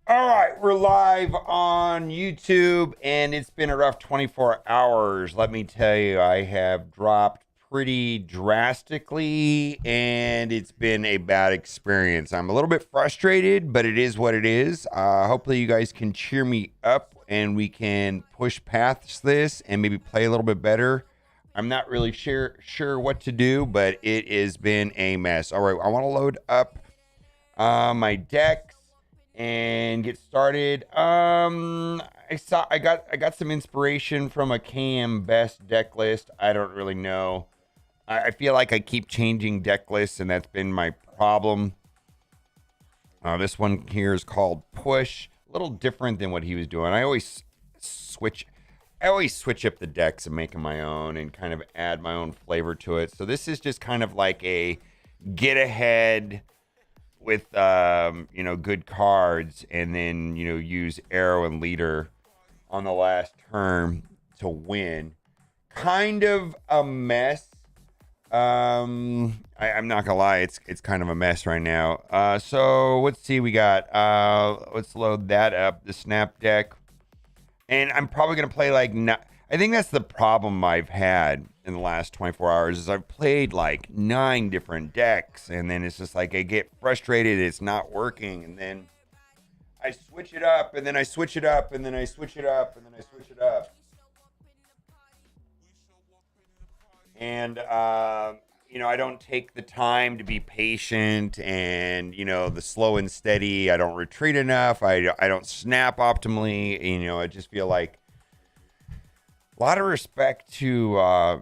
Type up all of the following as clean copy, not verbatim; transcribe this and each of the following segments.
All right, we're live on YouTube, and it's been a rough 24 hours. Let me tell you, I have dropped pretty drastically, and it's been a bad experience. I'm a little bit frustrated, but it is what it is. Hopefully, you guys can cheer me up, and we can push past this and maybe play a little bit better. I'm not really sure what to do, but it has been a mess. All right, I want to load up my decks and get started. I got some inspiration from a KM best deck list. I don't really know. I feel like I keep changing deck lists, and that's been my problem. This one here is called Push. A little different than what he was doing. I always switch up the decks and make them my own and kind of add my own flavor to it. So this is just kind of like a get ahead with good cards, and then use arrow and leader on the last turn to win. Kind of a mess. I'm not gonna lie, it's kind of a mess right now. So let's see, we got let's load that up, the snap deck, and I'm probably gonna play like I think that's the problem I've had in the last 24 hours is I've played like 9 different decks, and then it's just like I get frustrated, it's not working, and then I switch it up, and then I switch it up, and then I switch it up, and then I switch it up. And I don't take the time to be patient, and the slow and steady, I don't retreat enough, I don't snap optimally. I just feel like a lot of respect to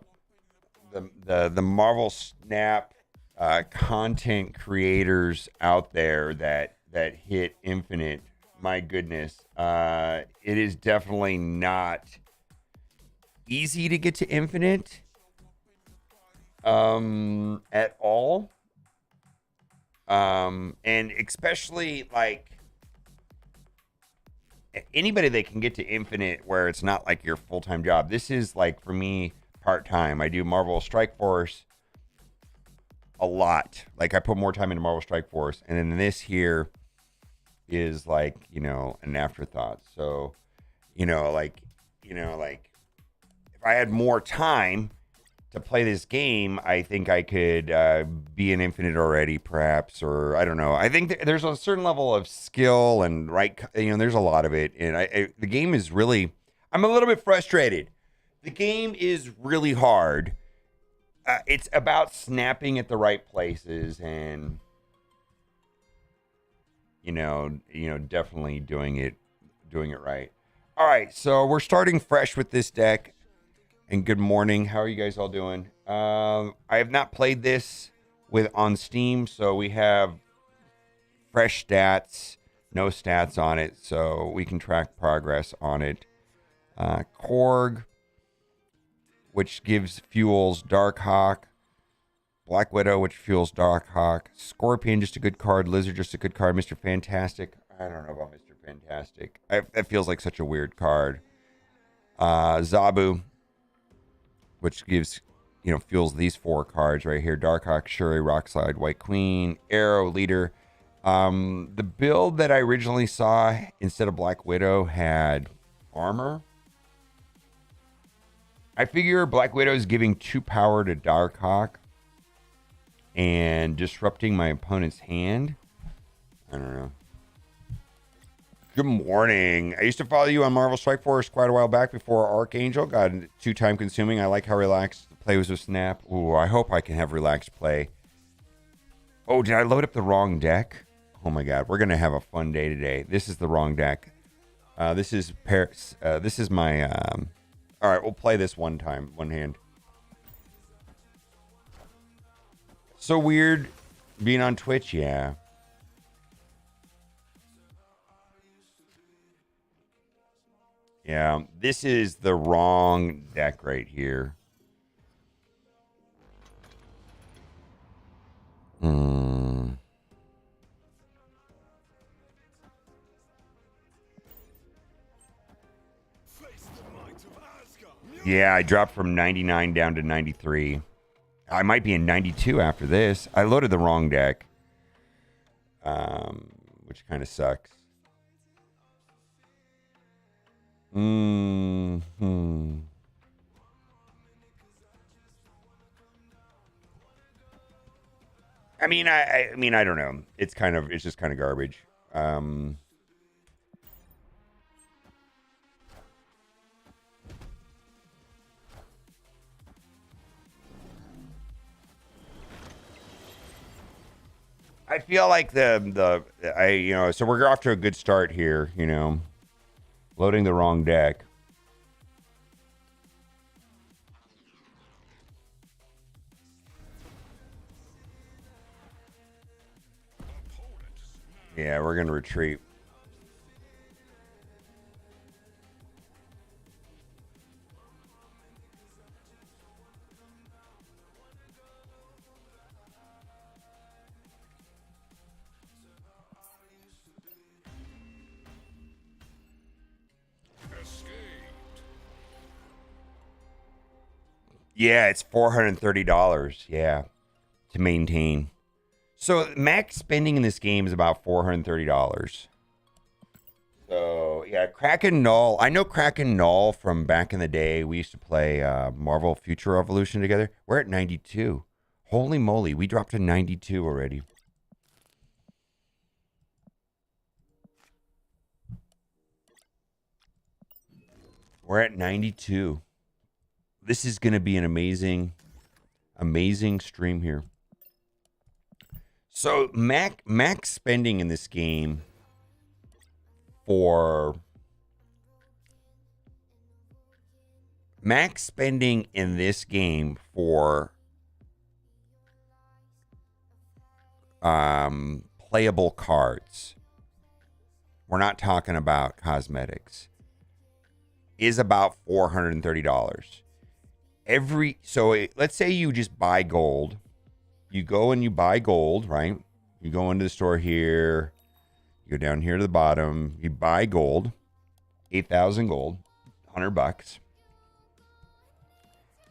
the Marvel Snap content creators out there that hit infinite. My goodness, it is definitely not easy to get to infinite at all, and especially like anybody that can get to infinite where it's not like your full-time job. This is like, for me, part-time. I do Marvel Strike Force a lot. Like, I put more time into Marvel Strike Force, and then this here is like an afterthought. So like if I had more time to play this game, I think I could be an infinite already, perhaps, or I don't know. I think there's a certain level of skill and there's a lot of it, and the game is really. I'm a little bit frustrated. The game is really hard. It's about snapping at the right places, and definitely doing it right. All right, so we're starting fresh with this deck. And good morning. How are you guys all doing? I have not played this on Steam, so we have fresh stats, no stats on it, so we can track progress on it. Korg, which fuels Darkhawk. Black Widow, which fuels Darkhawk. Scorpion, just a good card. Lizard, just a good card. Mr. Fantastic. I don't know about Mr. Fantastic. That feels like such a weird card. Zabu, which fuels these 4 cards right here. Darkhawk, Shuri, Rockslide, White Queen, Arrow, Leader. The build that I originally saw instead of Black Widow had armor. I figure Black Widow is giving 2 power to Darkhawk and disrupting my opponent's hand. I don't know. Good morning. I used to follow you on Marvel Strike Force quite a while back before Archangel got too time consuming. I like how relaxed the play was with Snap. Ooh, I hope I can have relaxed play. Oh, did I load up the wrong deck? Oh my God, we're gonna have a fun day today. This is the wrong deck. This is my. All right, we'll play this one hand. So weird being on Twitch, yeah. Yeah, this is the wrong deck right here. Yeah, I dropped from 99 down to 93. I might be in 92 after this. I loaded the wrong deck, which kind of sucks. Hmm. I mean, I don't know. It's just kind of garbage. Um, I feel like so we're off to a good start here. Loading the wrong deck. Yeah, we're gonna retreat. Yeah, it's $430. Yeah, to maintain. So max spending in this game is about $430. So yeah, Kraken Null. I know Kraken Null from back in the day. We used to play Marvel Future Revolution together. We're at 92. Holy moly, we dropped to 92 already. We're at 92. This is going to be an amazing, amazing stream here. So max spending in this game for max spending in this game for playable cards. We're not talking about cosmetics. Is about $430. Let's say you just buy gold. You go and you buy gold, right? You go into the store here, you go down here to the bottom, you buy gold, 8,000 gold, $100.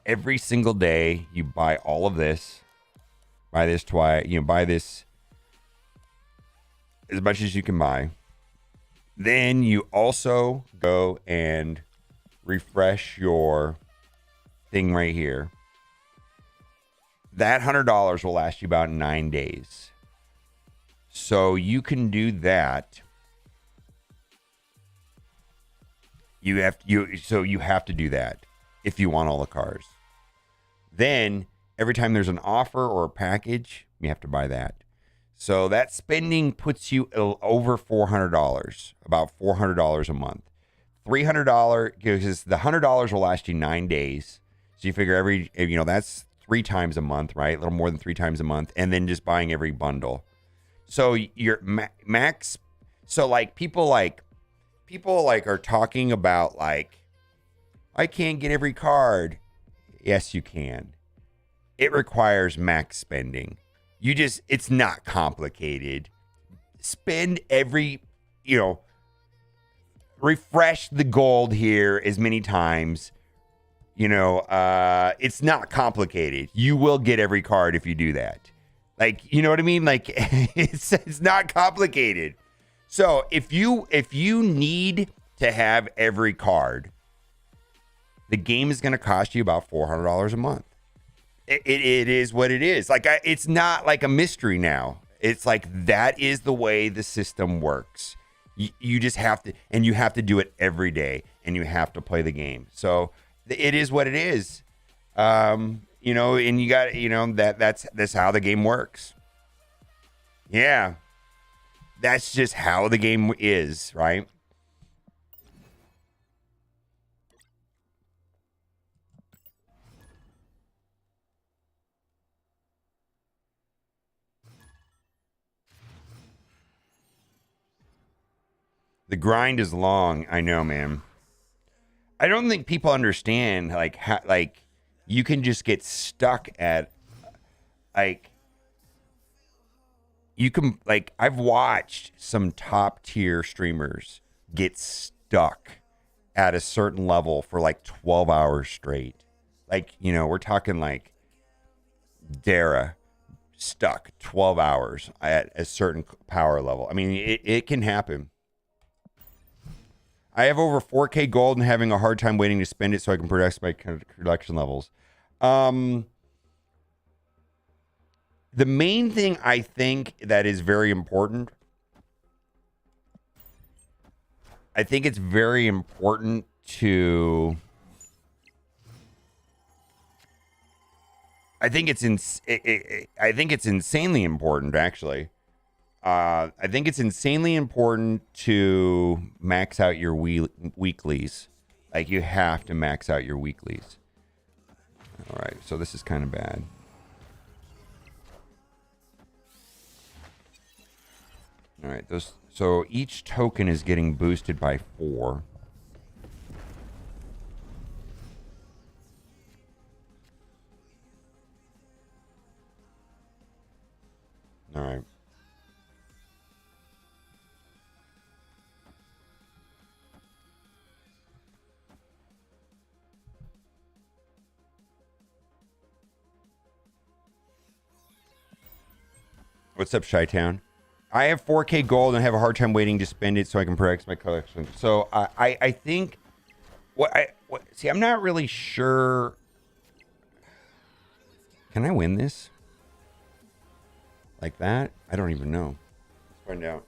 Every single day you buy all of this. Buy this twice, buy this as much as you can buy. Then you also go and refresh your thing right here. That $100 will last you about 9 days. So you can do that. You have to do that if you want all the cars. Then every time there's an offer or a package, you have to buy that. So that spending puts you over $400, about $400 a month. $300, because the $100 will last you 9 days. So you figure that's 3 times a month, right? A little more than 3 times a month. And then just buying every bundle. So your max. So people are talking about I can't get every card. Yes, you can. It requires max spending. It's not complicated. Spend refresh the gold here as many times. It's not complicated. You will get every card if you do that. You know what I mean? It's not complicated. So if you need to have every card, the game is going to cost you about $400 a month. It is what it is. It's not like a mystery now. It's that is the way the system works. You just have to, and you have to do it every day, and you have to play the game. So it is what it is. And you got, that's how the game works. Yeah. That's just how the game is, right? The grind is long. I know, man. I don't think people understand how you can just get stuck at you can I've watched some top tier streamers get stuck at a certain level for 12 hours straight. We're talking Dara stuck 12 hours at a certain power level. I mean, it can happen. I have over 4K gold and having a hard time waiting to spend it so I can progress my collection levels. The main thing I think that is very important, I think it's very important to... I think it's insanely important, actually. I think it's insanely important to max out your weeklies. Like, you have to max out your weeklies. All right, so this is kind of bad. All right, so each token is getting boosted by 4. All right. What's up, Chi-Town? I have 4K gold and have a hard time waiting to spend it so I can progress my collection. So I think see, I'm not really sure. Can I win this? Like that? I don't even know. Let's find out.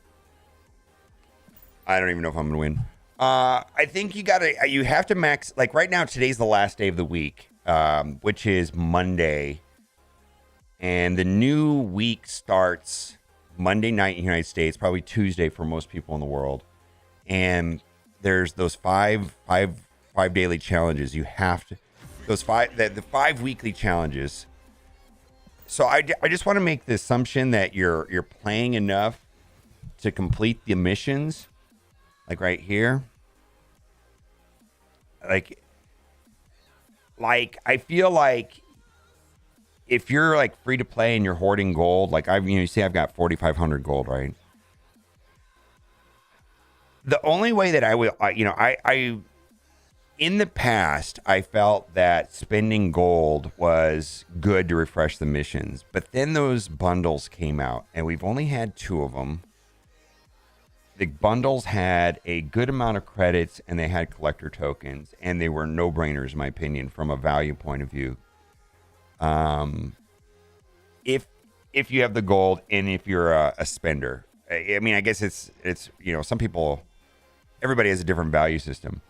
I don't even know if I'm gonna win. I think you have to max, like right now, today's the last day of the week, which is Monday. And the new week starts Monday night in the United States, probably Tuesday for most people in the world. And there's those five daily challenges. You have to, the 5 weekly challenges. So I just want to make the assumption that you're playing enough to complete the missions, like right here. Like I feel like if you're like free to play and you're hoarding gold, like you see I've got 4,500 gold, right? The only way that I will, I in the past, I felt that spending gold was good to refresh the missions, but then those bundles came out and we've only had 2 of them. The bundles had a good amount of credits and they had collector tokens, and they were no-brainers, in my opinion, from a value point of view. If you have the gold and if you're a spender, I mean, I guess it's some people, everybody has a different value system.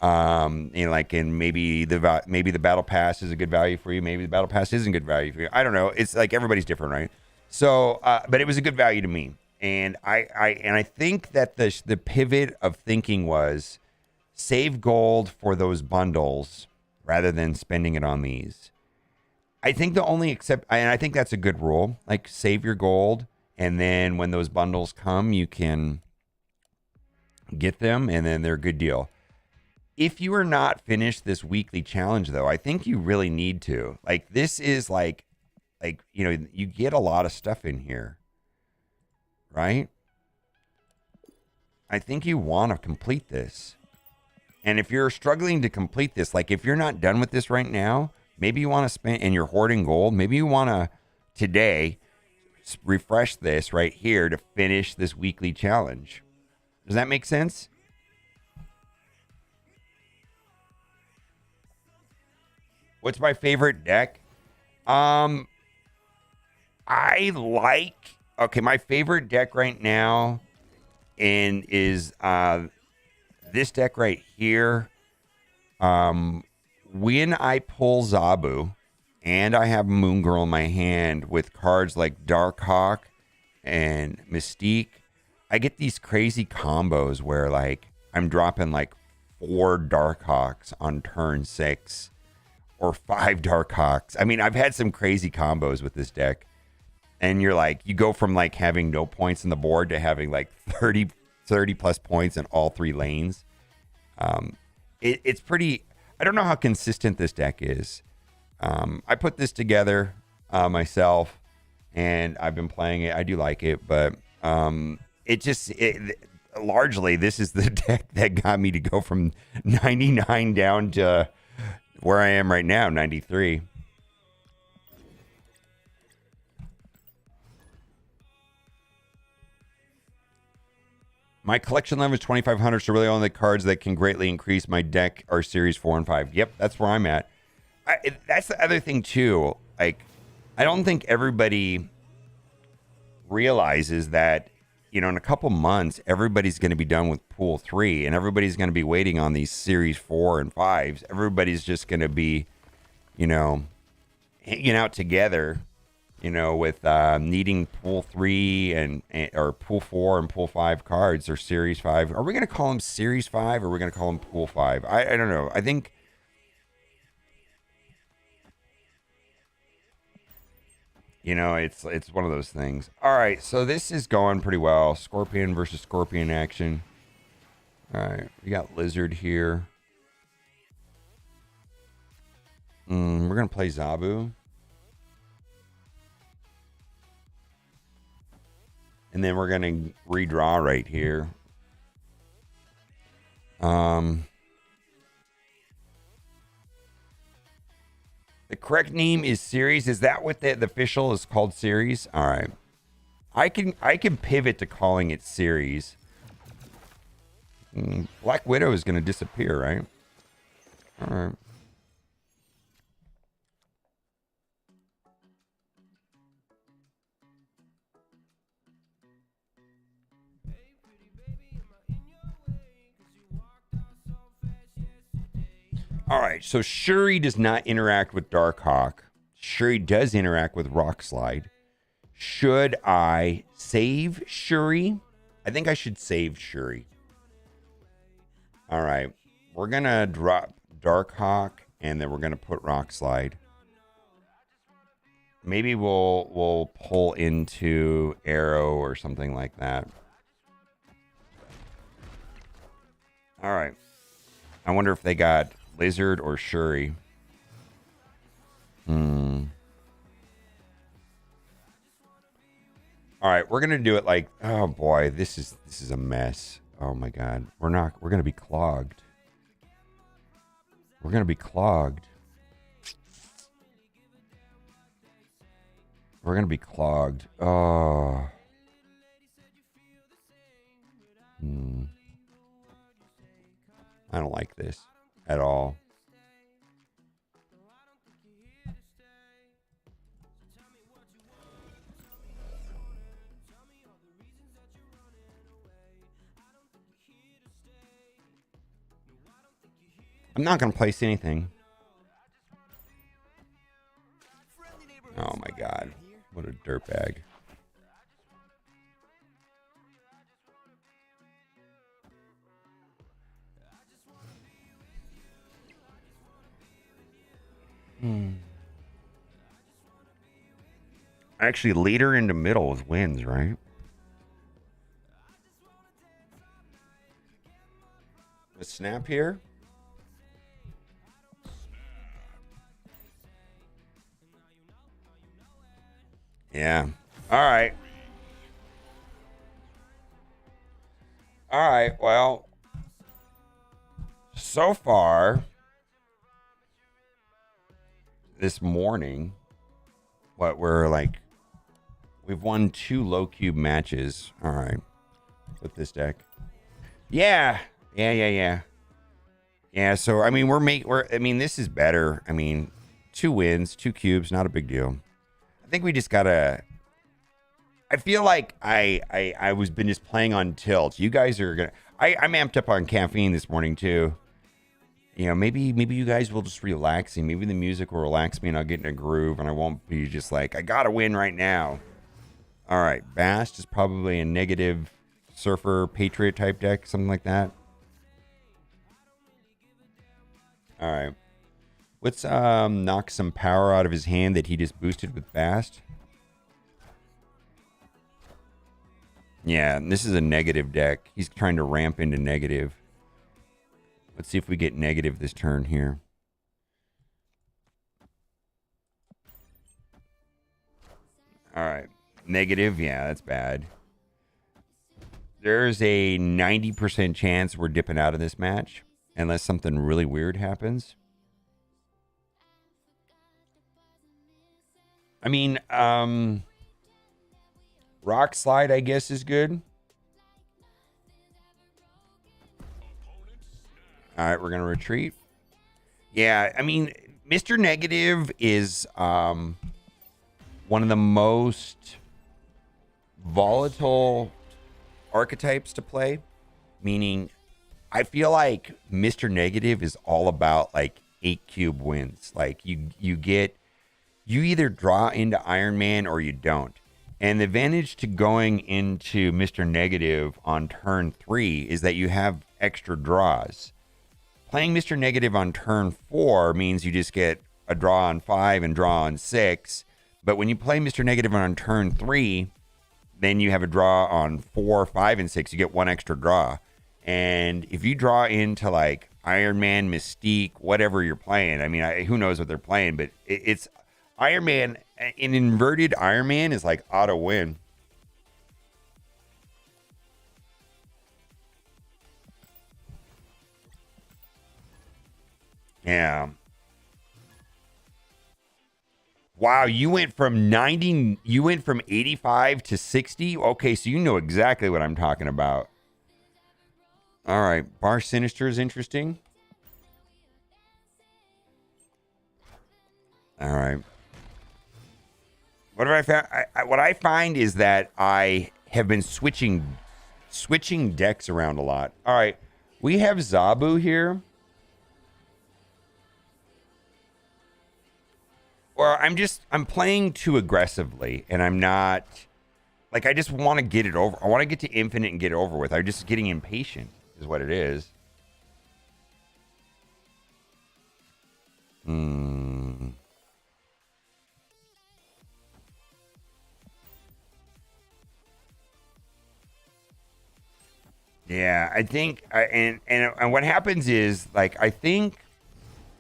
Like, and maybe the battle pass is a good value for you. Maybe the battle pass isn't good value for you. I don't know. It's like everybody's different, right? So, but it was a good value to me, and I think that the pivot of thinking was save gold for those bundles rather than spending it on these. I think and I think that's a good rule. Like, save your gold, and then when those bundles come, you can get them, and then they're a good deal. If you are not finished this weekly challenge, though, I think you really need to. Like, this is like you get a lot of stuff in here, right? I think you want to complete this. And if you're struggling to complete this, like if you're not done with this right now, maybe you want to spend, and you're hoarding gold, maybe you want to today refresh this right here to finish this weekly challenge. Does that make sense? What's my favorite deck? My favorite deck right now is this deck right here. When I pull Zabu and I have Moon Girl in my hand with cards like Darkhawk and Mystique, I get these crazy combos where like I'm dropping like 4 Darkhawks on turn 6 or 5 Darkhawks. I mean, I've had some crazy combos with this deck, and you're like, you go from like having no points on the board to having like 30 plus points in all 3 lanes. It's pretty. I don't know how consistent this deck is. I put this together myself, and I've been playing it. I do like it, but largely this is the deck that got me to go from 99 down to where I am right now, 93. My collection level is 2,500, so really only the cards that can greatly increase my deck are Series 4 and 5. Yep, that's where I'm at. That's the other thing, too. Like, I don't think everybody realizes that, in a couple months, everybody's going to be done with Pool 3, and everybody's going to be waiting on these Series 4 and 5s. Everybody's just going to be, hanging out together, with needing Pool 3 or Pool 4 and Pool 5 cards, or Series 5. Are we going to call them Series 5, or are we going to call them Pool 5? I don't know. I think... it's one of those things. All right, so this is going pretty well. Scorpion versus Scorpion action. All right, we got Lizard here. We're going to play Zabu. And then we're going to redraw right here. The correct name is Series. Is that what the official is called, Series? All right. I can pivot to calling it Series. Black Widow is going to disappear, right? All right. All right, so Shuri does not interact with Darkhawk. Shuri does interact with Rock Slide. Should I save Shuri? I think I should save Shuri. All right, we're going to drop Darkhawk, and then we're going to put Rock Slide. Maybe we'll pull into Arrow or something like that. All right. I wonder if they got Lizard or Shuri. All right, we're gonna do it like, oh boy, this is a mess. Oh my god, we're gonna be clogged. We're gonna be clogged. We're gonna be clogged. Oh. I don't like this at all. I'm not going to place anything. Oh my god. What a dirtbag. Actually, leader into middle is wins, right? A snap here. Yeah. All right. All right. Well, so far this morning, we've won 2 low cube matches. All right. With this deck. Yeah. Yeah. So, I mean, this is better. I mean, 2 wins, 2 cubes, not a big deal. I think we just gotta. I feel like I was been just playing on tilt. You guys are gonna. I'm amped up on caffeine this morning too. Maybe you guys will just relax me. Maybe the music will relax me, and I'll get in a groove, and I won't be just like I gotta win right now. All right, Bast is probably a negative Surfer Patriot type deck, something like that. All right. Let's knock some power out of his hand that he just boosted with Bast. Yeah, this is a negative deck. He's trying to ramp into negative. Let's see if we get negative this turn here. All right. Negative, yeah, that's bad. There's a 90% chance we're dipping out of this match unless something really weird happens. I mean, Rock Slide, I guess, is good. All right, we're going to retreat. Yeah, I mean, Mr. Negative is one of the most volatile archetypes to play, meaning I feel like Mr. Negative is all about like 8 cube wins. Like you either draw into Iron Man or you don't. And the advantage to going into Mr. Negative on turn 3 is that you have extra draws. Playing Mr. Negative on turn 4 means you just get a draw on 5 and draw on 6. But when you play Mr. Negative on turn 3, then you have a draw on 4, 5, and 6. You get one extra draw. And if you draw into like Iron Man, Mystique, whatever you're playing, I mean, who knows what they're playing, but it's Iron Man. An inverted Iron Man is like auto win. Yeah. Wow, you went from 85 to 60? Okay, so you know exactly what I'm talking about. All right, Bar Sinister is interesting. All right. What have I found? What I find is that I have been switching decks around a lot. All right, we have Zabu here. Or I'm playing too aggressively, and I'm not, like, I just want to get it over. I want to get to infinite and get it over with. I'm just getting impatient is what it is. Yeah, I think, and what happens is, like, I think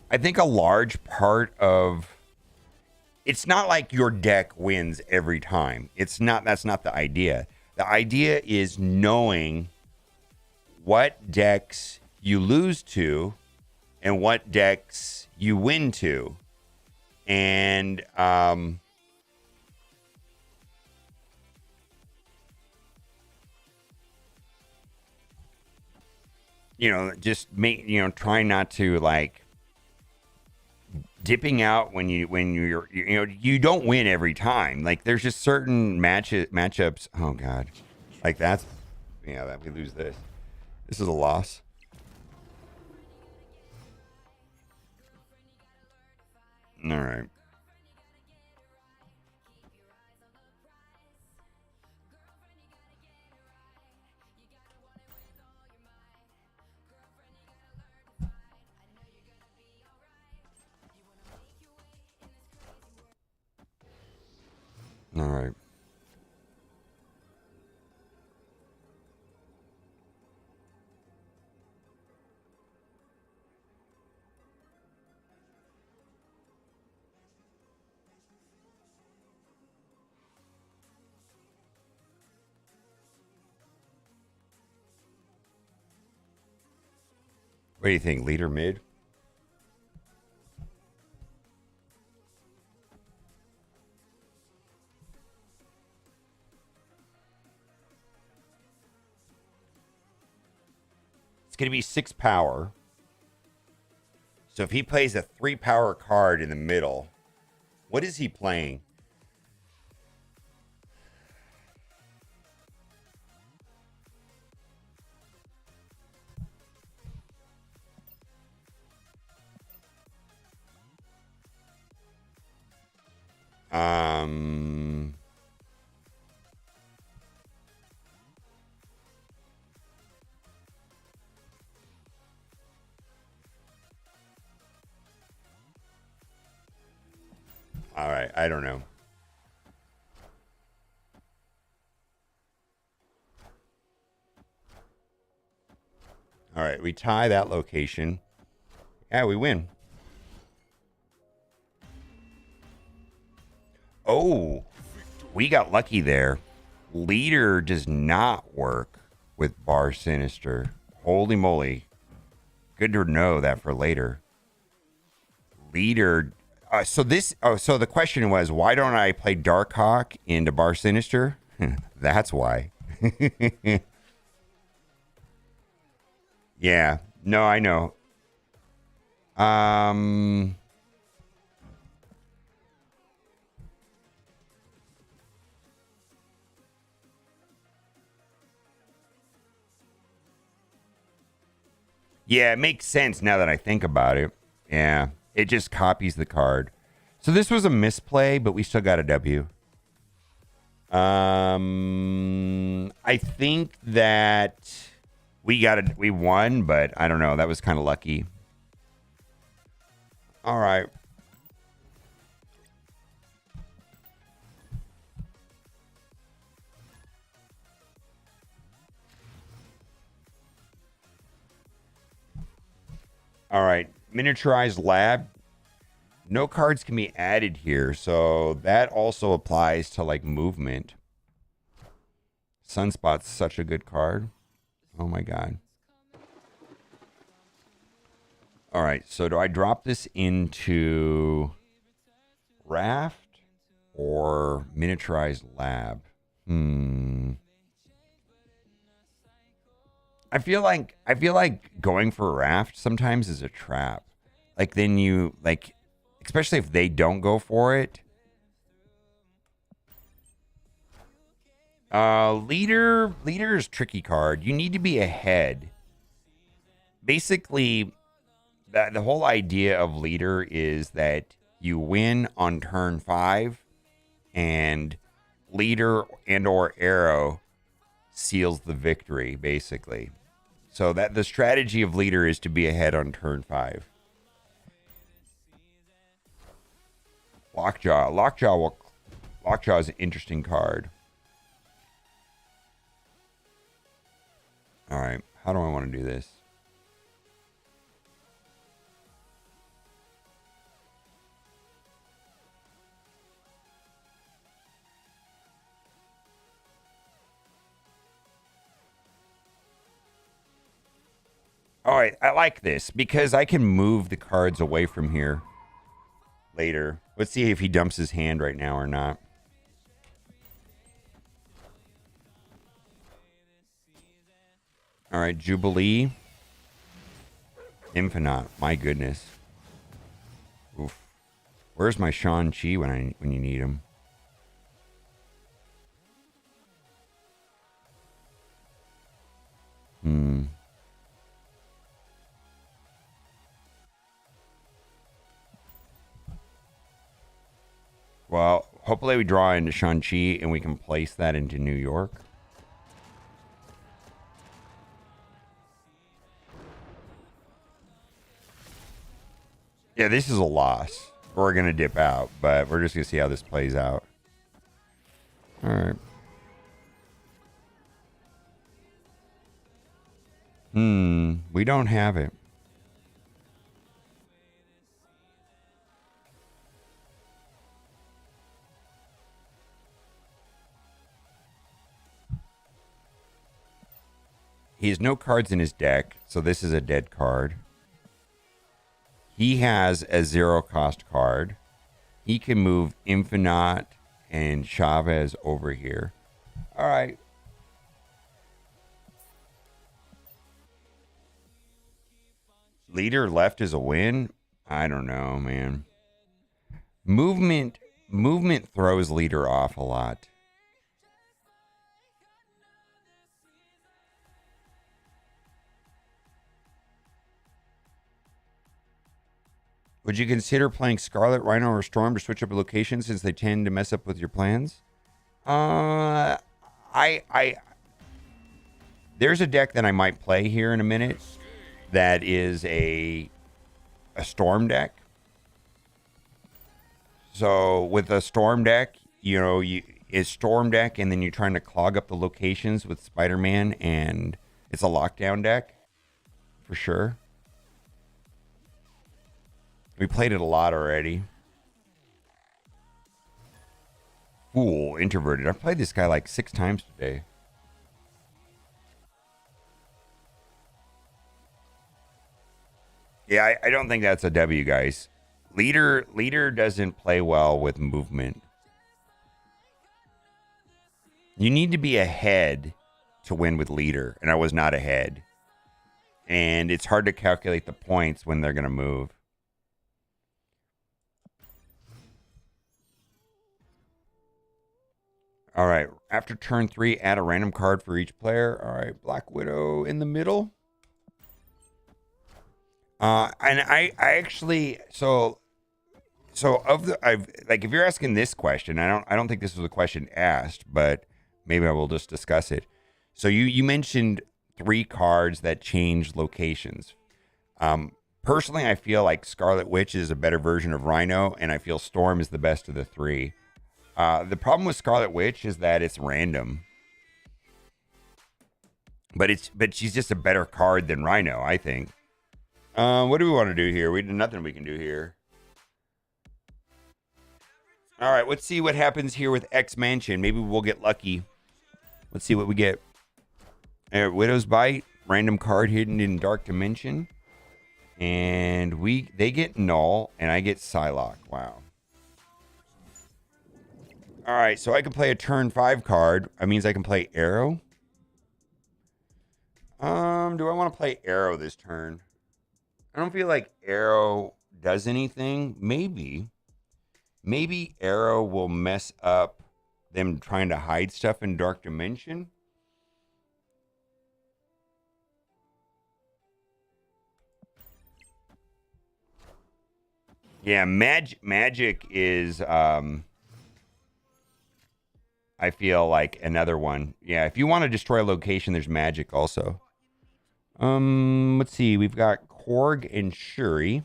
a large part of, it's not like your deck wins every time. It's not. That's not the idea. The idea is knowing what decks you lose to and what decks you win to. And just try not to like dipping out when you're you don't win every time. Like there's just certain matchups. Oh god, like that we lose this. This is a loss. All right. All right. What do you think? Leader mid? It's going to be 6 power. So if he plays a 3 power card in the middle, what is he playing? All right, I don't know. All right, we tie that location. Yeah, we win. Oh, we got lucky there. Leader does not work with Bar Sinister. Holy moly. Good to know that for later. Leader. So the question was, why don't I play Darkhawk into Bar Sinister? That's why. Yeah. No, I know. Um, yeah, it makes sense now that I think about it. Yeah, it just copies the card. So this was a misplay, but we still got a W. I think that we won, but I don't know. That was kind of lucky. All right. All right. Miniaturized lab. No cards can be added here, so that also applies to like movement. Sunspot's such a good card. Oh my god. All right, so do I drop this into raft or miniaturized lab? I feel like going for raft sometimes is a trap. Like then you like, especially if they don't go for it. Leader is tricky card. You need to be ahead. Basically, the whole idea of leader is that you win on turn 5, and leader and or arrow seals the victory, basically. So that the strategy of leader is to be ahead on turn 5. Lockjaw is an interesting card. All right, how do I want to do this? All right, I like this because I can move the cards away from here later. Let's see if he dumps his hand right now or not. All right, Jubilee. Infinite. My goodness. Oof. Where's my Shang-Chi when you need him? Well, hopefully we draw into Shang-Chi and we can place that into New York. Yeah, this is a loss. We're going to dip out, but we're just going to see how this plays out. All right. We don't have it. He has no cards in his deck, so this is a dead card. He has a 0-cost card. He can move Infinite and Chavez over here. All right. Leader left is a win? I don't know, man. Movement throws leader off a lot. Would you consider playing Scarlet, Rhino, or Storm to switch up a location since they tend to mess up with your plans? There's a deck that I might play here in a minute that is a Storm deck. So with a Storm deck, it's Storm deck, and then you're trying to clog up the locations with Spider-Man, and it's a lockdown deck for sure. We played it a lot already. Fool, introverted. I've played this guy like 6 times today. Yeah, I don't think that's a W, guys. Leader doesn't play well with movement. You need to be ahead to win with leader, and I was not ahead. And it's hard to calculate the points when they're going to move. All right. After turn 3, add a random card for each player. All right. Black Widow in the middle. And I actually, so of the, I've like, if you're asking this question, I don't think this was a question asked, but maybe I will just discuss it. So you mentioned 3 cards that change locations. Personally, I feel like Scarlet Witch is a better version of Rhino, and I feel Storm is the best of the 3. The problem with Scarlet Witch is that it's random, but she's just a better card than Rhino, I think. What do we want to do here? Nothing we can do here. All right, let's see what happens here with X Mansion. Maybe we'll get lucky. Let's see what we get. Widow's Bite, random card hidden in Dark Dimension. And they get Null, and I get Psylocke. Wow. All right, so I can play a turn 5 card. That means I can play Arrow. Do I want to play Arrow this turn? I don't feel like Arrow does anything. Maybe Arrow will mess up them trying to hide stuff in Dark Dimension. Yeah, magic is I feel like another one. Yeah, if you want to destroy a location, there's magic also. Let's see. We've got Korg and Shuri.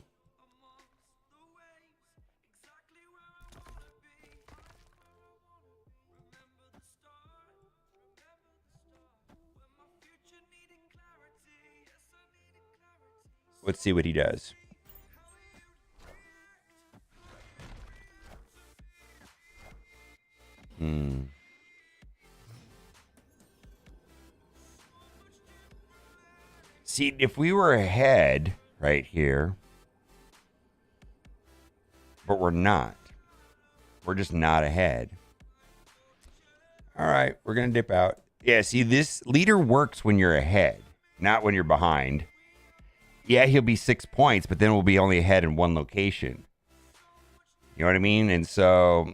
Let's see what he does. See, if we were ahead right here, but we're not. We're just not ahead. All right, we're going to dip out. Yeah, see, this leader works when you're ahead, not when you're behind. Yeah, he'll be 6 points, but then we'll be only ahead in one location. You know what I mean? And so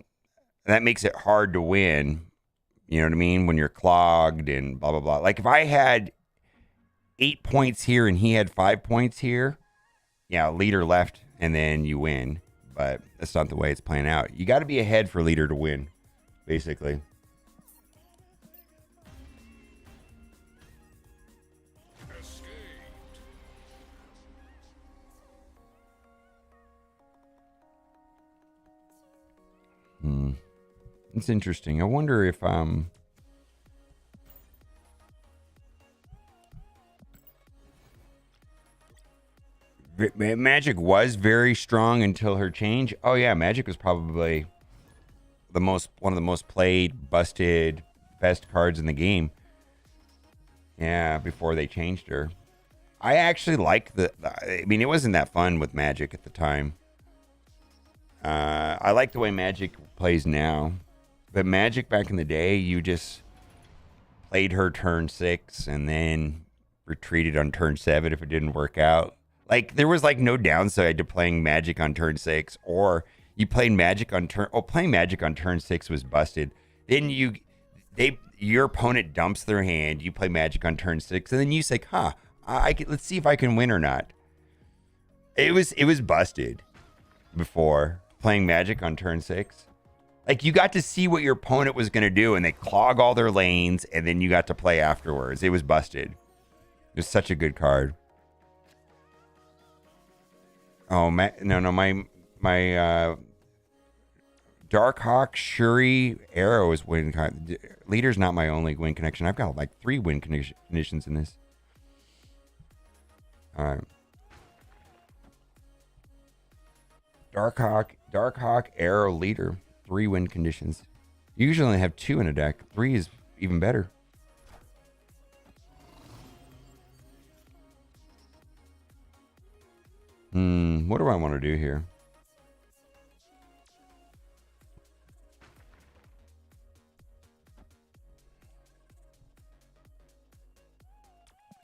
that makes it hard to win. You know what I mean? When you're clogged and blah, blah, blah. Like if I had 8 points here and he had 5 points here, yeah, leader left and then you win. But that's not the way it's playing out. You got to be ahead for leader to win, basically. It's interesting. I wonder if Magic was very strong until her change. Oh yeah, Magic was probably one of the most played, busted, best cards in the game. Yeah, before they changed her. I actually like I mean, it wasn't that fun with Magic at the time. I like the way Magic plays now. But Magic back in the day, you just played her turn 6 and then retreated on turn 7 if it didn't work out. Like, there was like no downside to playing Magic on turn 6, or you played Magic on playing Magic on turn 6 was busted. Then your opponent dumps their hand, you play Magic on turn 6, and then you say, let's see if I can win or not. It was busted before playing Magic on turn 6. Like, you got to see what your opponent was going to do, and they clog all their lanes, and then you got to play afterwards. It was busted. It was such a good card. Oh, my Darkhawk, Shuri, Arrow is win. Leader's not my only win connection. I've got like 3 win conditions in this. All right. Darkhawk, Arrow, Leader. 3 win conditions. You usually only have 2 in a deck. 3 is even better. What do I want to do here?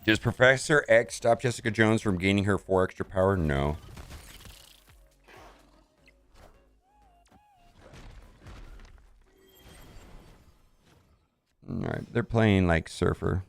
Does Professor X stop Jessica Jones from gaining her 4 extra power? No. right, they're playing like Surfer.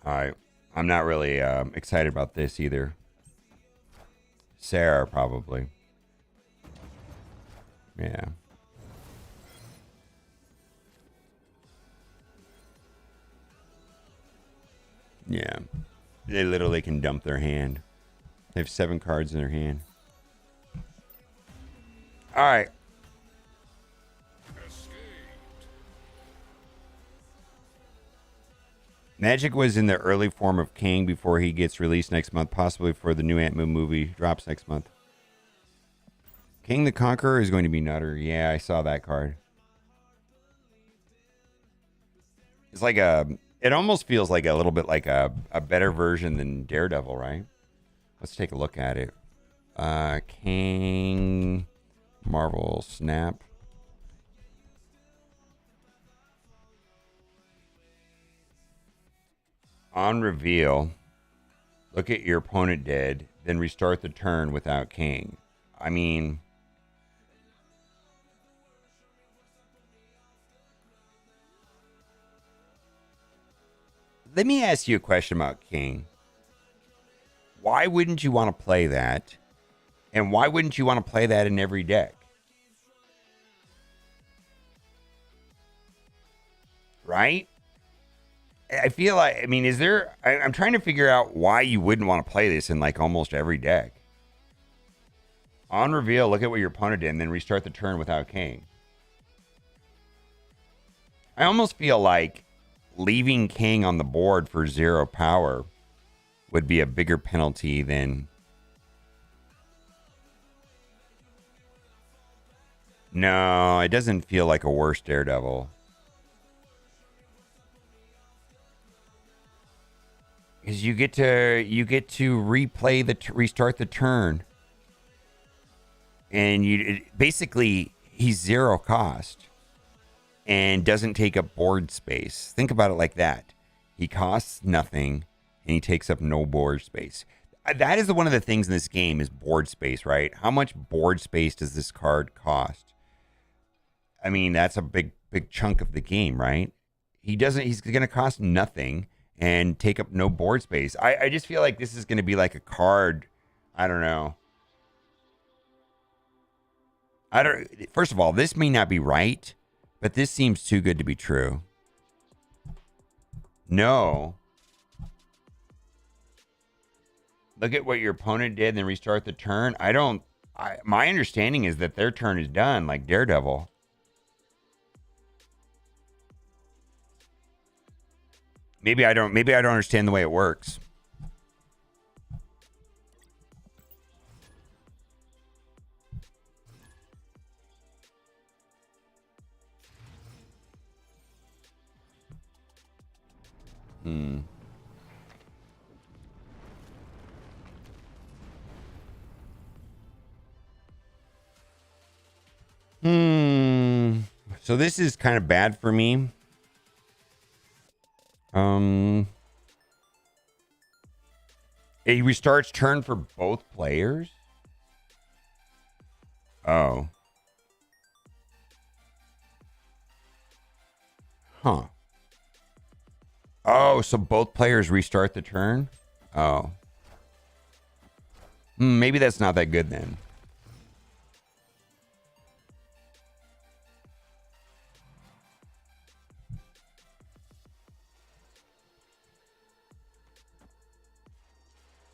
All right. I'm not really excited about this either. Sarah, probably. Yeah. Yeah. They literally can dump their hand. They have 7 cards in their hand. All right. Magic was in the early form of Kang before he gets released next month, possibly for the new Ant-Man movie drops next month. Kang the Conqueror is going to be Nutter. Yeah, I saw that card. It's like it almost feels like a little bit like a better version than Daredevil, right? Let's take a look at it. Kang Marvel Snap. On reveal, look at your opponent dead, then restart the turn without King. I mean, let me ask you a question about King. Why wouldn't you want to play that? And why wouldn't you want to play that in every deck? Right? I feel like, I mean, is there, I'm trying to figure out why you wouldn't want to play this in like almost every deck. On reveal, look at what your opponent did and then restart the turn without King. I almost feel like leaving King on the board for 0 power would be a bigger penalty than... No, it doesn't feel like a worse Daredevil. Because you get to replay the restart the turn, and basically he's 0 cost and doesn't take up board space. Think about it like that. He costs nothing and he takes up no board space. That is one of the things in this game is board space, right? How much board space does this card cost? I mean, that's a big chunk of the game, right? He's going to cost nothing and take up no board space. I just feel like this is going to be like a card. I don't know. First of all, this may not be right, but this seems too good to be true. No. Look at what your opponent did and then restart the turn. My understanding is that their turn is done, like Daredevil. Maybe I don't understand the way it works. So this is kind of bad for me. It restarts turn for both players. Oh. Huh. Oh, so both players restart the turn? Oh. Maybe that's not that good then.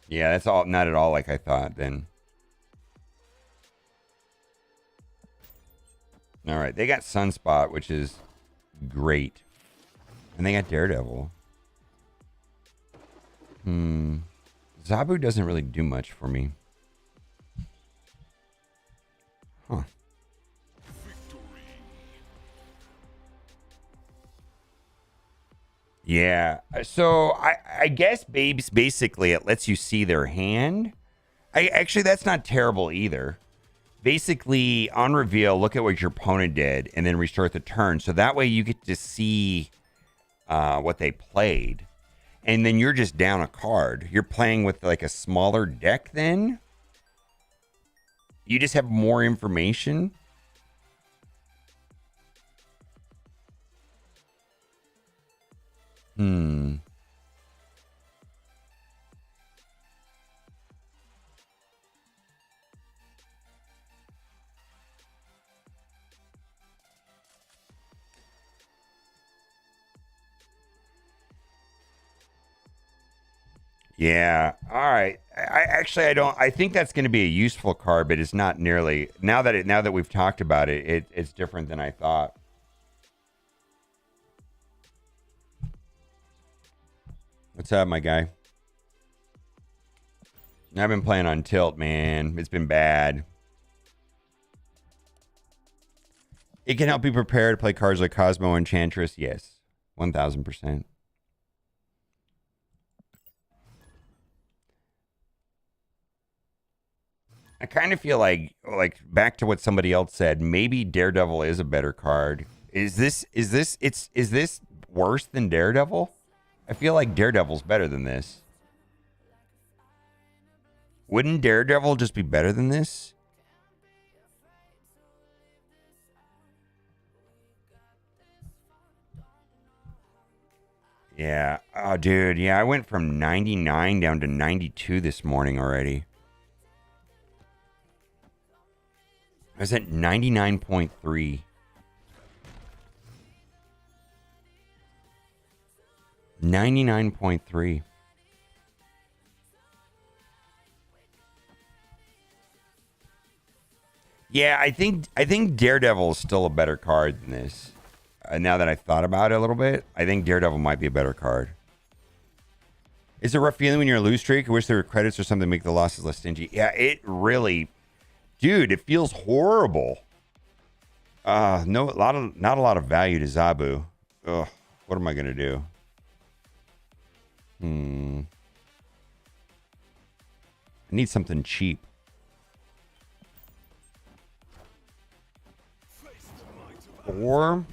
Yeah, that's not at all like I thought then. All right, they got Sunspot, which is great. And they got Daredevil. Zabu doesn't really do much for me. Huh. Yeah. So I guess babes basically it lets you see their hand. Actually that's not terrible either. Basically on reveal, look at what your opponent did and then restart the turn. So that way you get to see what they played. And then you're just down a card. You're playing with like a smaller deck then. You just have more information. Yeah. All right. I don't. I think that's going to be a useful card, but it's not nearly now that we've talked about it. It's different than I thought. What's up, my guy? I've been playing on tilt, man. It's been bad. It can help you prepare to play cards like Cosmo Enchantress. Yes, 1000%. I kind of feel like back to what somebody else said. Maybe Daredevil is a better card. Is this worse than Daredevil? I feel like Daredevil's better than this. Wouldn't Daredevil just be better than this? Yeah. Oh, dude. Yeah, I went from 99 down to 92 this morning already. I was at 99.3. 99.3. Yeah, I think Daredevil is still a better card than this. Now that I thought about it a little bit, I think Daredevil might be a better card. Is it a rough feeling when you're a lose streak? I wish there were credits or something to make the losses less stingy. Yeah, it really, dude, it feels horrible. Not a lot of value to Zabu. Ugh, what am I gonna do? I need something cheap. Or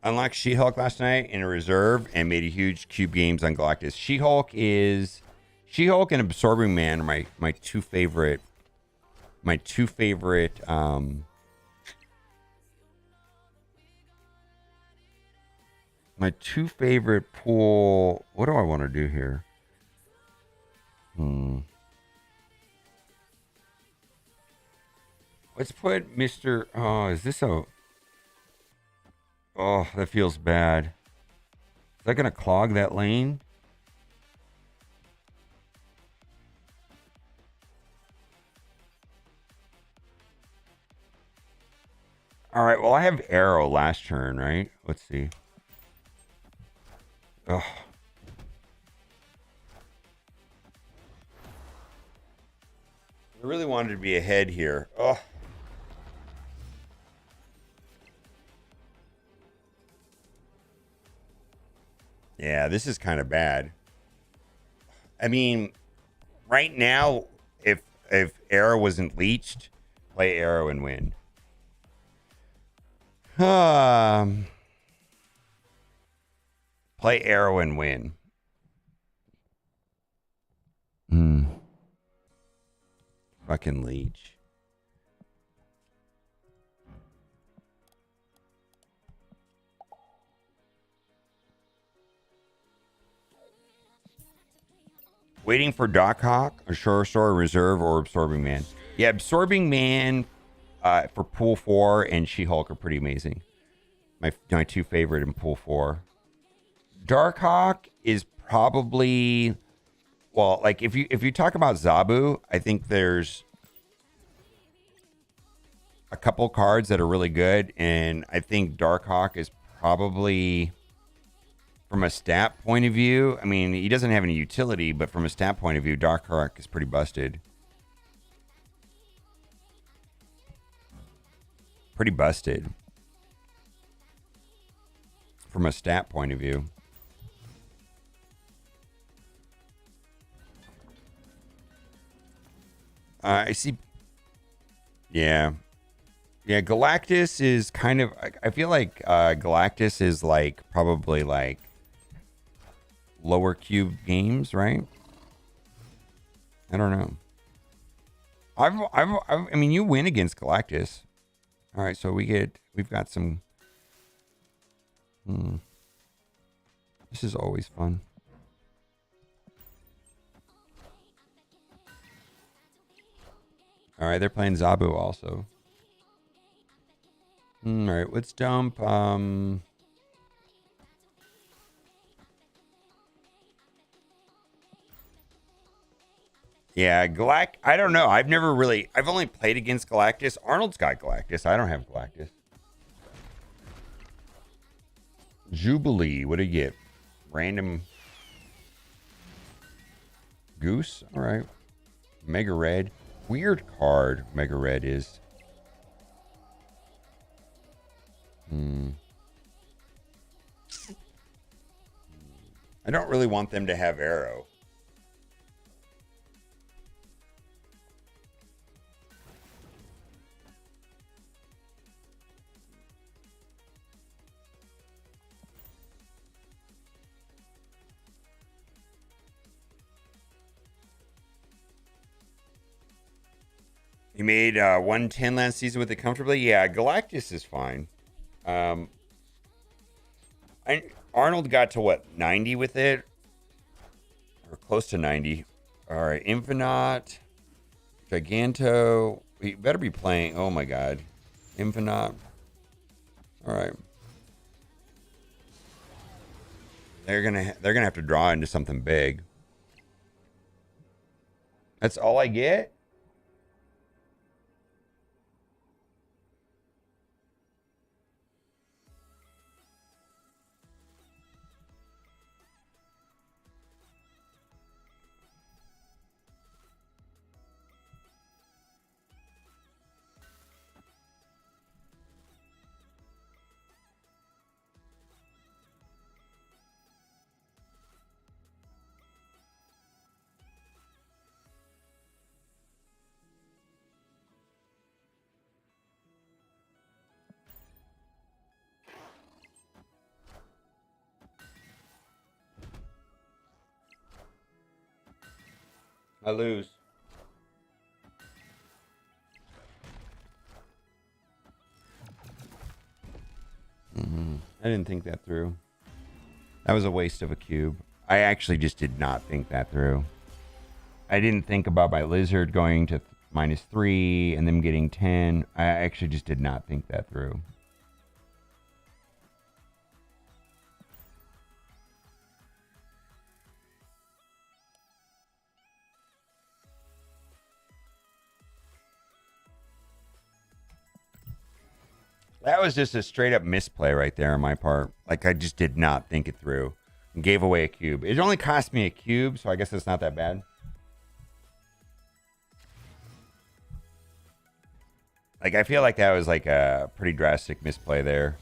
unlocked She-Hulk last night in a reserve and made a huge cube games on Galactus. She-Hulk and Absorbing Man are my two favorite pool. What do I want to do here? Let's put Mr. Oh, is this a... Oh, that feels bad. Is that going to clog that lane? All right, well, I have Arrow last turn, right? Let's see. Oh. I really wanted to be ahead here. Oh. Yeah, this is kind of bad. I mean, right now, if Arrow wasn't leached, play Arrow and win. Play Arrow and win. Fucking leech. Waiting for Darkhawk, Ashura Reserve, or Absorbing Man. Yeah, Absorbing Man for Pool 4 and She-Hulk are pretty amazing. My two favorite in Pool 4. Darkhawk is probably, well, like if you talk about Zabu, I think there's a couple cards that are really good, and I think Darkhawk is probably, from a stat point of view, I mean, he doesn't have any utility, but from a stat point of view, Darkhawk is pretty busted. Pretty busted. From a stat point of view. I see. Yeah. Yeah, Galactus is kind of, I feel like Galactus is like probably like lower cube games, right? I don't know. I mean, you win against Galactus. All right, so we've got some. This is always fun. All right, they're playing Zabu also. All right, let's dump. Yeah, I don't know. I've only played against Galactus. Arnold's got Galactus. I don't have Galactus. Jubilee. What do you get? Random Goose. All right. Mega Red. Weird card. Mega Red is. I don't really want them to have Arrow. He made 110 last season with it comfortably. Yeah, Galactus is fine. Arnold got to what, 90 with it? Or close to 90. All right, Infinite, Giganto. We better be playing. Oh my God, Infinite. All right. They're gonna have to draw into something big. That's all I get? I lose. I didn't think that through. That was a waste of a cube. I actually just did not think that through. I didn't think about my lizard going to -3 and them getting 10. I actually just did not think that through. That was just a straight up misplay right there on my part. Like, I just did not think it through. And gave away a cube. It only cost me a cube, so I guess it's not that bad. Like, I feel like that was like a pretty drastic misplay there.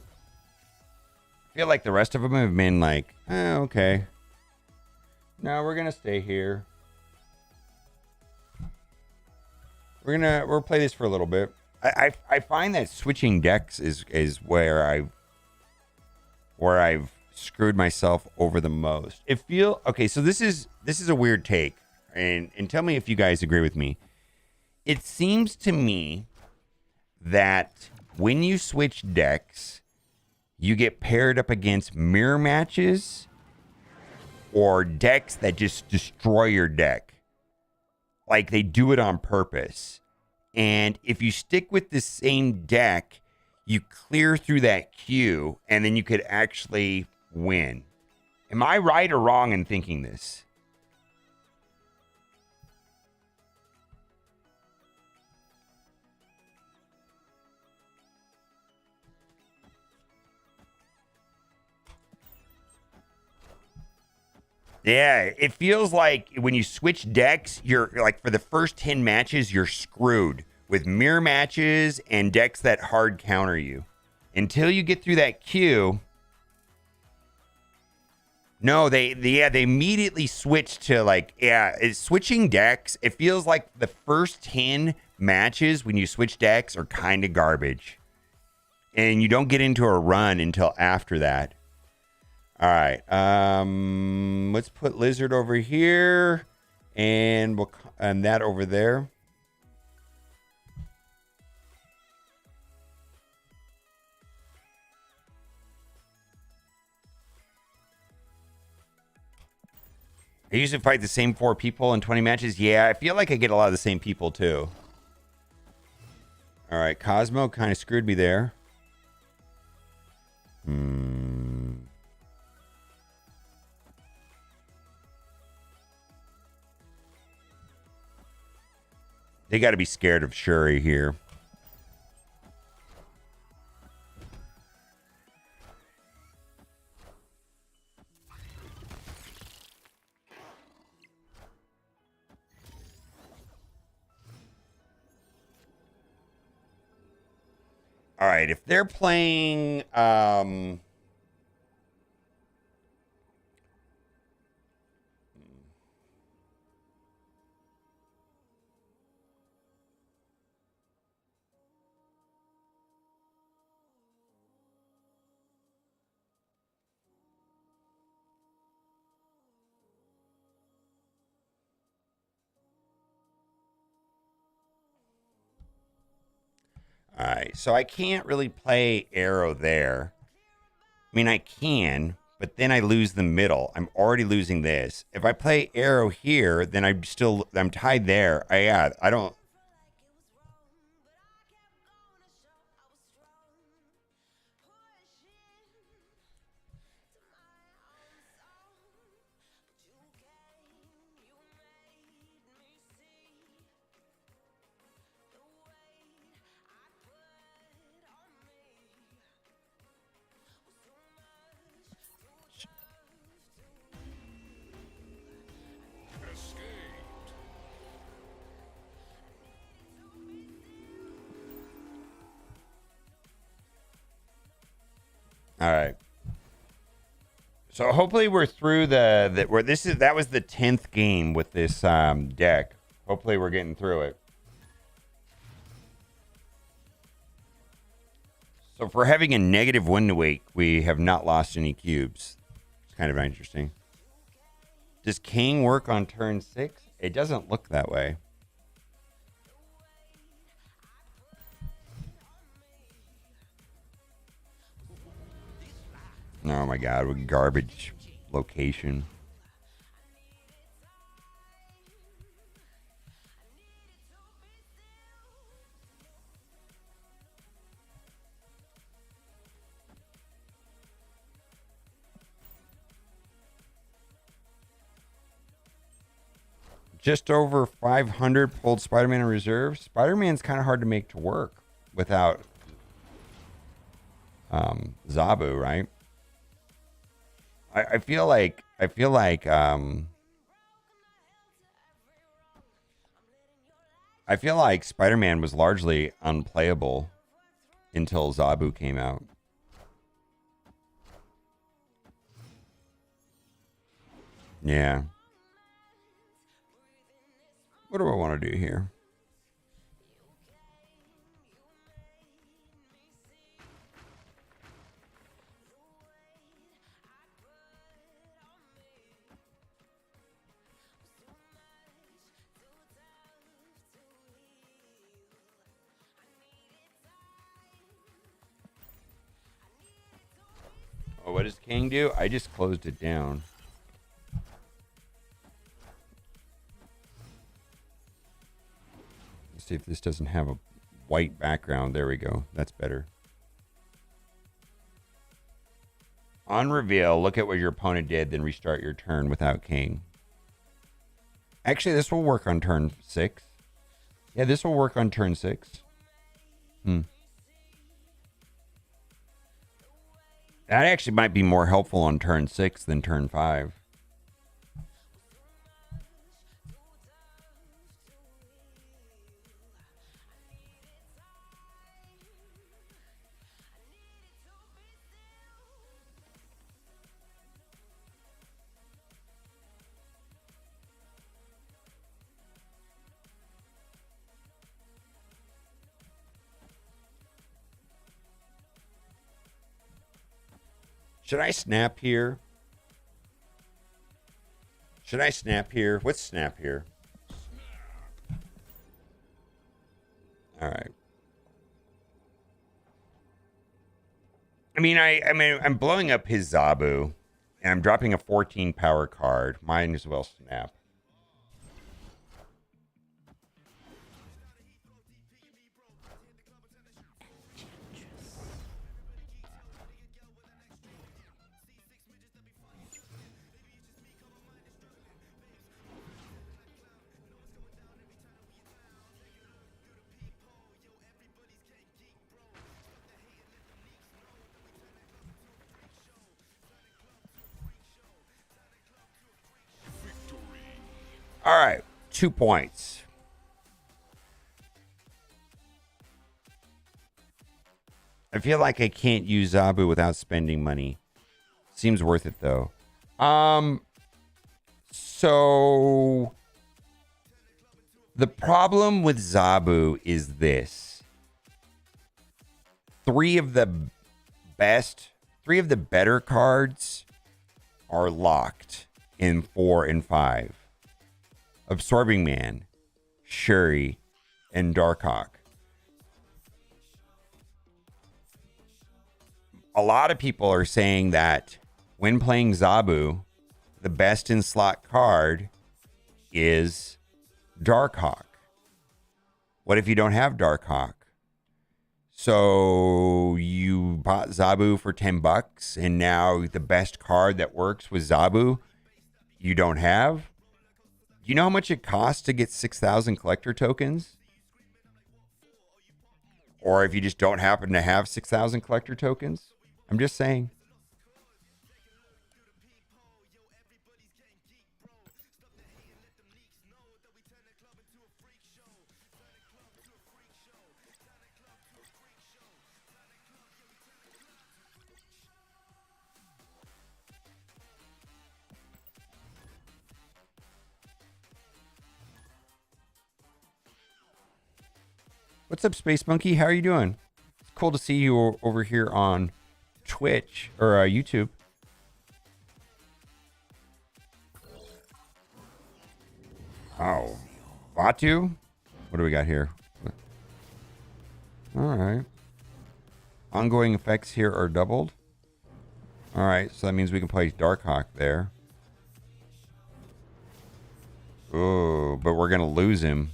I feel like the rest of them have been like, okay. No, we're going to stay here. We'll play this for a little bit. I find that switching decks is where I've screwed myself over the most. Okay, so this is a weird take, and tell me if you guys agree with me. It seems to me that when you switch decks, you get paired up against mirror matches or decks that just destroy your deck. Like they do it on purpose. And if you stick with the same deck, you clear through that queue and then you could actually win. Am I right or wrong in thinking this? Yeah, it feels like when you switch decks, you're like for the first 10 matches, you're screwed with mirror matches and decks that hard counter you. Until you get through that queue. No, they immediately switch to like, it's switching decks. It feels like the first 10 matches when you switch decks are kind of garbage. And you don't get into a run until after that. All right. Let's put Lizard over here and that over there. I usually fight the same 4 people in 20 matches. Yeah, I feel like I get a lot of the same people too. All right, Cosmo kind of screwed me there. They got to be scared of Shuri here. All right, if they're playing all right, so I can't really play Arrow there. I mean, I can, but then I lose the middle. I'm already losing this. If I play Arrow here, then I'm tied there. I don't. All right. So hopefully we're through that was the 10th game with this deck. Hopefully we're getting through it. So if we're having a negative win weight, we have not lost any cubes. It's kind of interesting. Does King work on turn 6? It doesn't look that way. Oh my god, what garbage location. Just over 500 pulled Spider-Man in reserve. Spider-Man's kind of hard to make to work without Zabu, right? I feel like Spider-Man was largely unplayable until Zabu came out. Yeah. What do I want to do here? Oh, what does King do? I just closed it down. Let's see if this doesn't have a white background. There we go. That's better. On reveal, look at what your opponent did, then restart your turn without king. Actually, this will work on turn 6. Yeah, this will work on turn 6. That actually might be more helpful on turn 6 than turn 5. Should I snap here? Should I snap here? What's snap here? All right. I mean, I'm blowing up his Zabu, and I'm dropping a 14 power card. Might as well snap. All right, 2 points. I feel like I can't use Zabu without spending money. Seems worth it though. So the problem with Zabu is this. Three of the better cards are locked in 4 and 5. Absorbing Man, Shuri, and Darkhawk. A lot of people are saying that when playing Zabu, the best in slot card is Darkhawk. What if you don't have Darkhawk? So you bought Zabu for $10 and now the best card that works with Zabu you don't have? You know how much it costs to get 6,000 collector tokens? Or if you just don't happen to have 6,000 collector tokens? I'm just saying. What's up, Space Monkey? How are you doing? It's cool to see you over here on Twitch or YouTube. Oh, Batu? What do we got here? All right. Ongoing effects here are doubled. All right, so that means we can play Darkhawk there. Oh, but we're going to lose him.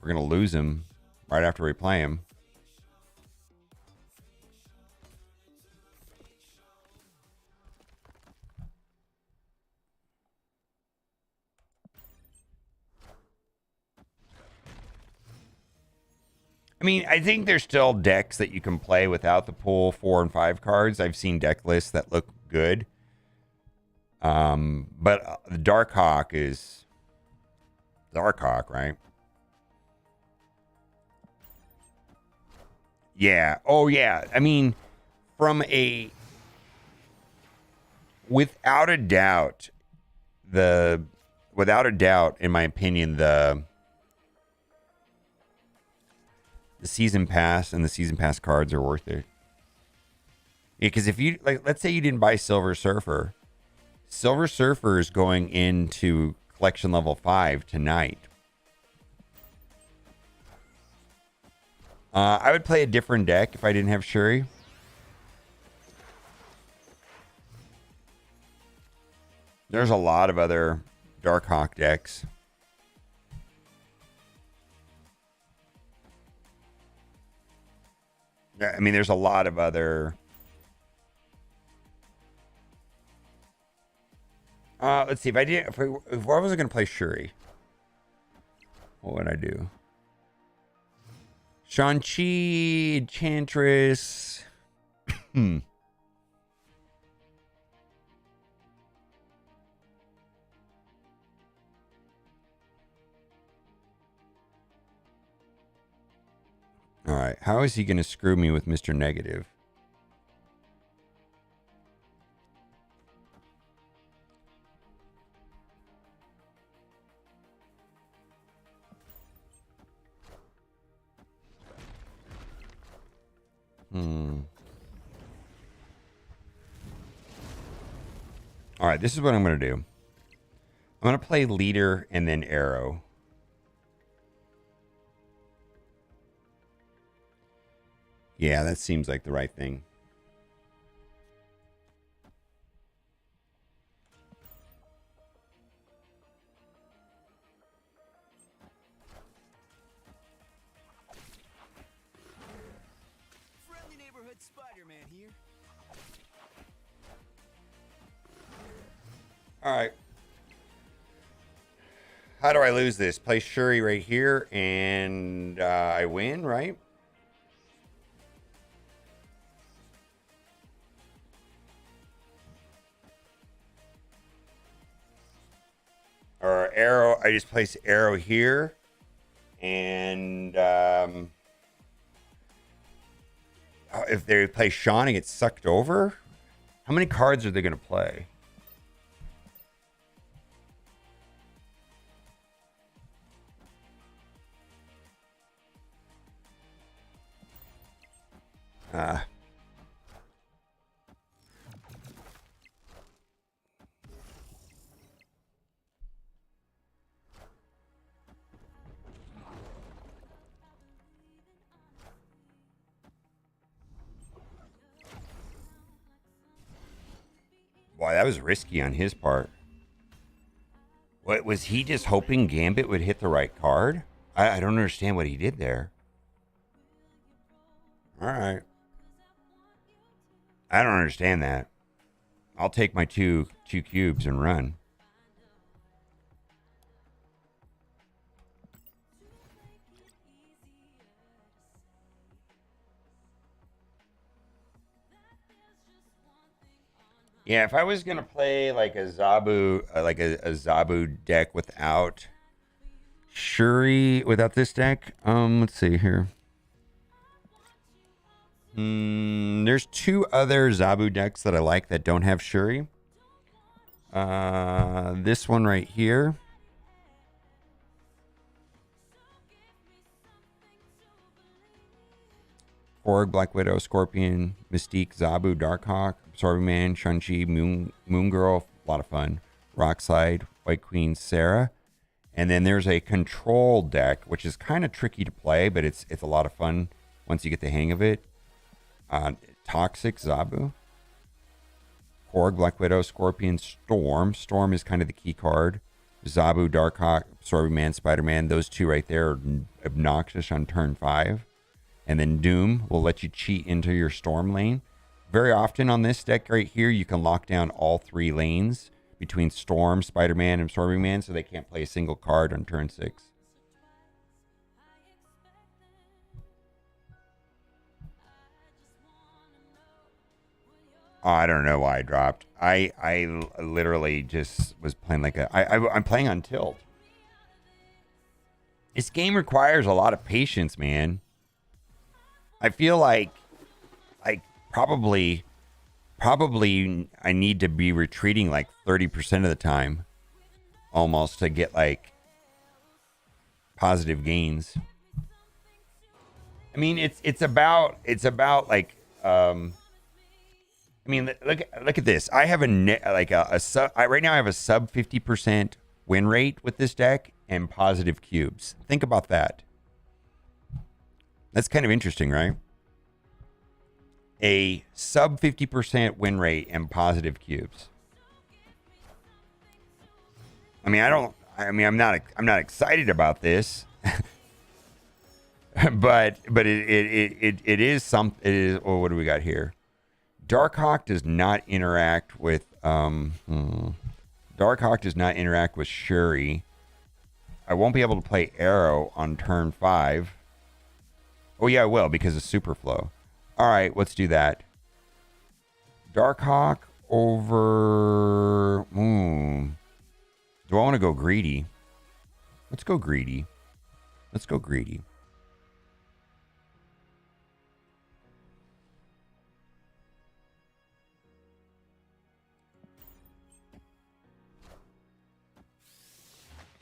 We're going to lose him right after we play him. I mean, I think there's still decks that you can play without the pool 4 and 5 cards. I've seen deck lists that look good. But the Darkhawk is Darkhawk, right? Yeah. Oh, yeah. I mean, from a... Without a doubt, in my opinion, the season pass and the season pass cards are worth it. Yeah, because if you, like, let's say you didn't buy Silver Surfer. Silver Surfer is going into collection level 5 tonight. I would play a different deck if I didn't have Shuri. There's a lot of other Darkhawk decks. I mean, there's a lot of other. Let's see if I did. If I wasn't gonna play Shuri, what would I do? Shang-Chi, Enchantress. Hmm. All right. How is he going to screw me with Mr. Negative? All right. This is what I'm going to do. I'm going to play Leader and then Arrow. Yeah, that seems like the right thing. Friendly neighborhood Spider-Man here. All right. How do I lose this? Play Shuri right here, and I win, right? Or Arrow, I just place Arrow here, and if they play Sean and get sucked over, how many cards are they going to play? Wow, that was risky on his part. What was he just hoping Gambit would hit the right card? I don't understand what he did there. All right. I don't understand that. I'll take my two cubes and run. Yeah, if I was gonna play like a Zabu, a Zabu deck without Shuri, without this deck, let's see here. There's two other Zabu decks that I like that don't have Shuri. This one right here. Korg, Black Widow, Scorpion, Mystique, Zabu, Darkhawk, Absorbing Man, Shang-Chi, Moon Girl, a lot of fun. Rockslide, White Queen, Sera. And then there's a control deck, which is kind of tricky to play, but it's a lot of fun once you get the hang of it. Toxic, Zabu. Korg, Black Widow, Scorpion, Storm. Storm is kind of the key card. Zabu, Darkhawk, Absorbing Man, Spider-Man. Those two right there are obnoxious on turn 5. And then Doom will let you cheat into your Storm lane. Very often on this deck right here, you can lock down all 3 lanes between Storm, Spider-Man, and Absorbing Man, so they can't play a single card on turn 6. Oh, I don't know why I dropped. I literally just was playing like I'm playing on tilt. This game requires a lot of patience, man. I feel like probably I need to be retreating like 30% of the time almost to get like positive gains. I mean, it's about like I mean, look at this. I have right now I have a sub 50% win rate with this deck and positive cubes. Think about that. That's kind of interesting, right? A sub 50% win rate and positive cubes. I'm not excited about this. but it is some. It is. Well, what do we got here? Darkhawk does not interact with Darkhawk does not interact with Shuri. I won't be able to play Arrow on turn 5. Oh yeah, I will because of Superflow. All right, let's do that. Darkhawk over. Do I want to go greedy? Let's go greedy. Let's go greedy.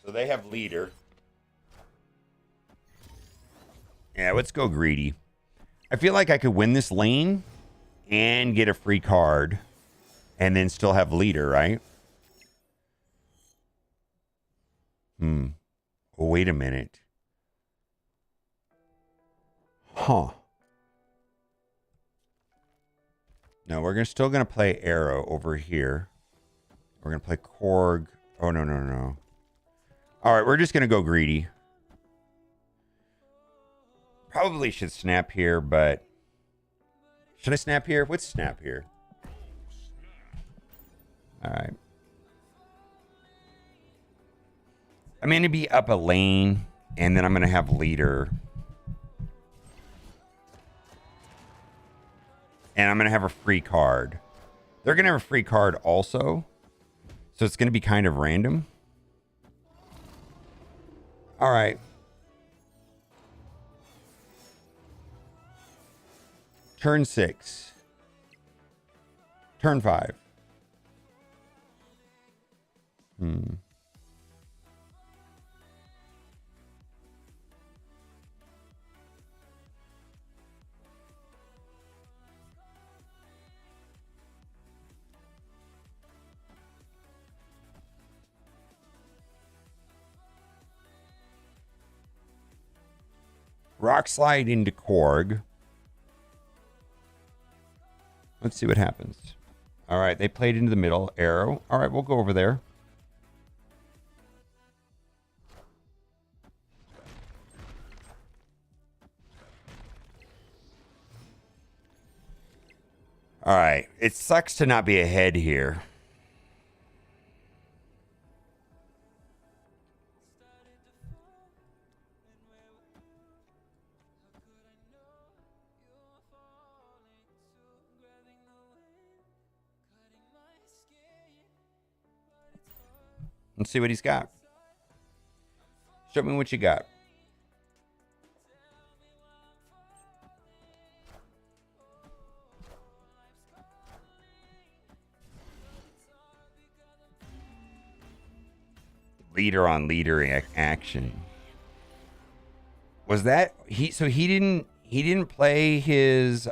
So they have leader. Yeah, let's go greedy. I feel like I could win this lane and get a free card and then still have leader, right? Oh, wait a minute. Huh. No, we're still going to play Arrow over here. We're going to play Korg. Oh, no, no, no. All right, we're just going to go greedy. Probably should snap here, but... Should I snap here? What's snap here? All right. I'm going to be up a lane, and then I'm going to have leader. And I'm going to have a free card. They're going to have a free card also. So it's going to be kind of random. All right. Turn 6. Turn 5. Rock slide into Korg. Let's see what happens. All right, they played into the middle. Arrow. All right, we'll go over there. All right, it sucks to not be ahead here. Let's see what he's got. Show me what you got. Leader on leader action. Was that he? So he didn't play his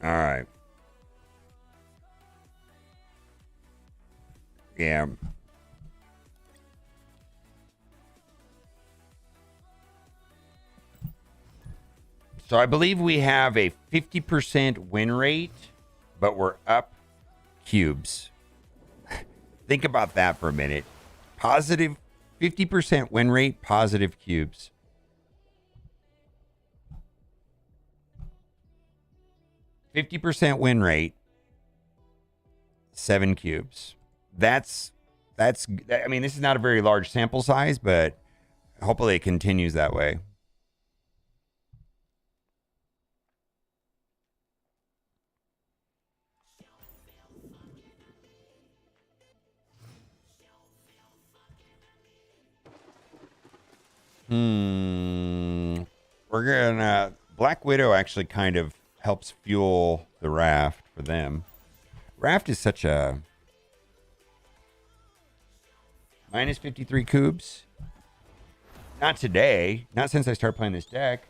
All right. Yeah. So I believe we have a 50% win rate, but we're up cubes. Think about that for a minute. Positive 50% win rate, positive cubes. %50 win rate, 7 cubes. That's. I mean, this is not a very large sample size, but hopefully it continues that way. We're gonna. Black Widow actually kind of helps fuel the raft for them. Raft is such a minus 53 cubes. Not today. Not since I started playing this deck.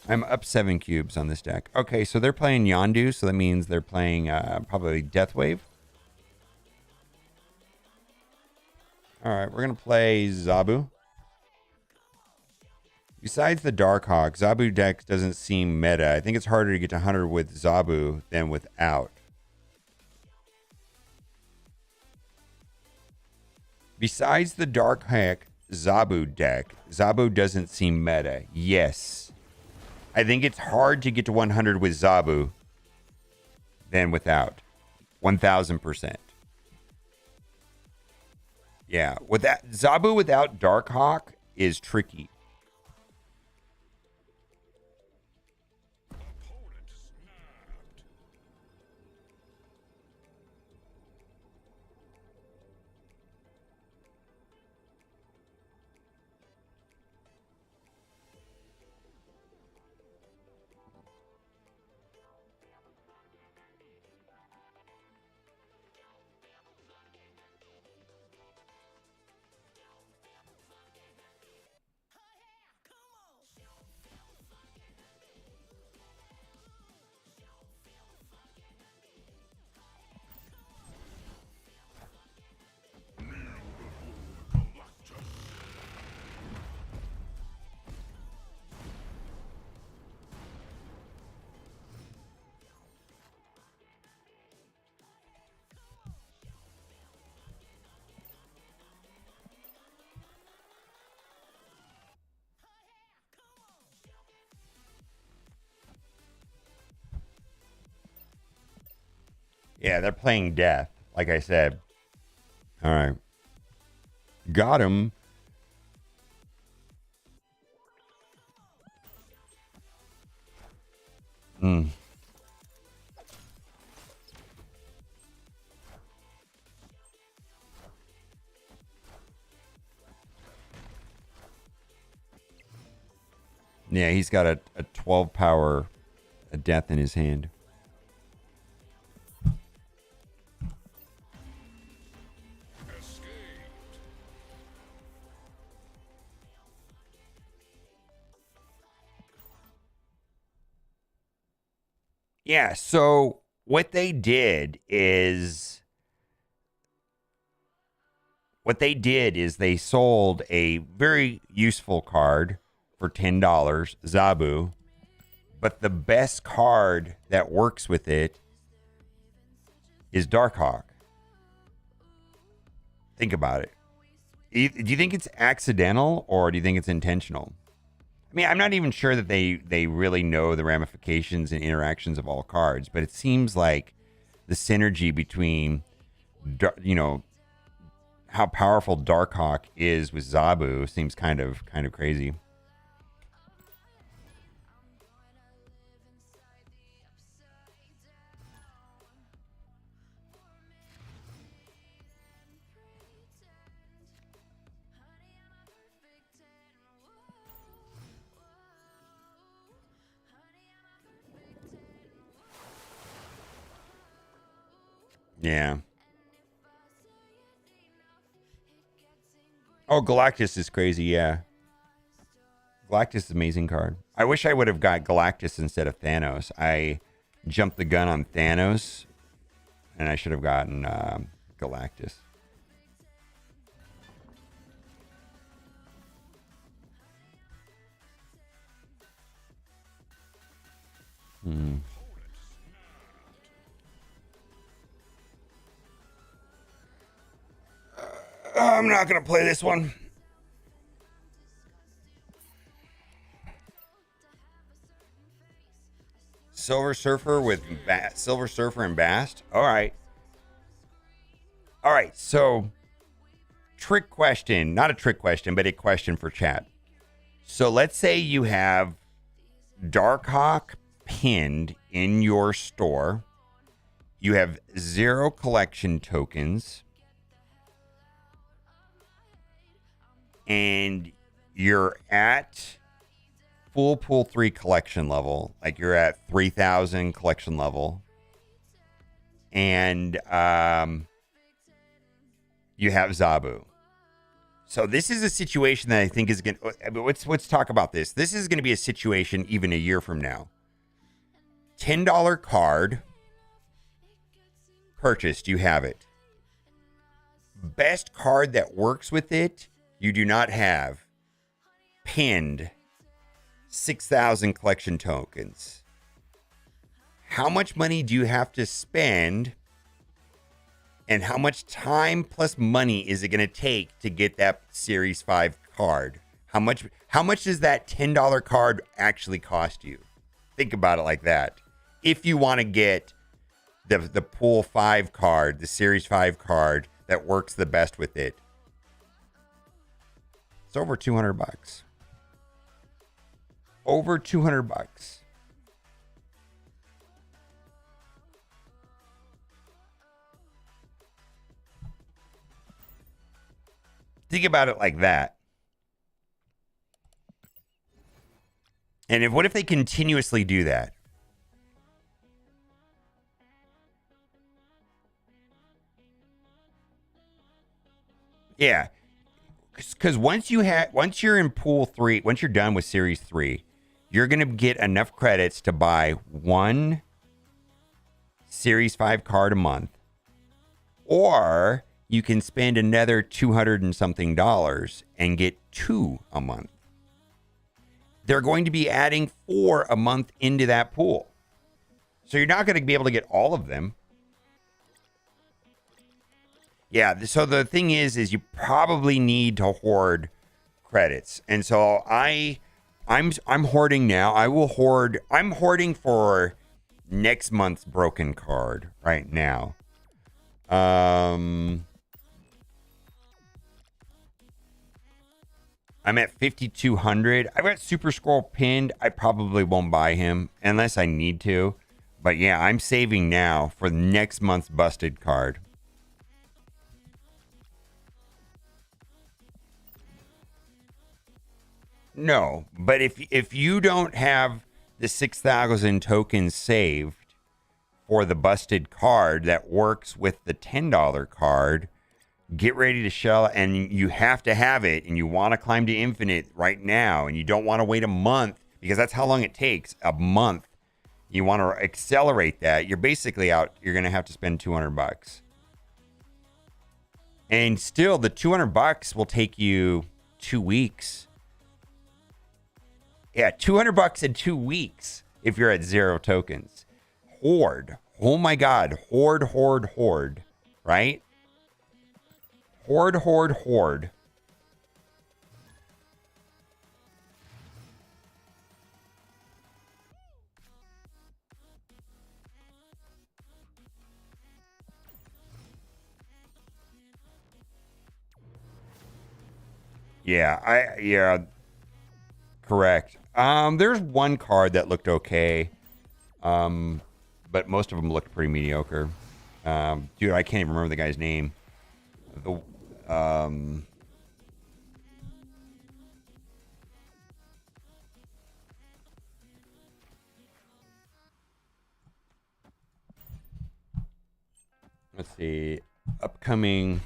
I'm up 7 cubes on this deck. Okay, so they're playing Yondu, so that means they're playing probably Deathwave. All right, we're gonna play Zabu. Besides the Darkhawk, Zabu deck doesn't seem meta. I think it's harder to get to 100 with Zabu than without. Besides the Darkhawk Zabu deck, Zabu doesn't seem meta. Yes. I think it's hard to get to 100 with Zabu than without. 1000%. Yeah, with that Zabu without Darkhawk is tricky. Yeah, they're playing death, like I said. All right. Got him. Mm. Yeah, he's got a 12 power a death in his hand. Yeah, so what they did is they sold a very useful card for $10, Zabu, but the best card that works with it is Darkhawk. Think about it. Do you think it's accidental or do you think it's intentional? I mean, I'm not even sure that they really know the ramifications and interactions of all cards, but it seems like the synergy between, how powerful Darkhawk is with Zabu seems kind of crazy. Yeah. Oh, Galactus is crazy. Yeah. Galactus is an amazing card. I wish I would have got Galactus instead of Thanos. I jumped the gun on Thanos, and I should have gotten Galactus. Hmm. I'm not going to play this one. Silver Surfer with Silver Surfer and Bast. All right. All right. So, trick question. Not a trick question, but a question for chat. So, let's say you have Darkhawk pinned in your store. You have 0 collection tokens. And you're at full pool 3 collection level, like you're at 3,000 collection level, and you have Zabu. So this is a situation that I think is going to, let's talk about this. This is going to be a situation even a year from now. $10 card purchased, you have it. Best card that works with it, you do not have. Pinned 6,000 collection tokens. How much money do you have to spend? And how much time plus money is it going to take to get that Series 5 card? How much does that $10 card actually cost you? Think about it like that. If you want to get the Pool 5 card, the Series 5 card that works the best with it, it's over $200. Over $200. Think about it like that. And what if they continuously do that? Yeah. Because once you're in Pool 3, once you're done with Series 3, you're going to get enough credits to buy one Series 5 card a month. Or you can spend another $200 and something and get 2 a month. They're going to be adding 4 a month into that pool. So you're not going to be able to get all of them. Yeah, so the thing is you probably need to hoard credits. And so I'm hoarding now. I'm hoarding for next month's broken card right now. I'm at 5,200. I've got Super Scroll pinned. I probably won't buy him unless I need to. But yeah, I'm saving now for next month's busted card. No, but if you don't have the 6,000 tokens saved for the busted card that works with the $10 card, get ready to shell, and you have to have it, and you want to climb to infinite right now, and you don't want to wait a month because that's how long it takes, a month. You want to accelerate that. You're basically out. You're going to have to spend $200. And still, the $200 will take you 2 weeks. Yeah, $200 in 2 weeks if you're at 0 tokens. Hoard. Oh my God. Hoard, hoard, hoard. Right? Hoard, hoard, hoard. Yeah, correct. There's one card that looked okay. But most of them looked pretty mediocre. Dude, I can't even remember the guy's name. Let's see. Upcoming.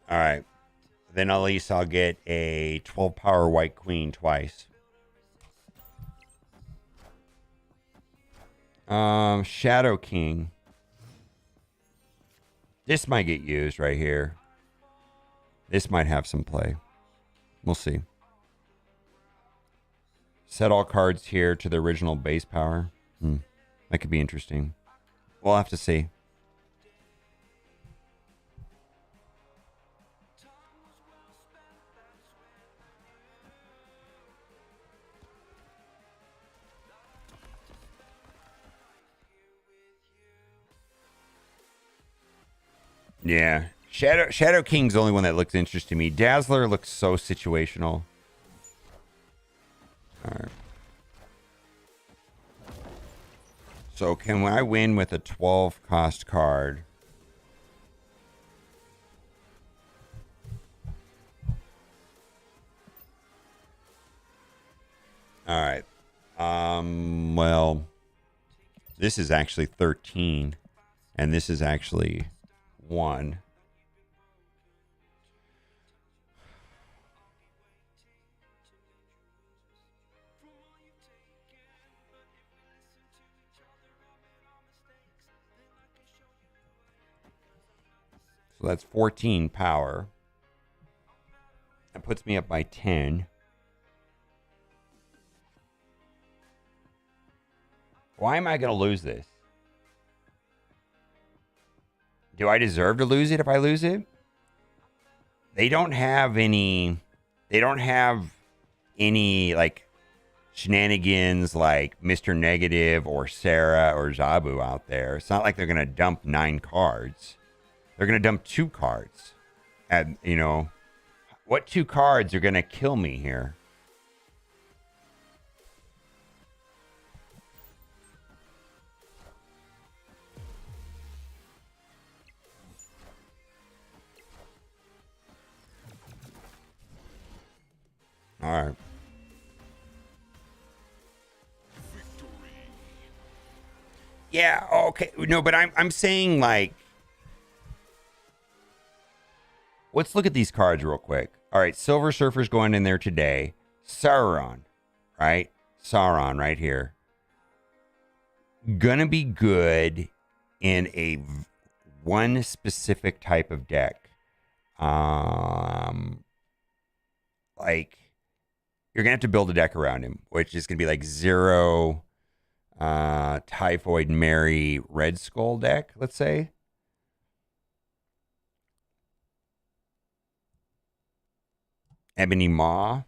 All right. Then at least I'll get a 12 power white queen twice. Shadow King. This might get used right here. This might have some play. We'll see. Set all cards here to the original base power. That could be interesting. We'll have to see. Yeah. Shadow King's the only one that looks interesting to me. Dazzler looks so situational. All right. So can I win with a 12 cost card? All right. Well, this is actually 13. And this is actually 1. So that's 14 power. That puts me up by 10. Why am I going to lose this? Do I deserve to lose it if I lose it? They don't have any like shenanigans like Mr. Negative or Sera or Zabu out there. It's not like they're going to dump 9 cards. They're going to dump 2 cards. And, you know, what 2 cards are going to kill me here? All right. Yeah, okay. No, but I'm saying like let's look at these cards real quick. All right, Silver Surfer's going in there today. Sauron, right? Sauron right here. Gonna be good in a one specific type of deck. Like you're gonna have to build a deck around him, which is gonna be like 0 Typhoid Mary Red Skull deck, let's say. Ebony Maw.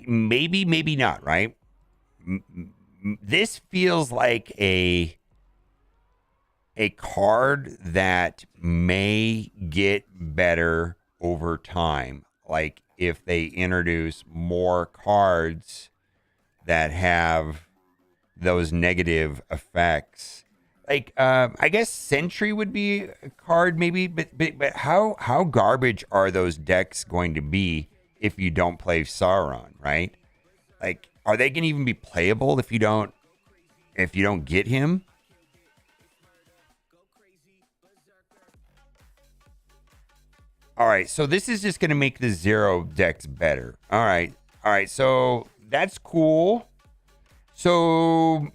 Maybe not, right? This feels like a card that may get better over time. Like if they introduce more cards that have those negative effects. Like I guess Sentry would be a card maybe, but how garbage are those decks going to be if you don't play Sauron, right? Like are they going to even be playable if you don't get him? All right, so this is just going to make the 0 decks better. All right, so that's cool. So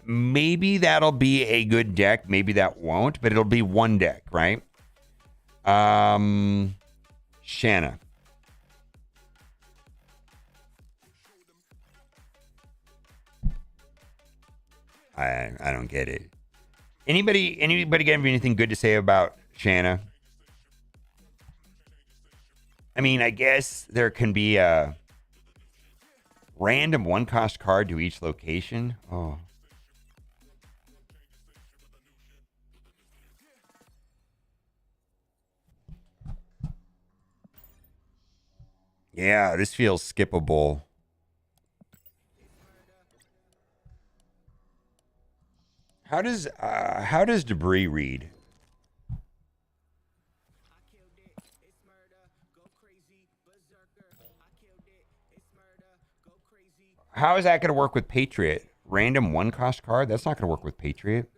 maybe that'll be a good deck. Maybe that won't, but it'll be one deck, right? Shanna. I don't get it. Anybody have anything good to say about Shanna? I mean, I guess there can be a random 1-cost card to each location. Oh. Yeah, this feels skippable. How does Debris read? How is that going to work with Patriot? Random 1-cost card? That's not going to work with Patriot.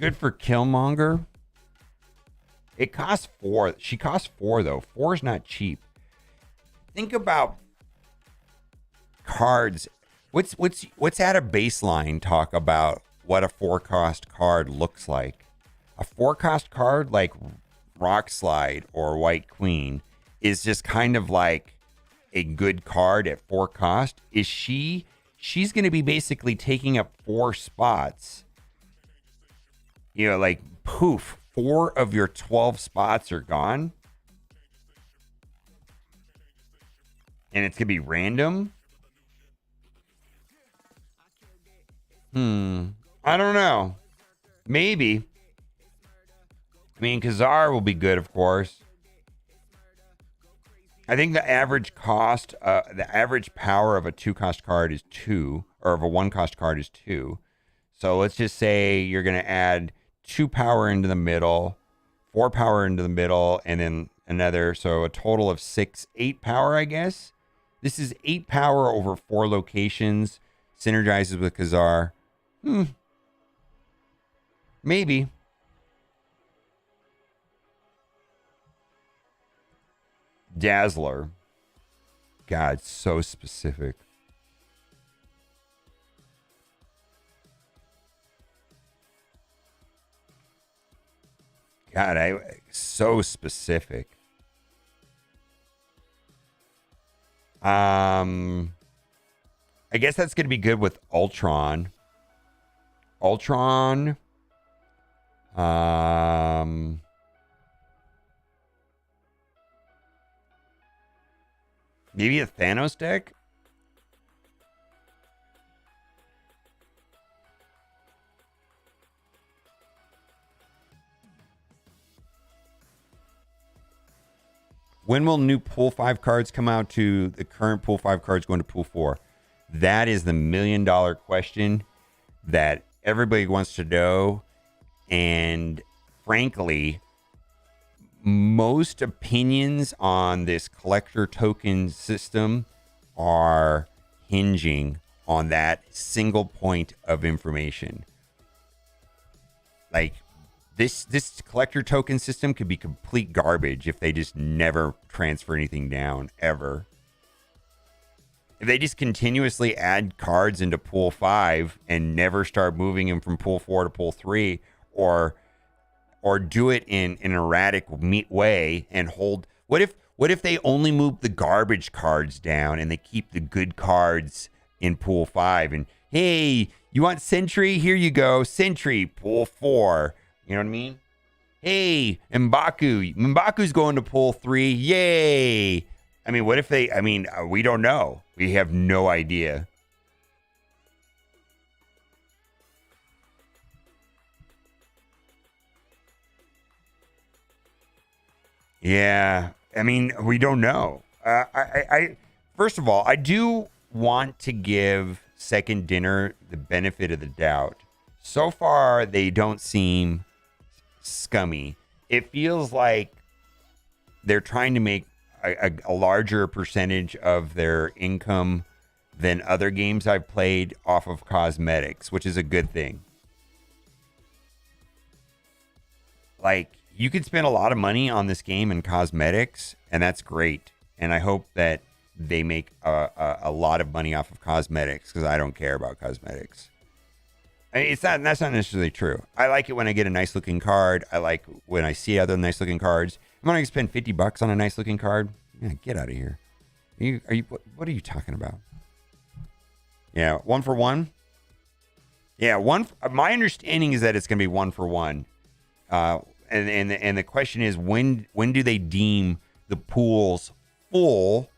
Good for Killmonger. It costs 4. She costs 4 though. 4 is not cheap. Think about cards. What's at a baseline talk about what a 4-cost card looks like? A 4-cost card like Rock Slide or White Queen is just kind of like a good card at 4 cost. She's going to be basically taking up 4 spots. You know, like poof, 4 of your 12 spots are gone. And it's going to be random. I don't know. Maybe. I mean, Kazar will be good, of course. I think the average cost, the average power of a 2-cost card is 2, or of a 1-cost card is 2. So let's just say you're going to add 2 power into the middle, 4 power into the middle, and then another. So a total of 8 power, I guess. This is 8 power over 4 locations. Synergizes with Kazar. Maybe. Dazzler. God, so specific. God, so specific. I guess that's gonna be good with Ultron. Ultron. Maybe a Thanos deck? When will new pool 5 cards come out to the current pool 5 cards going to pool 4? That is the $1 million question that everybody wants to know. And frankly, most opinions on this collector token system are hinging on that single point of information. Like, this collector token system could be complete garbage if they just never transfer anything down, ever. If they just continuously add cards into pool 5 and never start moving them from pool 4 to pool 3, or do it in an erratic way and hold. What if they only move the garbage cards down and they keep the good cards in pool 5? And hey, you want Sentry? Here you go, Sentry, pool 4. You know what I mean? Hey, M'Baku's going to pool 3. Yay! I mean, what if they? I mean, we don't know. We have no idea. Yeah, I mean, we don't know. I first of all, I do want to give Second Dinner the benefit of the doubt. So far, they don't seem scummy. It feels like they're trying to make a larger percentage of their income than other games I've played off of cosmetics, which is a good thing. Like, you could spend a lot of money on this game in cosmetics, and that's great. And I hope that they make a lot of money off of cosmetics, because I don't care about cosmetics. I mean, that's not necessarily true. I like it when I get a nice looking card. I like when I see other nice looking cards. I'm gonna spend $50 on a nice looking card. Yeah, get out of here. What are you talking about? Yeah, 1 for 1. Yeah, my understanding is that it's gonna be 1 for 1. And the question is, when do they deem the pools full,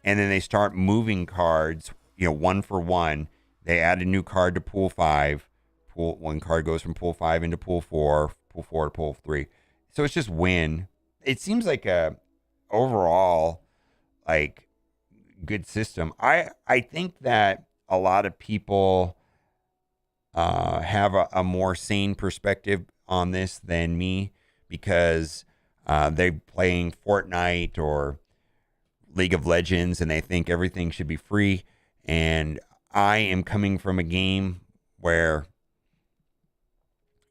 and then they start moving cards? 1 for 1. They add a new card to pool 5. One card goes from pool 5 into pool 4, pool 4 to pool 3. So it's just win. It seems like a overall like good system. I think that a lot of people have a more sane perspective on this than me, because they're playing Fortnite or League of Legends and they think everything should be free. And I am coming from a game where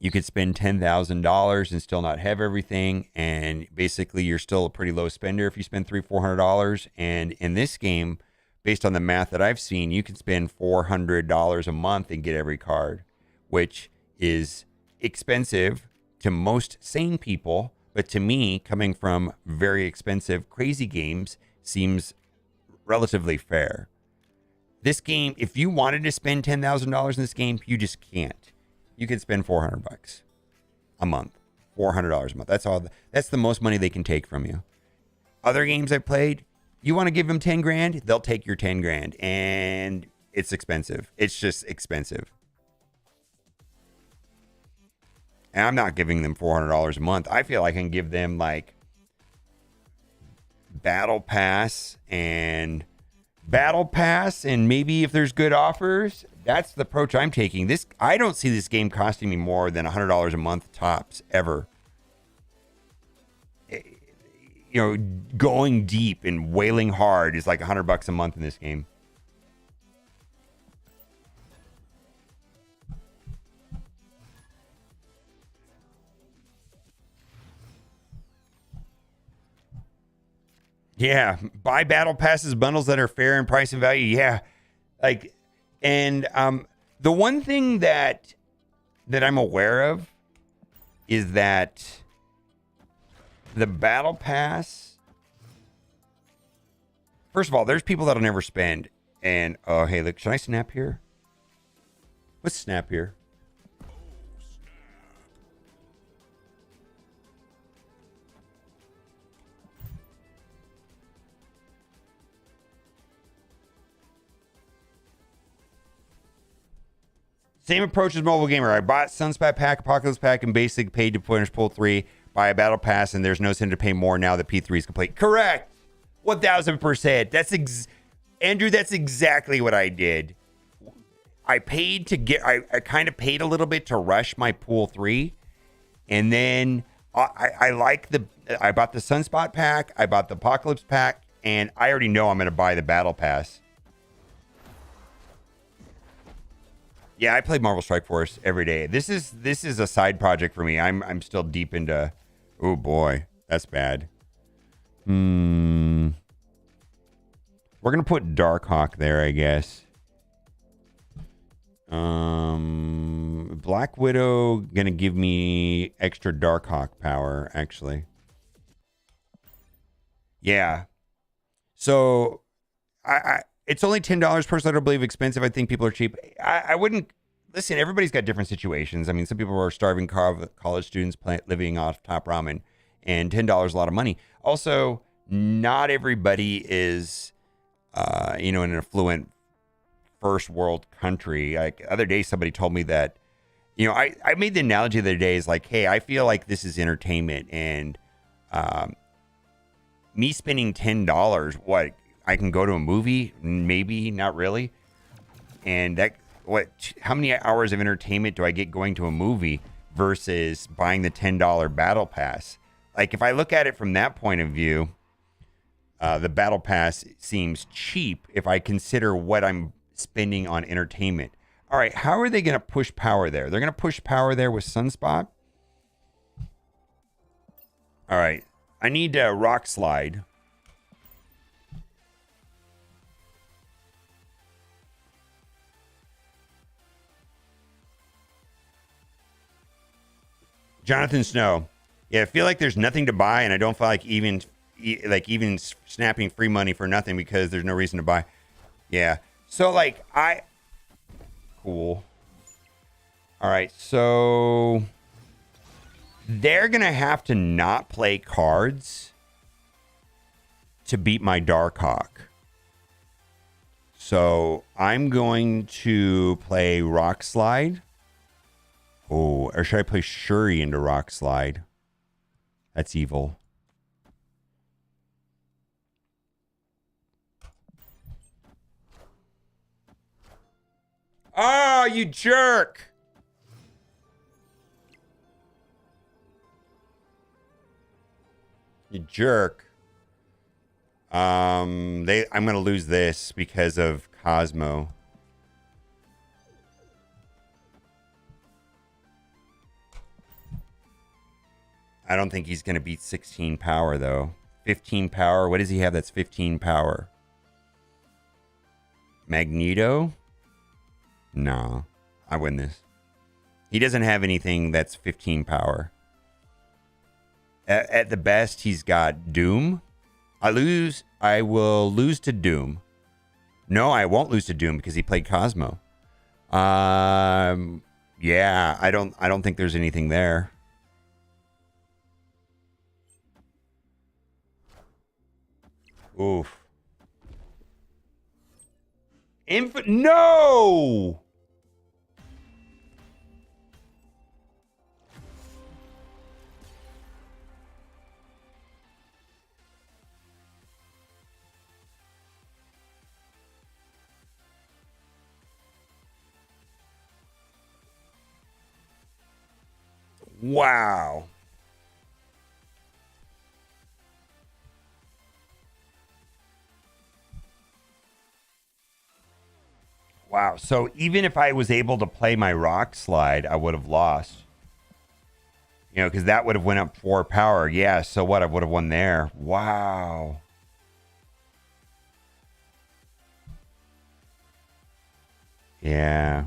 you could spend $10,000 and still not have everything, and basically you're still a pretty low spender if you spend $300-400. And in this game, based on the math that I've seen, you can spend $400 a month and get every card, which is expensive to most sane people, but to me, coming from very expensive, crazy games, seems relatively fair. This game, if you wanted to spend $10,000 in this game, you just can't. You could spend $400 a month, $400 a month. That's all. That's the most money they can take from you. Other games I played, you want to give them 10 grand, they'll take your 10 grand, and it's expensive. It's just expensive. And I'm not giving them $400 a month. I feel I can give them like Battle Pass and maybe if there's good offers, that's the approach I'm taking. I don't see this game costing me more than $100 a month tops ever. You know, going deep and wailing hard is like $100 a month in this game. Yeah, buy battle passes bundles that are fair in price and value. Yeah, like, and the one thing that I'm aware of is that the battle pass. First of all, there's people that'll never spend. And oh, hey, look, should I snap here? Let's snap here. Same approach as mobile gamer. I bought Sunspot Pack, Apocalypse Pack, and Basic, paid to finish Pull 3, buy a Battle Pass, and there's no sin to pay more now that P3 is complete. Correct. 1,000%. Andrew, that's exactly what I did. I paid to get, I kind of paid a little bit to rush my Pool 3, and then I bought the Sunspot Pack, I bought the Apocalypse Pack, and I already know I'm going to buy the Battle Pass. Yeah, I played Marvel Strike Force every day. This is a side project for me. I'm still deep into. Oh boy, that's bad. We're gonna put Darkhawk there, I guess. Black Widow gonna give me extra Darkhawk power, actually. Yeah. So it's only $10. Personally, I don't believe expensive. I think people are cheap. I wouldn't listen. Everybody's got different situations. I mean, some people are starving college students living off top ramen, and $10 is a lot of money. Also, not everybody is, in an affluent first world country. Like the other day, somebody told me that, I made the analogy the other day is like, hey, I feel like this is entertainment, and me spending $10, what? I can go to a movie, maybe, not really. And how many hours of entertainment do I get going to a movie versus buying the $10 battle pass? Like, if I look at it from that point of view, the battle pass seems cheap if I consider what I'm spending on entertainment. All right, how are they going to push power there? They're going to push power there with Sunspot. All right, I need a Rock Slide. Jonathan Snow. Yeah, I feel like there's nothing to buy, and I don't feel like even snapping free money for nothing because there's no reason to buy. Yeah. So cool. All right. So they're gonna have to not play cards to beat my Darkhawk. So I'm going to play Rock Slide. Oh, or should I play Shuri into Rock Slide? That's evil. Oh, you jerk! You jerk. I'm gonna lose this because of Cosmo. I don't think he's going to beat 16 power, though. 15 power. What does he have that's 15 power? Magneto? No. I win this. He doesn't have anything that's 15 power. At the best, he's got Doom. I will lose to Doom. No, I won't lose to Doom because he played Cosmo. Yeah, I don't think there's anything there. Oof. No! Wow. Wow. So even if I was able to play my rock slide, I would have lost. You know, because that would have went up 4 power. Yeah. So what? I would have won there. Wow. Yeah.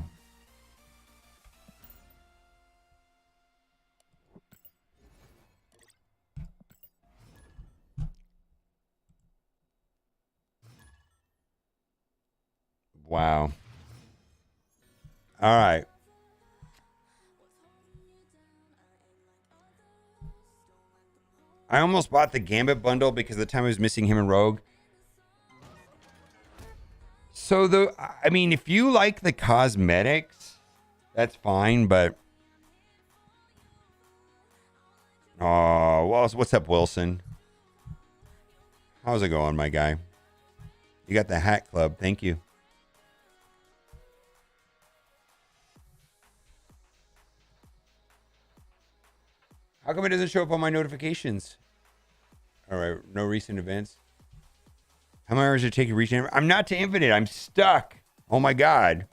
Wow. All right. I almost bought the Gambit bundle because of the time I was missing him and Rogue. So I mean, if you like the cosmetics, that's fine. But oh, well, what's up, Wilson? How's it going, my guy? You got the Hat Club. Thank you. How come it doesn't show up on my notifications? All right, no recent events. How many hours did it take to reach? I'm not to infinite. I'm stuck. Oh my god.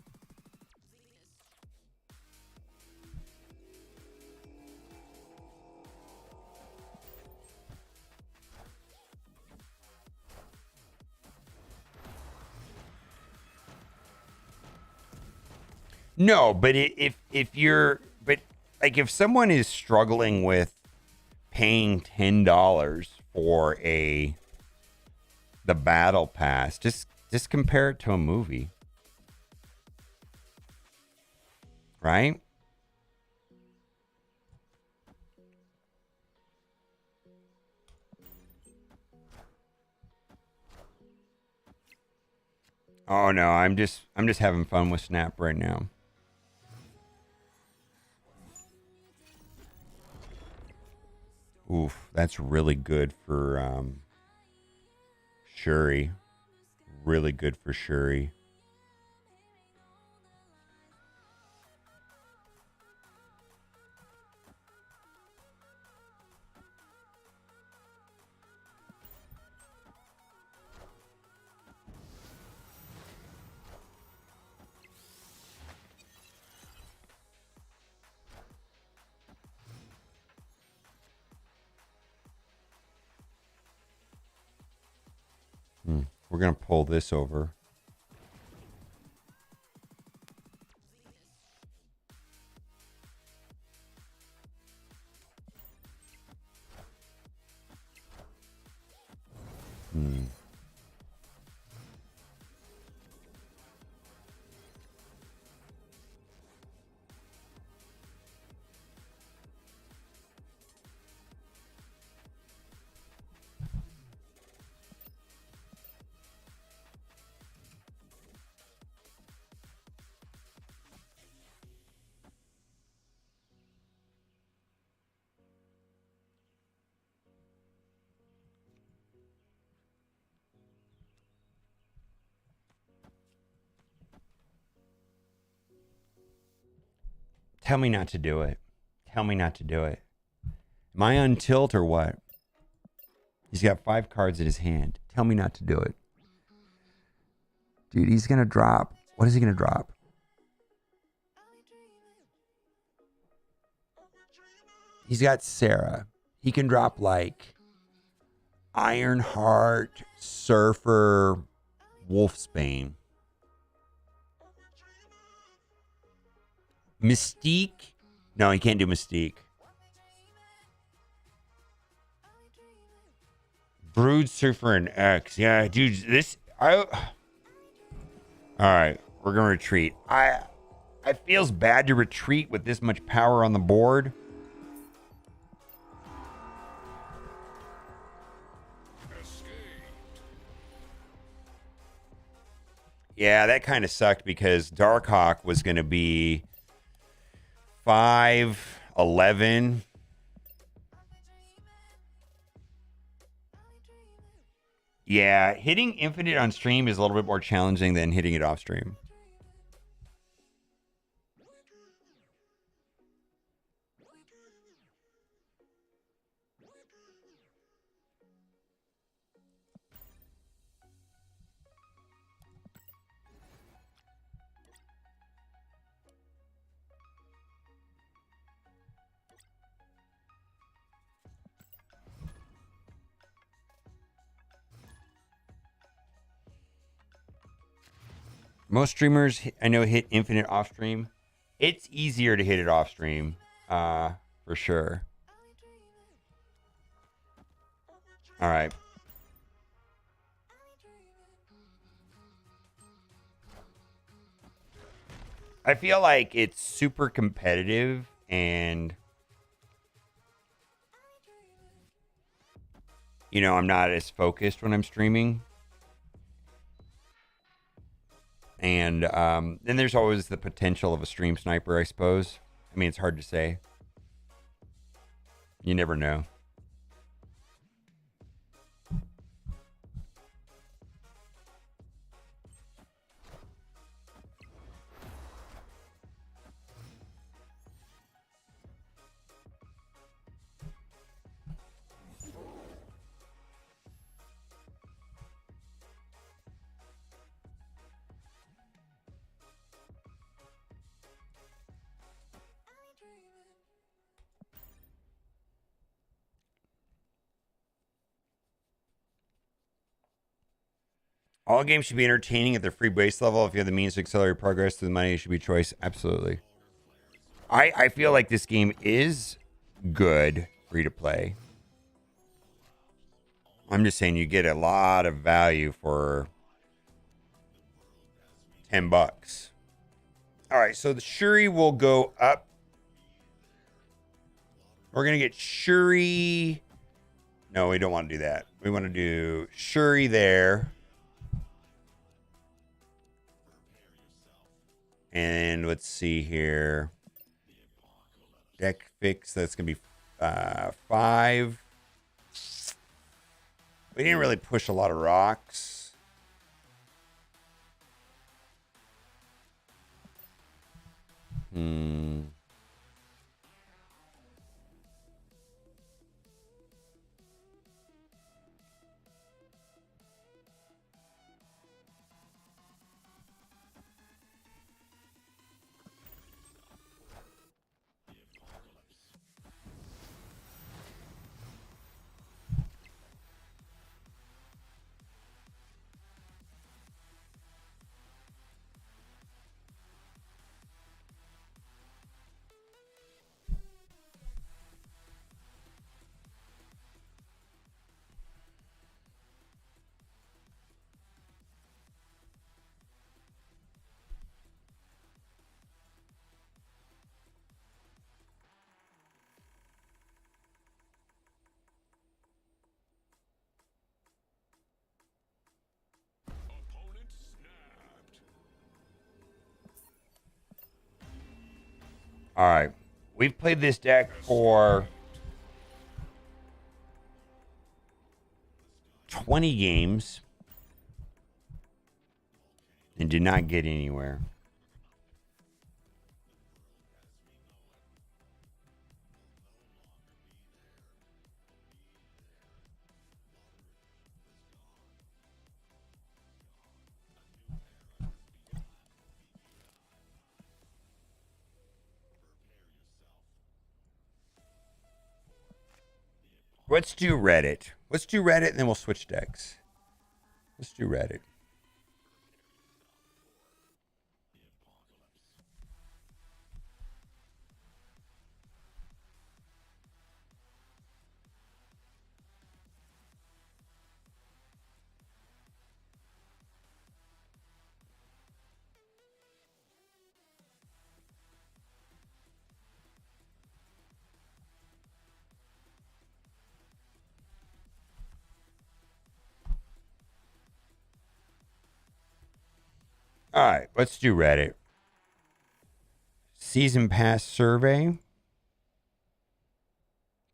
No, but if you're but like if someone is struggling with paying $10 for the battle pass, just compare it to a movie. Right? Oh no, I'm just having fun with Snap right now. Oof, that's really good for Shuri. Really good for Shuri. We're gonna pull this over. Tell me not to do it. Tell me not to do it. Am I on tilt or what? He's got 5 cards in his hand. Tell me not to do it. Dude, he's going to drop. What is he going to drop? He's got Sera. He can drop like Ironheart, Surfer, Wolfsbane. Mystique? No, he can't do Mystique. Brood, Surfer, and X. Yeah, dude, this... All right, we're going to retreat. It feels bad to retreat with this much power on the board. Yeah, that kind of sucked because Darkhawk was going to be 5-11. Yeah, hitting infinite on stream is a little bit more challenging than hitting it off stream. Most streamers I know hit infinite off stream. It's easier to hit it off stream, for sure. All right. I feel like it's super competitive and I'm not as focused when I'm streaming. And then there's always the potential of a stream sniper, I suppose. I mean, it's hard to say. You never know. All games should be entertaining at their free base level. If you have the means to accelerate progress through the money, it should be choice. Absolutely. I feel like this game is good free to play. I'm just saying you get a lot of value for $10. All right, so the Shuri will go up. We're going to get Shuri. No, we don't want to do that. We want to do Shuri there. And let's see here. Deck fix, that's going to be 5. We didn't really push a lot of rocks. All right. We've played this deck for 20 games and did not get anywhere. Let's do Reddit. Let's do Reddit and then we'll switch decks. Let's do Reddit. All right, let's do Reddit. Season Pass survey.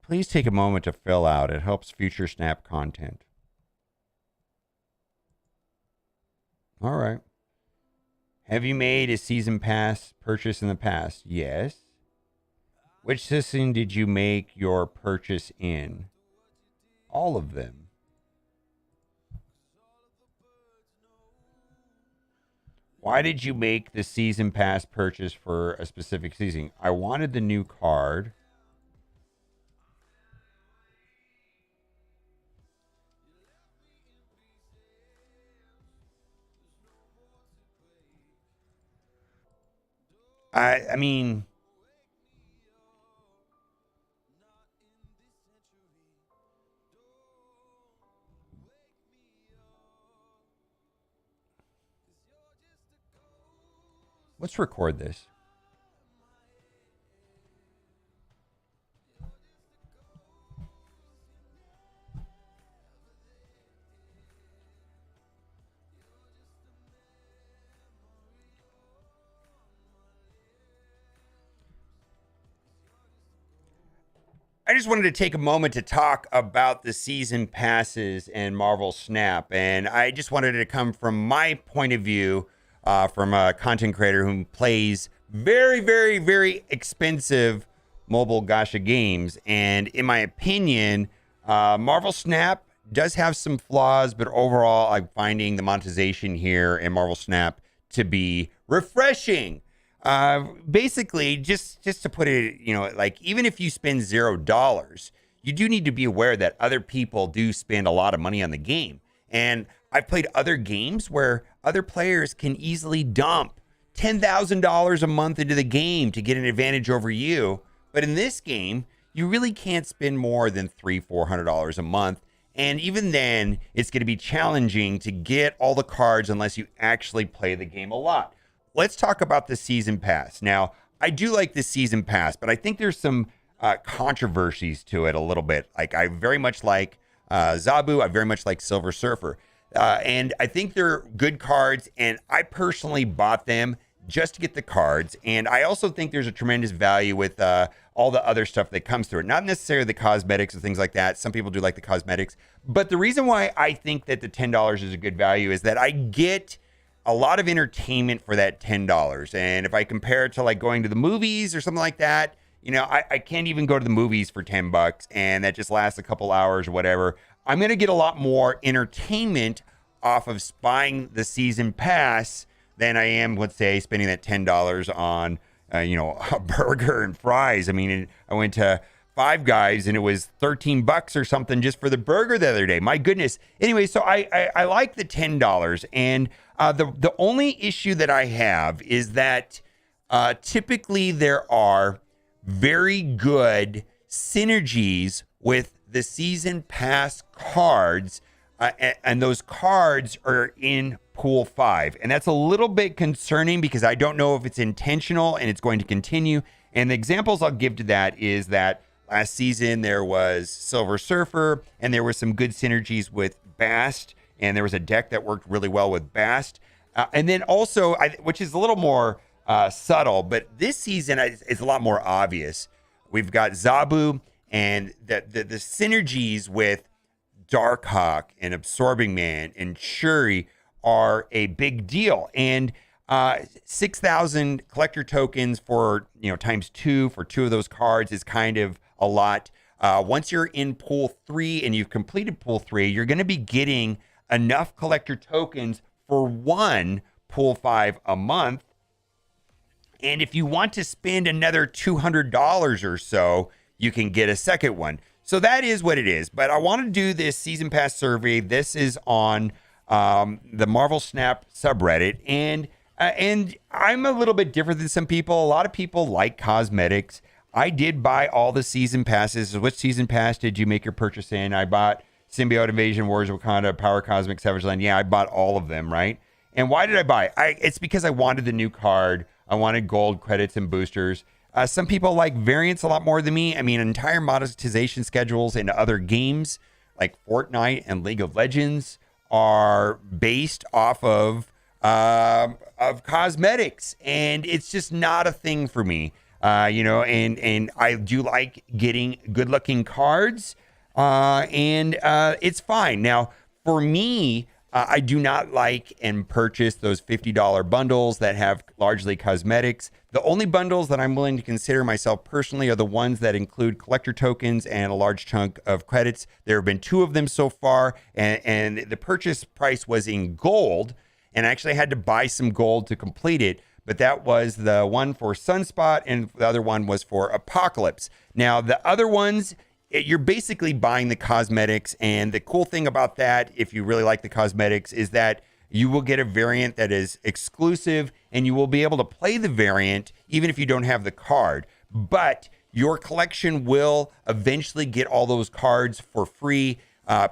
Please take a moment to fill out. It helps future Snap content. All right. Have you made a Season Pass purchase in the past? Yes. Which system did you make your purchase in? All of them. Why did you make the Season Pass purchase for a specific season? I wanted the new card. I mean, let's record this. I just wanted to take a moment to talk about the season passes and Marvel Snap. And I just wanted to come from my point of view, from a content creator who plays very, very, very expensive mobile gacha games. And in my opinion, Marvel Snap does have some flaws, but overall, I'm finding the monetization here in Marvel Snap to be refreshing. Basically, just to put it, like even if you spend $0, you do need to be aware that other people do spend a lot of money on the game. And I've played other games where other players can easily dump $10,000 a month into the game to get an advantage over you. But in this game, you really can't spend more than $300-400 a month. And even then, it's going to be challenging to get all the cards unless you actually play the game a lot. Let's talk about the season pass. Now, I do like the season pass, but I think there's some controversies to it a little bit. Like, I very much like Zabu. I very much like Silver Surfer. And I think they're good cards, and I personally bought them just to get the cards. And I also think there's a tremendous value with all the other stuff that comes through it. Not necessarily the cosmetics and things like that. Some people do like the cosmetics. But the reason why I think that the $10 is a good value is that I get a lot of entertainment for that $10. And if I compare it to like going to the movies or something like that, I can't even go to the movies for $10 and that just lasts a couple hours or whatever. I'm going to get a lot more entertainment off of buying the season pass than I am, let's say, spending that $10 on, a burger and fries. I mean, I went to Five Guys and it was $13 or something just for the burger the other day. My goodness. Anyway, so I like the $10, and the only issue that I have is that typically there are very good synergies with the season pass cards, and those cards are in pool 5, and that's a little bit concerning because I don't know if it's intentional and it's going to continue. And the examples I'll give to that is that last season there was Silver Surfer, and there were some good synergies with Bast, and there was a deck that worked really well with Bast. And then also, which is a little more subtle, but this season is a lot more obvious. We've got Zabu, and the synergies with Darkhawk and Absorbing Man and Shuri are a big deal. And 6,000 collector tokens for, times 2 for 2 of those cards is kind of a lot. Once you're in pool 3 and you've completed pool 3, you're going to be getting enough collector tokens for 1 pool 5 a month. And if you want to spend another $200 or so, you can get a second one. So that is what it is. But I want to do this season pass survey. This is on the Marvel Snap subreddit. And I'm a little bit different than some people. A lot of people like cosmetics. I did buy all the season passes. Which season pass did you make your purchase in? I bought Symbiote Invasion, Wars of Wakanda, Power Cosmic, Savage Land. Yeah, I bought all of them, right? And why did I buy? It's because I wanted the new card. I wanted gold, credits, and boosters. Some people like variants a lot more than me. I mean, entire monetization schedules in other games like Fortnite and League of Legends are based off of cosmetics, and it's just not a thing for me. And I do like getting good-looking cards, and it's fine. Now, for me, I do not like and purchase those $50 bundles that have largely cosmetics. The only bundles that I'm willing to consider myself personally are the ones that include collector tokens and a large chunk of credits. There have been 2 of them so far, and the purchase price was in gold, and I actually had to buy some gold to complete it. But that was the one for Sunspot, and the other one was for Apocalypse. Now, the other ones, you're basically buying the cosmetics, and the cool thing about that, if you really like the cosmetics, is that you will get a variant that is exclusive, and you will be able to play the variant even if you don't have the card. But your collection will eventually get all those cards for free.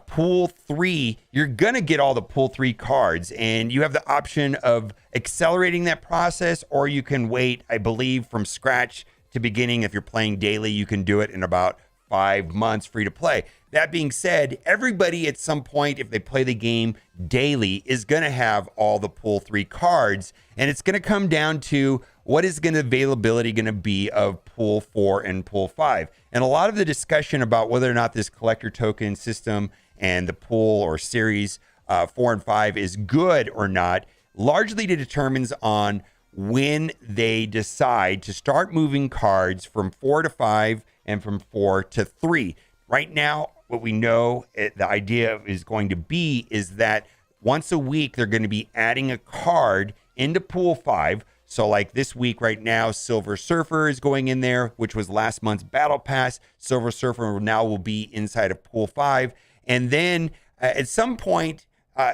Pool 3, you're going to get all the Pool 3 cards, and you have the option of accelerating that process, or you can wait, I believe, from scratch to beginning. If you're playing daily, you can do it in about 5 months free to play. That being said, everybody at some point, if they play the game daily, is going to have all the Pool 3 cards, and it's going to come down to what is going to availability going to be of Pool 4 and Pool 5. And a lot of the discussion about whether or not this collector token system and the pool or series 4 and 5 is good or not largely determines on when they decide to start moving cards from 4 to 5 and from 4 to 3. Right now, what we know the idea is going to be is that once a week, they're going to be adding a card into Pool 5. So like this week right now, Silver Surfer is going in there, which was last month's Battle Pass. Silver Surfer now will be inside of Pool 5. And then at some point,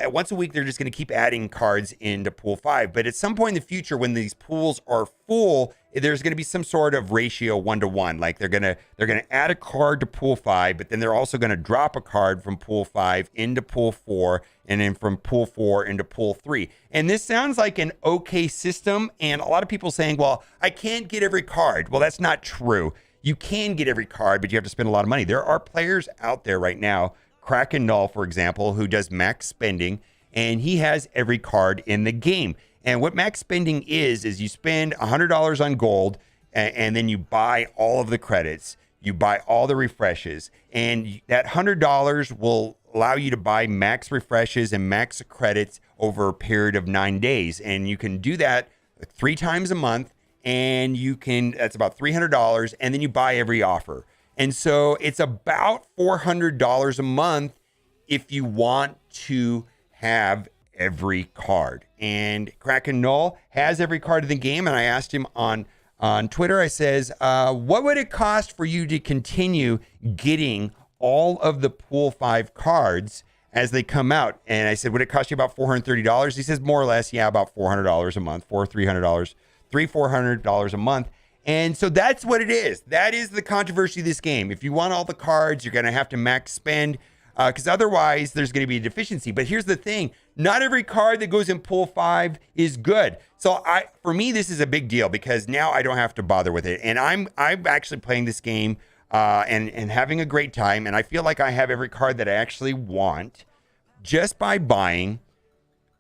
once a week, they're just going to keep adding cards into Pool 5. But at some point in the future, when these pools are full, there's going to be some sort of ratio 1-to-1. Like they're going to add a card to Pool 5, but then they're also going to drop a card from Pool 5 into Pool 4, and then from Pool 4 into Pool 3. And this sounds like an okay system. And a lot of people saying, well, I can't get every card. Well, that's not true. You can get every card, but you have to spend a lot of money. There are players out there right now, Kraken Null, for example, who does max spending, and he has every card in the game. And what max spending is you spend $100 on gold, and then you buy all of the credits, you buy all the refreshes, and that $100 will allow you to buy max refreshes and max credits over a period of 9 days. And you can do that 3 times a month, and that's about $300, and then you buy every offer. And so it's about $400 a month if you want to have every card. And Kraken Null has every card in the game. And I asked him on Twitter, I says, what would it cost for you to continue getting all of the Pool 5 cards as they come out? And I said, would it cost you about $430? He says, more or less, yeah, about $400 a month, $400 a month. And so that's what it is. That is the controversy of this game. If you want all the cards, you're going to have to max spend, because otherwise there's going to be a deficiency. But here's the thing. Not every card that goes in Pool 5 is good. So for me, this is a big deal because now I don't have to bother with it. And I'm actually playing this game and having a great time. And I feel like I have every card that I actually want just by buying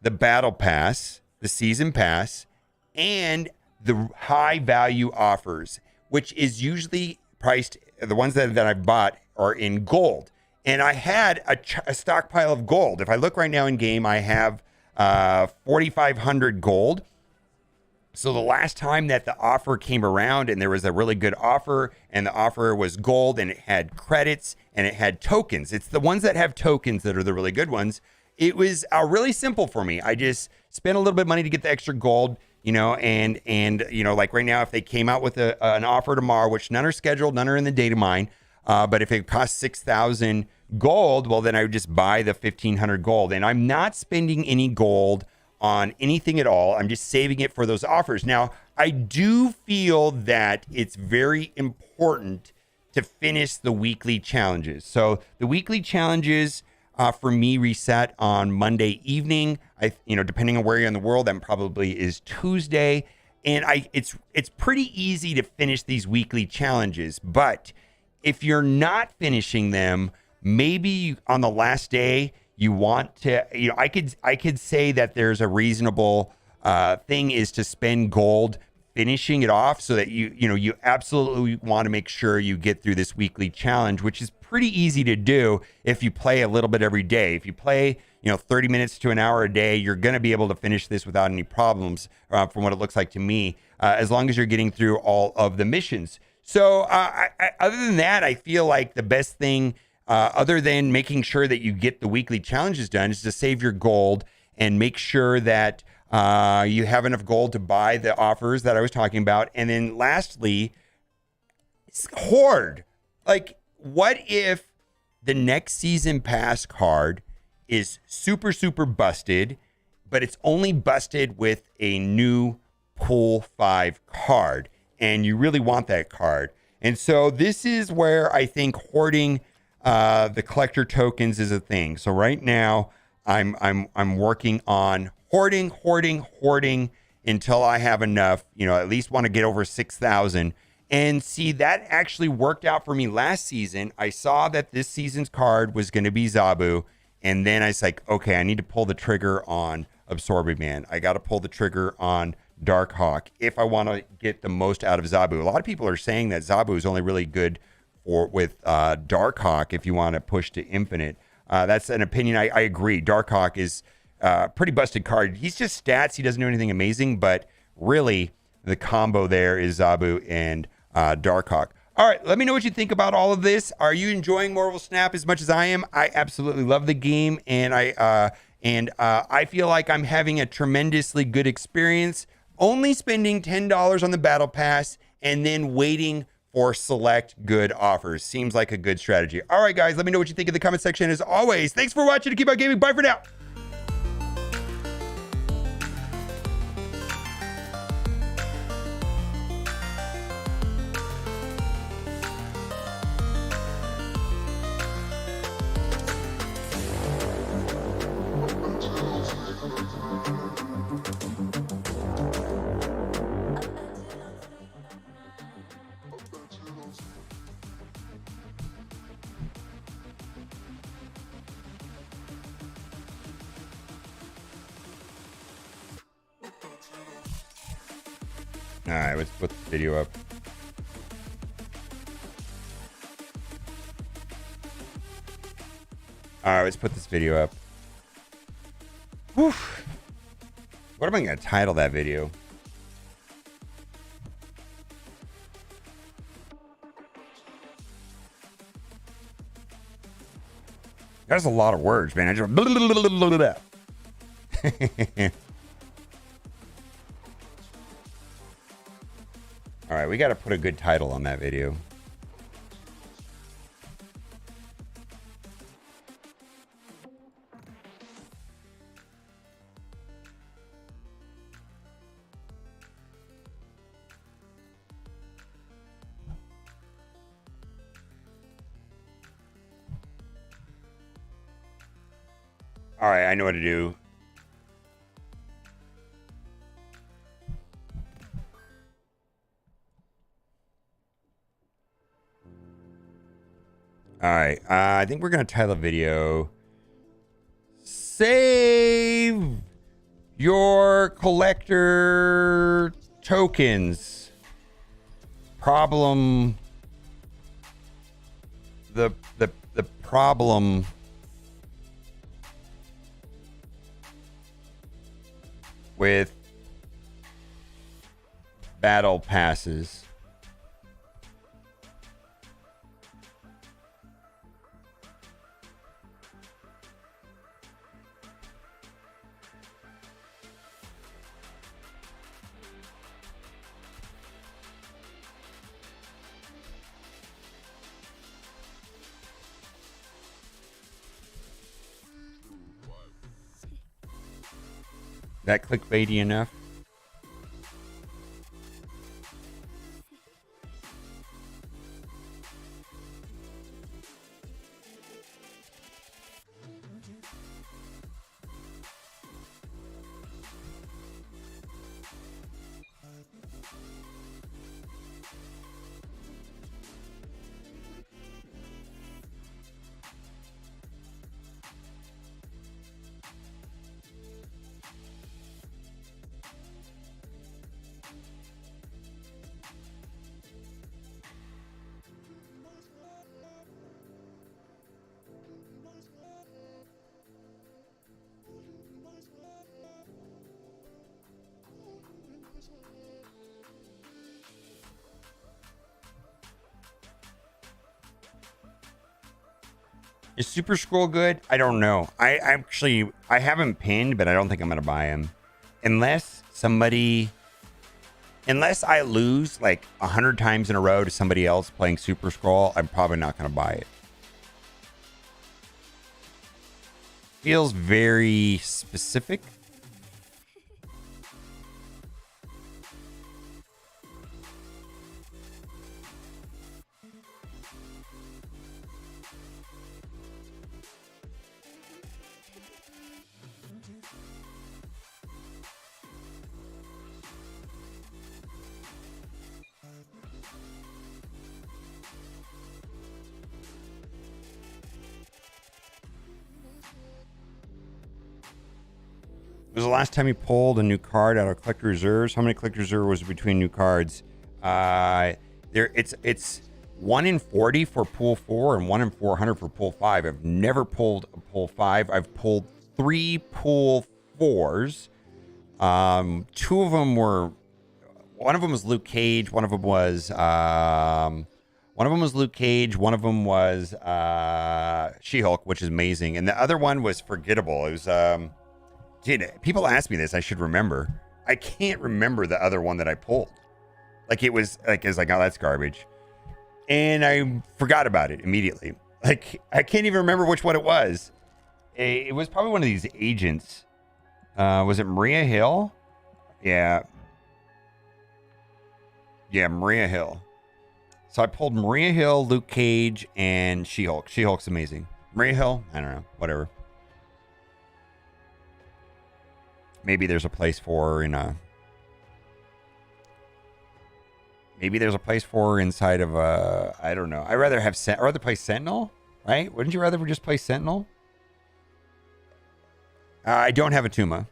the Battle Pass, the Season Pass, and the high value offers, which is usually priced, the ones that I've bought are in gold. And I had a stockpile of gold. If I look right now in game, I have 4,500 gold. So the last time that the offer came around and there was a really good offer and the offer was gold and it had credits and it had tokens. It's the ones that have tokens that are the really good ones. It was really simple for me. I just spent a little bit of money to get the extra gold. And like right now, if they came out with an offer tomorrow, which none are scheduled, none are in the data mine, but if it costs 6,000 gold, well, then I would just buy the 1,500 gold. And I'm not spending any gold on anything at all. I'm just saving it for those offers. Now, I do feel that it's very important to finish the weekly challenges. So the weekly challenges for me reset on Monday evening. Depending on where you're in the world, that probably is Tuesday. And it's pretty easy to finish these weekly challenges. But if you're not finishing them, maybe on the last day you want to, I could say that there's a reasonable thing is to spend gold finishing it off so that you absolutely want to make sure you get through this weekly challenge, which is pretty easy to do if you play a little bit every day. If you play 30 minutes to an hour a day, you're going to be able to finish this without any problems, from what it looks like to me, as long as you're getting through all of the missions. So other than that, I feel like the best thing, other than making sure that you get the weekly challenges done, is to save your gold and make sure that you have enough gold to buy the offers that I was talking about. And then lastly, hoard. Like, what if the next season pass card is super, super busted but it's only busted with a new Pool 5 card, and you really want that card. And so this is where I think hoarding the collector tokens is a thing. So right now I'm working on hoarding until I have enough, at least want to get over 6,000. And see, that actually worked out for me last season. I saw that this season's card was going to be Zabu. And then I was like, okay, I need to pull the trigger on Absorbing Man. I got to pull the trigger on Darkhawk if I want to get the most out of Zabu. A lot of people are saying that Zabu is only really good with Darkhawk if you want to push to infinite. That's an opinion. I agree. Darkhawk is a pretty busted card. He's just stats. He doesn't do anything amazing, but really the combo there is Zabu and Darkhawk. All right, let me know what you think about all of this. Are you enjoying Marvel Snap as much as I am? I absolutely love the game, and I feel like I'm having a tremendously good experience. Only spending $10 on the Battle Pass and then waiting for select good offers. Seems like a good strategy. All right, guys, let me know what you think in the comment section. As always, thanks for watching and keep on gaming. Bye for now. All right, let's put the video up. All right, let's put this video up. Whew. What am I going to title that video? That's a lot of words, man. I just... All right, we got to put a good title on that video. All right, I know what to do. All right, I think we're going to title the video, Save Your Collector Tokens. Problem. The problem with battle passes. That clickbaity enough? Is Super Scroll good? I don't know. I haven't pinned, but I don't think I'm gonna buy him unless I lose like 100 times in a row to somebody else playing Super Scroll. I'm probably not gonna buy it. Feels very specific. was the last time you pulled a new card out of collector reserves? How many collector reserve was between new cards? It's 1 in 40 for pool 4 and 1 in 400 for pool 5. I've never pulled a pool 5. I've pulled 3 pool 4s. Two of them were, one of them was Luke Cage. One of them was Luke Cage. One of them was She-Hulk, which is amazing. And the other one was forgettable. It was, dude, people ask me this. I should remember. I can't remember the other one that I pulled. Like it was like, oh, that's garbage. And I forgot about it immediately. Like, I can't even remember which one it was. It was probably one of these agents. Was it Maria Hill? Yeah. Yeah, Maria Hill. So I pulled Maria Hill, Luke Cage, and She-Hulk. She-Hulk's amazing. Maria Hill? I don't know. Whatever. Maybe there's a place for her in a... Maybe there's a place for her inside of a... I don't know. I'd rather have... I'd rather play Sentinel, right? Wouldn't you rather just play Sentinel? I don't have a Tuma.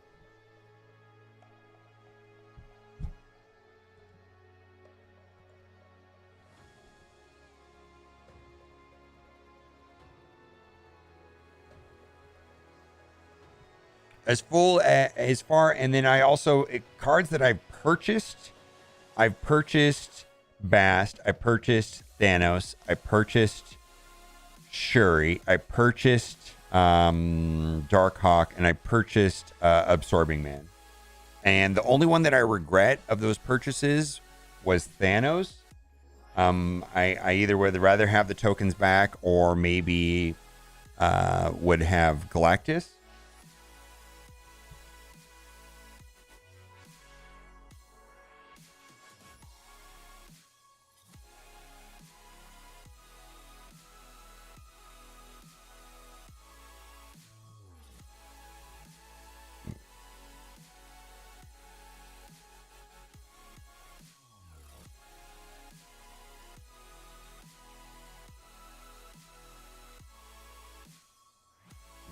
As full as far, and then I also cards that I've purchased. I've purchased Bast. I purchased Thanos. I purchased Shuri. I purchased Darkhawk, and I purchased Absorbing Man. And the only one that I regret of those purchases was Thanos. I either would rather have the tokens back, or maybe would have Galactus.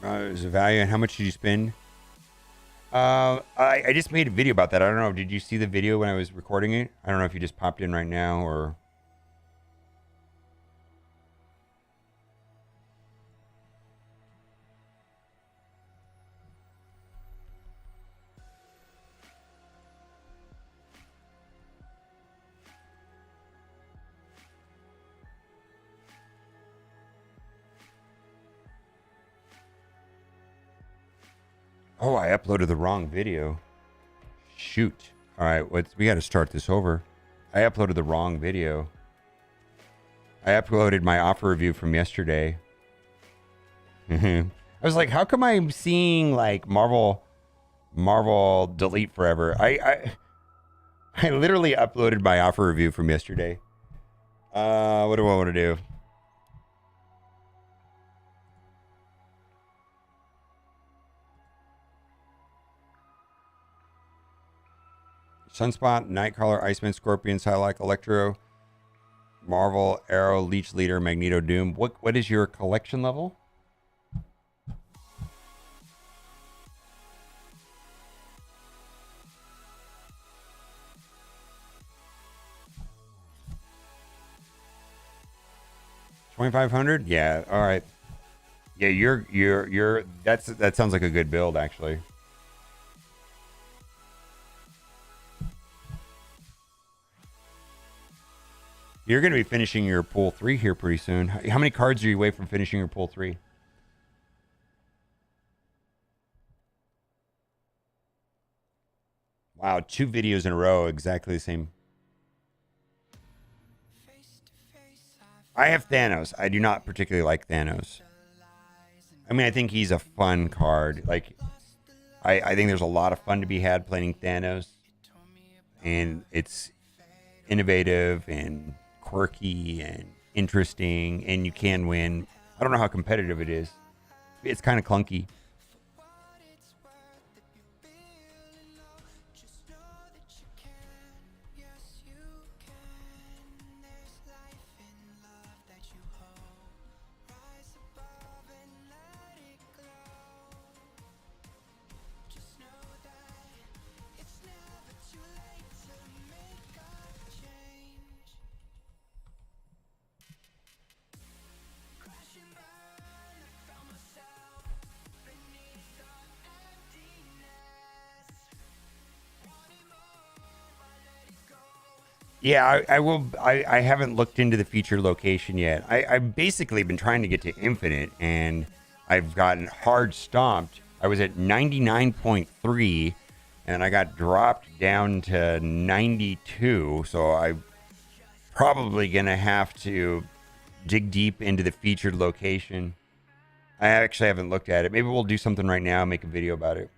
There's a value, and how much did you spend? I just made a video about that. I don't know. Did you see the video when I was recording it? I don't know if you just popped in right now or... Oh, I uploaded the wrong video. Shoot. All right, we got to start this over. I uploaded the wrong video. I uploaded my offer review from yesterday. I was like, how come I'm seeing like Marvel delete forever? I literally uploaded my offer review from yesterday. What do I want to do? Sunspot, Nightcrawler, Iceman, Scorpion, Psylocke, Electro, Marvel, Arrow, Leech Leader, Magneto, Doom. What is your collection level? $2,500? Yeah. All right. Yeah, you're that sounds like a good build actually. You're going to be finishing your pool 3 here pretty soon. How many cards are you away from finishing your pool 3? Wow, 2 videos in a row, exactly the same. I have Thanos. I do not particularly like Thanos. I mean, I think he's a fun card. Like, I think there's a lot of fun to be had playing Thanos. And it's innovative and quirky and interesting, and you can win. I don't know how competitive it is. It's kind of clunky. Yeah, I will. I haven't looked into the feature location yet. I've basically been trying to get to infinite, and I've gotten hard stomped. I was at 99.3, and I got dropped down to 92. So I'm probably gonna have to dig deep into the featured location. I actually haven't looked at it. Maybe we'll do something right now, make a video about it.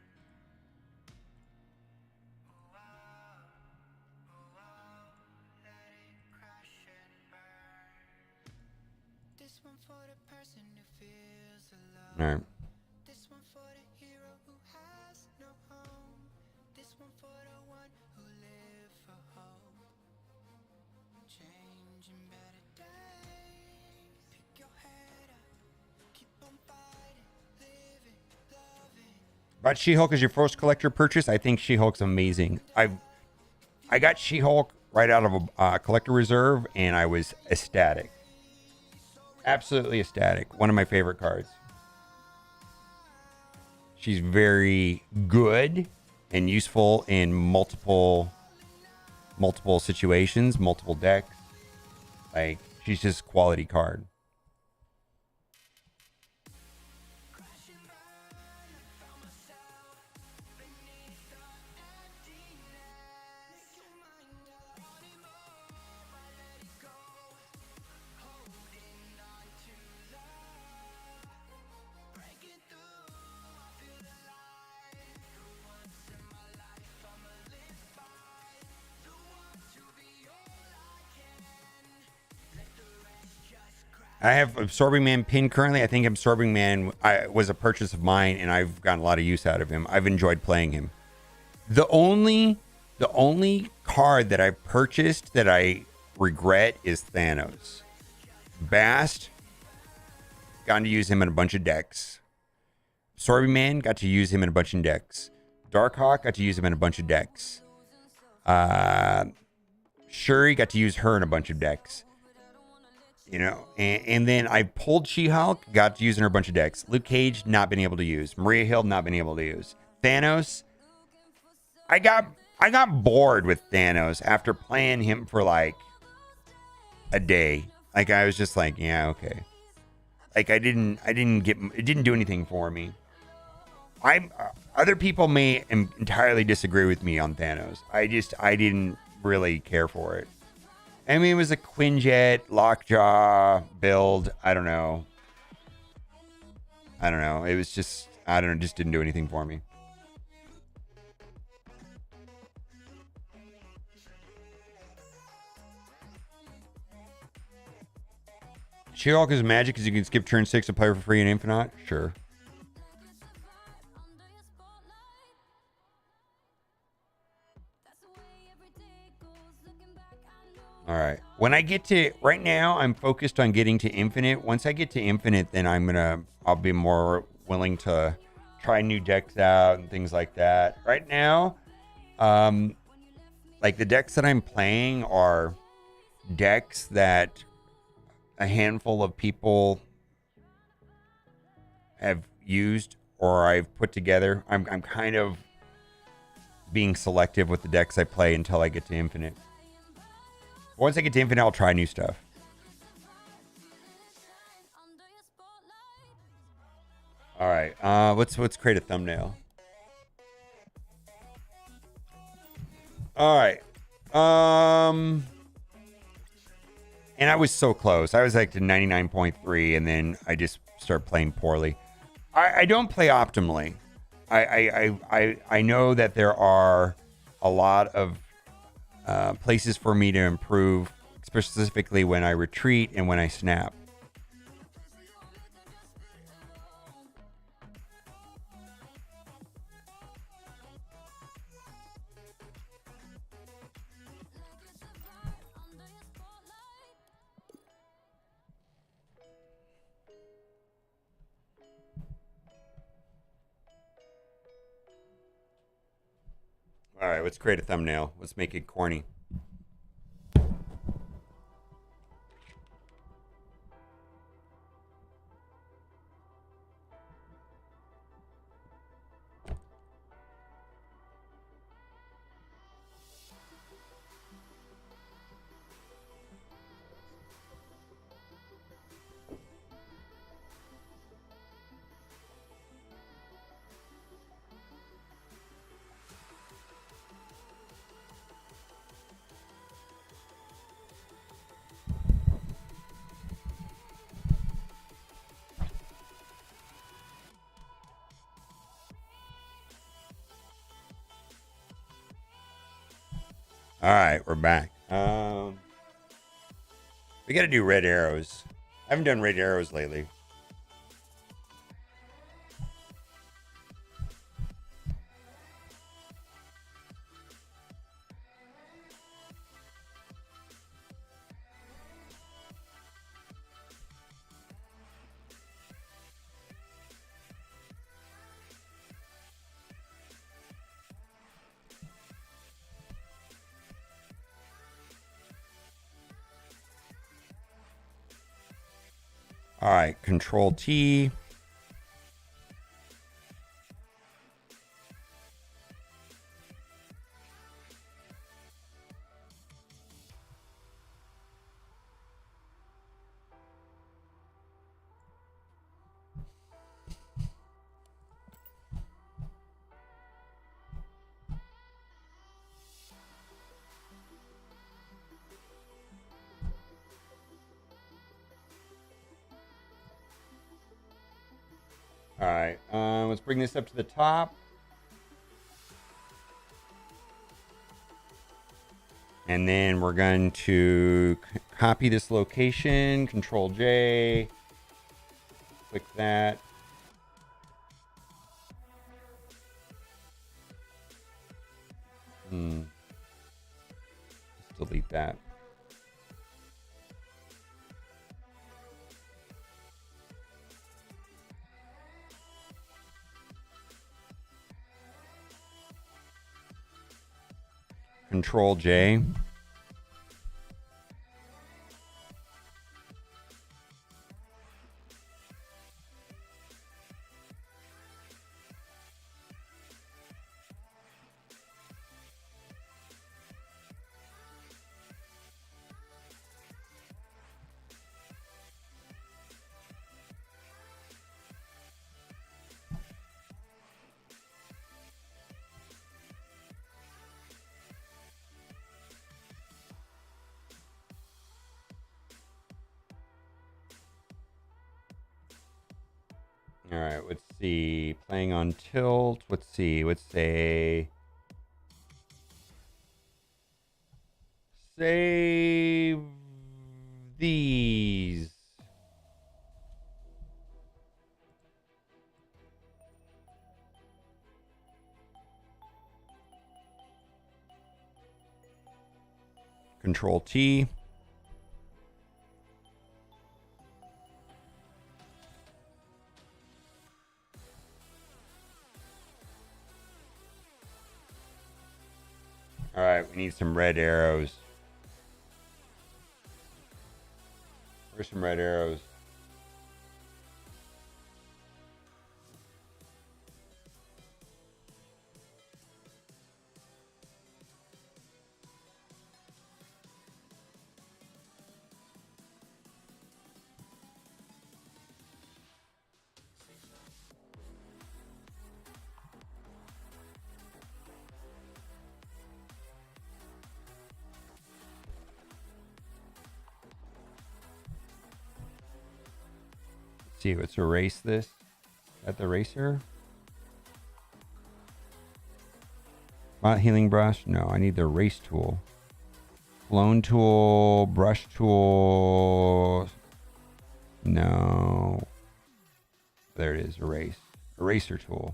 This one for the person who feels alone. All right. This one for the hero who has no home. This one for the one who live for hope. Changing better days. Pick your head up. Keep on fighting. Living, loving. But She-Hulk is your first collector purchase. I think She-Hulk's amazing. I got She-Hulk right out of a collector reserve, and I was ecstatic. Absolutely ecstatic. One of my favorite cards. She's very good and useful in multiple situations, multiple decks. Like, she's just quality card. I have Absorbing Man pinned currently. I think Absorbing Man was a purchase of mine, and I've gotten a lot of use out of him. I've enjoyed playing him. The only card that I've purchased that I regret is Thanos. Bast, gotten to use him in a bunch of decks. Absorbing Man, got to use him in a bunch of decks. Darkhawk, got to use him in a bunch of decks. Shuri, got to use her in a bunch of decks. You know, and then I pulled She-Hulk, got to use in her a bunch of decks. Luke Cage, not been able to use. Maria Hill, not been able to use. Thanos, I got bored with Thanos after playing him for like a day. Like, I was just like, yeah, okay. Like, it didn't do anything for me. Other people may entirely disagree with me on Thanos. I didn't really care for it. I mean, it was a Quinjet, Lockjaw build. I don't know. It was just, I don't know, just didn't do anything for me. She-Hulk is magic because you can skip turn 6 to play for free in Infinite. Sure. All right. When I get to right now, I'm focused on getting to Infinite. Once I get to Infinite, then I'll be more willing to try new decks out and things like that. Right now, like the decks that I'm playing are decks that a handful of people have used or I've put together. I'm kind of being selective with the decks I play until I get to Infinite. Once I get to Infinite, I'll try new stuff. All right, let's create a thumbnail. All right, and I was so close. I was like to 99.3, and then I just started playing poorly. I don't play optimally. I know that there are a lot of places for me to improve, specifically when I retreat and when I snap. All right, let's create a thumbnail. Let's make it corny. All right, we're back. We got to do red arrows. I haven't done red arrows lately. All right, Control T. All right, let's bring this up to the top. And then we're going to copy this location, Control J, click that. Let's delete that. Control J. All right, let's see. Playing on tilt. Let's see. Let's say save these. Control T. All right, we need some red arrows. Where's some red arrows? Let's see, let's erase this at the eraser. Spot healing brush? No, I need the erase tool. Clone tool, brush tool. No. There it is, erase. Eraser tool.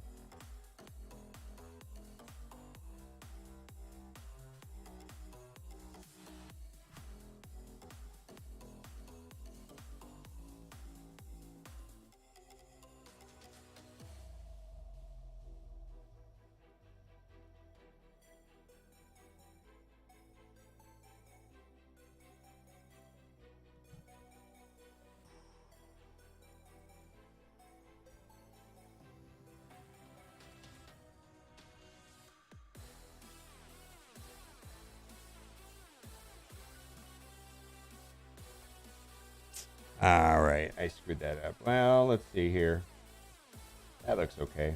All right, I screwed that up. Well, let's see here. That looks okay.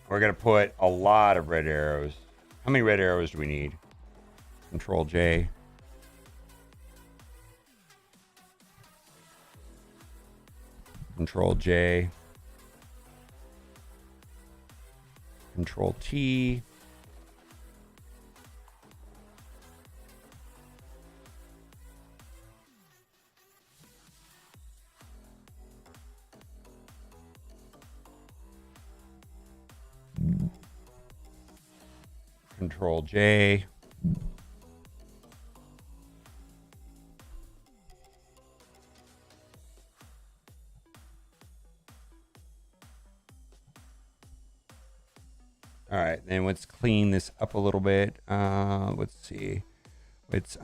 We're going to put a lot of red arrows. How many red arrows do we need? Control J. Control J. Control T. Control J. All right, then let's clean this up a little bit. Let's see. It's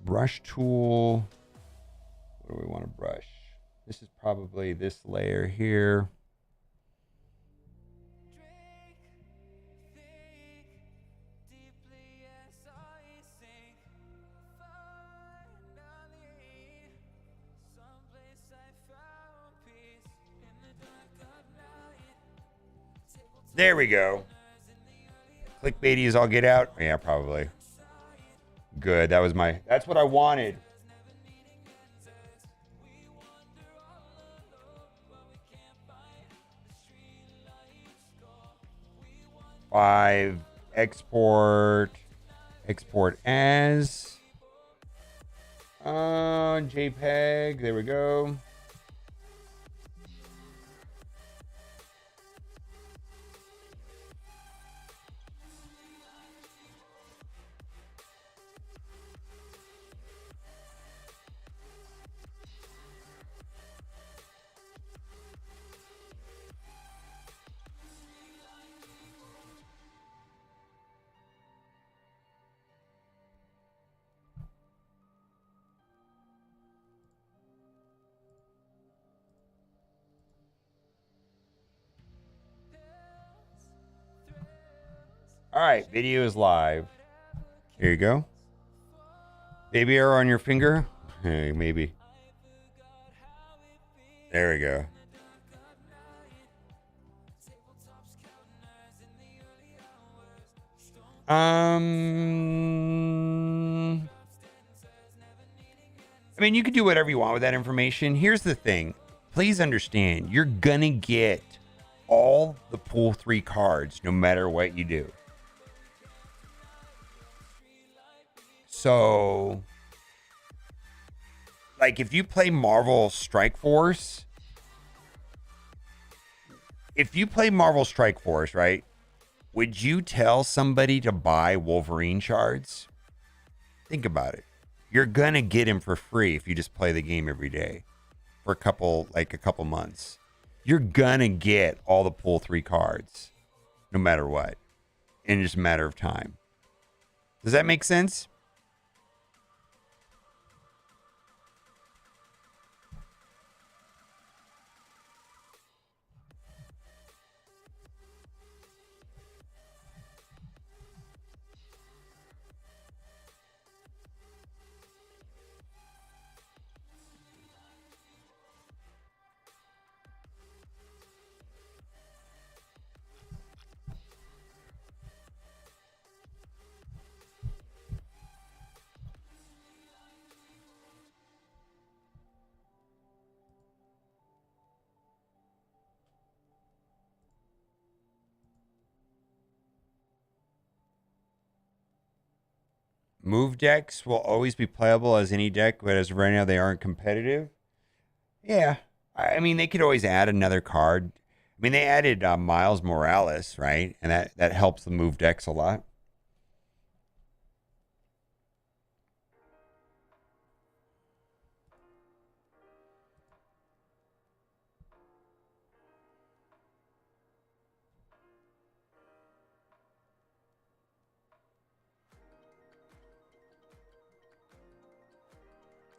brush tool. What do we want to brush? This is probably this layer here. There we go. Clickbaity as all get out. Yeah, probably. Good. That's what I wanted. Five. Export as. JPEG. There we go. All right, video is live. Here you go. Baby arrow on your finger? Hey, maybe. There we go. I mean, you can do whatever you want with that information. Here's the thing. Please understand, you're gonna get all the pool 3 cards no matter what you do. So, like, if you play Marvel Strike Force, right? Would you tell somebody to buy Wolverine shards? Think about it. You're gonna get him for free if you just play the game every day for a couple months. You're gonna get all the pool 3 cards no matter what in just a matter of time. Does that make sense? Move decks will always be playable as any deck, but as of right now, they aren't competitive. Yeah. I mean, they could always add another card. I mean, they added Miles Morales, right? And that helps the move decks a lot.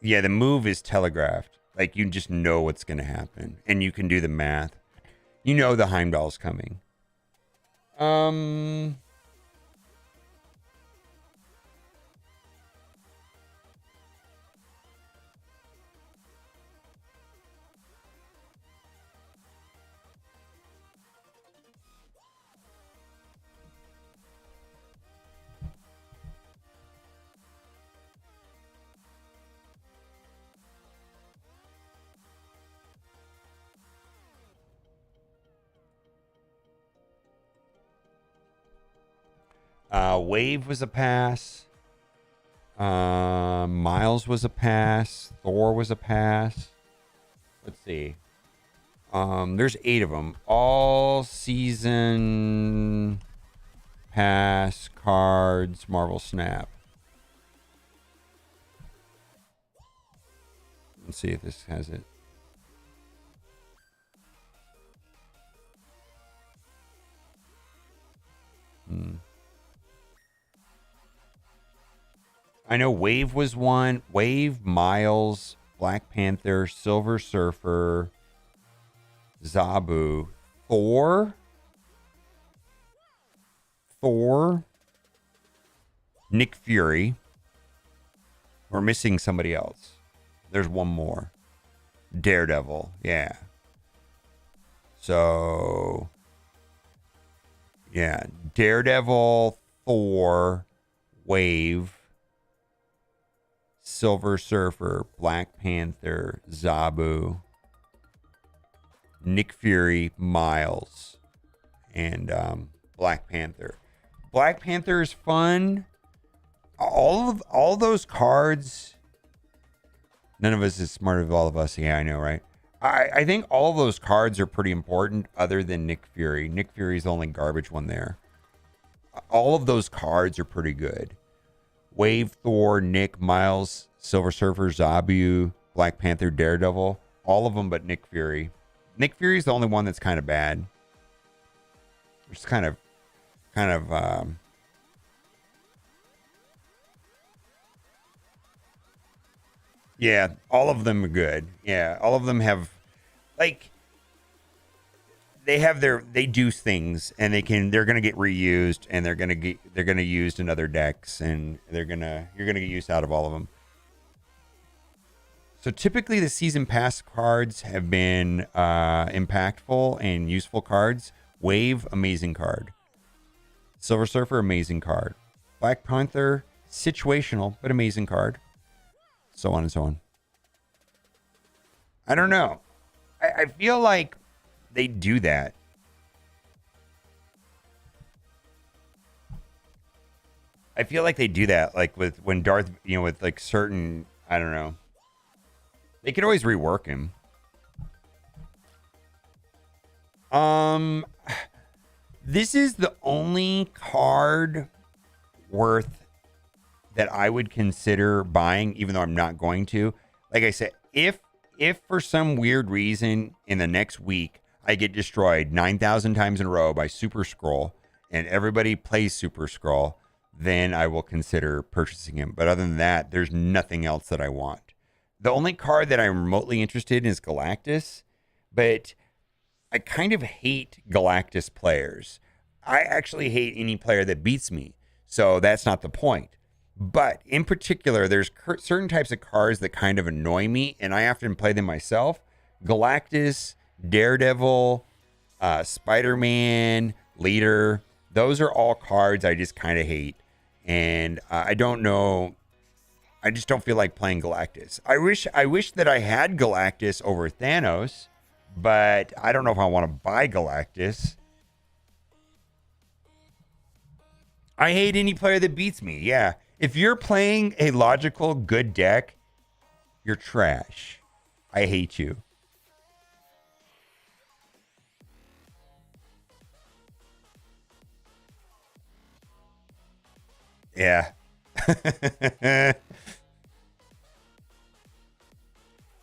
Yeah, the move is telegraphed. Like, you just know what's going to happen. And you can do the math. You know the Heimdall's coming. Wave was a pass. Miles was a pass. Thor was a pass. Let's see. There's 8 of them. All season pass cards. Marvel Snap. Let's see if this has it. I know Wave was one. Wave, Miles, Black Panther, Silver Surfer, Zabu, Thor, Nick Fury. We're missing somebody else. There's one more. Daredevil. Yeah. So, yeah. Daredevil, Thor, Wave, Silver Surfer, Black Panther, Zabu, Nick Fury, Miles, and Black Panther. Black Panther is fun. All those cards. None of us is smart of all of us. Yeah, I know, right? I think all of those cards are pretty important other than Nick Fury. Nick Fury's the only garbage one there. All of those cards are pretty good. Wave, Thor, Nick, Miles, Silver Surfer, Zabu, Black Panther, Daredevil. All of them but Nick Fury. Nick Fury's the only one that's kind of bad. It's kind of yeah, all of them are good. Yeah, all of them have, like, they do things, and they're gonna get reused, and they're gonna get used in other decks, and you're gonna get use out of all of them. So typically the season pass cards have been impactful and useful cards. Wave, amazing card. Silver Surfer, amazing card. Black Panther, situational but amazing card. So on and so on. I don't know. I feel like they do that. I feel like they do that, like when Darth, with like certain, I don't know. They could always rework him. This is the only card worth that I would consider buying, even though I'm not going to. Like I said, if for some weird reason in the next week I get destroyed 9,000 times in a row by Super Scroll and everybody plays Super Scroll, then I will consider purchasing him. But other than that, there's nothing else that I want. The only card that I'm remotely interested in is Galactus, but I kind of hate Galactus players. I actually hate any player that beats me. So that's not the point. But in particular, there's certain types of cards that kind of annoy me, and I often play them myself. Galactus, Daredevil, Spider-Man, Leader. Those are all cards I just kind of hate. And I don't know. I just don't feel like playing Galactus. I wish that I had Galactus over Thanos, but I don't know if I want to buy Galactus. I hate any player that beats me. Yeah. If you're playing a logical, good deck, you're trash. I hate you. Yeah.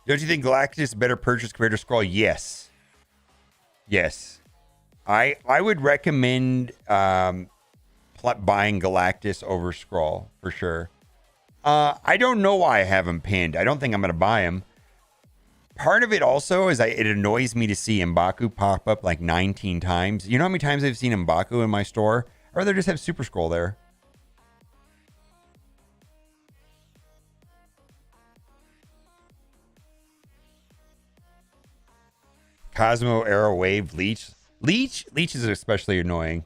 Don't you think Galactus is a better purchase compared to Scroll? Yes. Yes. I would recommend buying Galactus over Scroll for sure. I don't know why I have him pinned. I don't think I'm going to buy him. Part of it also is it annoys me to see M'Baku pop up like 19 times. You know how many times I've seen M'Baku in my store? I'd rather just have Super Scroll there. Cosmo, Arrow, Wave, Leech. Leech is especially annoying.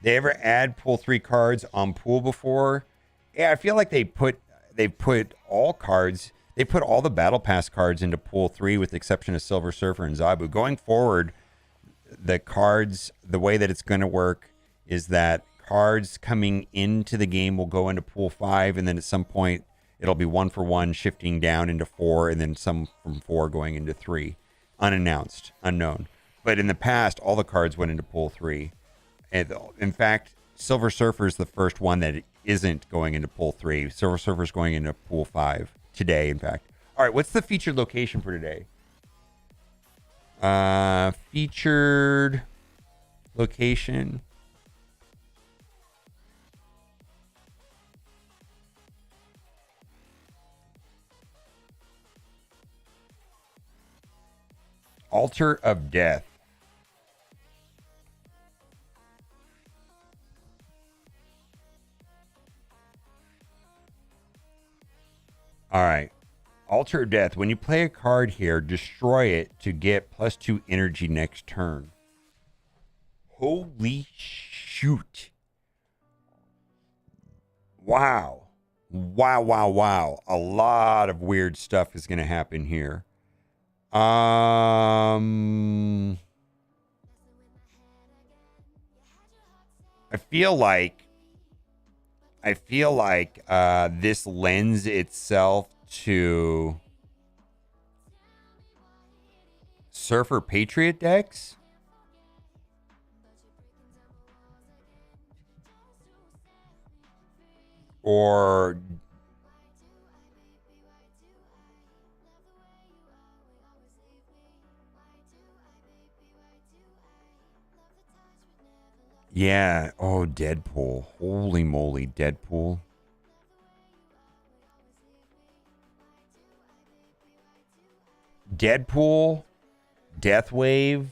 They ever add pool 3 cards on pool before? Yeah, I feel like they've put all cards. They put all the battle pass cards into pool 3 with the exception of Silver Surfer and Zabu. Going forward, the cards, the way that it's going to work is that cards coming into the game will go into pool 5, and then at some point it'll be 1-for-1 shifting down into 4, and then some from 4 going into 3. Unannounced, unknown. But in the past, all the cards went into pool 3. And in fact, Silver Surfer is the first one that isn't going into pool 3. Silver Surfer is going into pool 5 today, in fact. All right, what's the featured location for today? Featured location. Altar of Death. All right. Altar of Death. When you play a card here, destroy it to get +2 energy next turn. Holy shoot. Wow. Wow. A lot of weird stuff is going to happen here. I feel like this lends itself to Surfer Patriot decks. Or yeah, oh, Deadpool. Holy moly, Deadpool. Deadpool, Deathwave,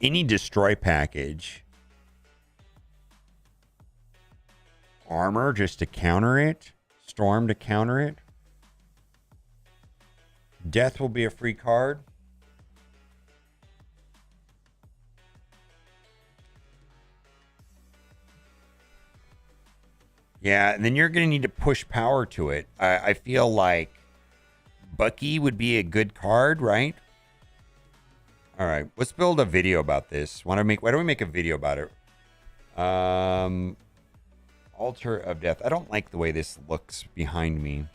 any destroy package. Armor just to counter it. Storm to counter it. Death will be a free card. Yeah, and then you're going to need to push power to it. I feel like Bucky would be a good card, right? All right, let's build a video about this. Why don't we make a video about it? Altar of Death. I don't like the way this looks behind me.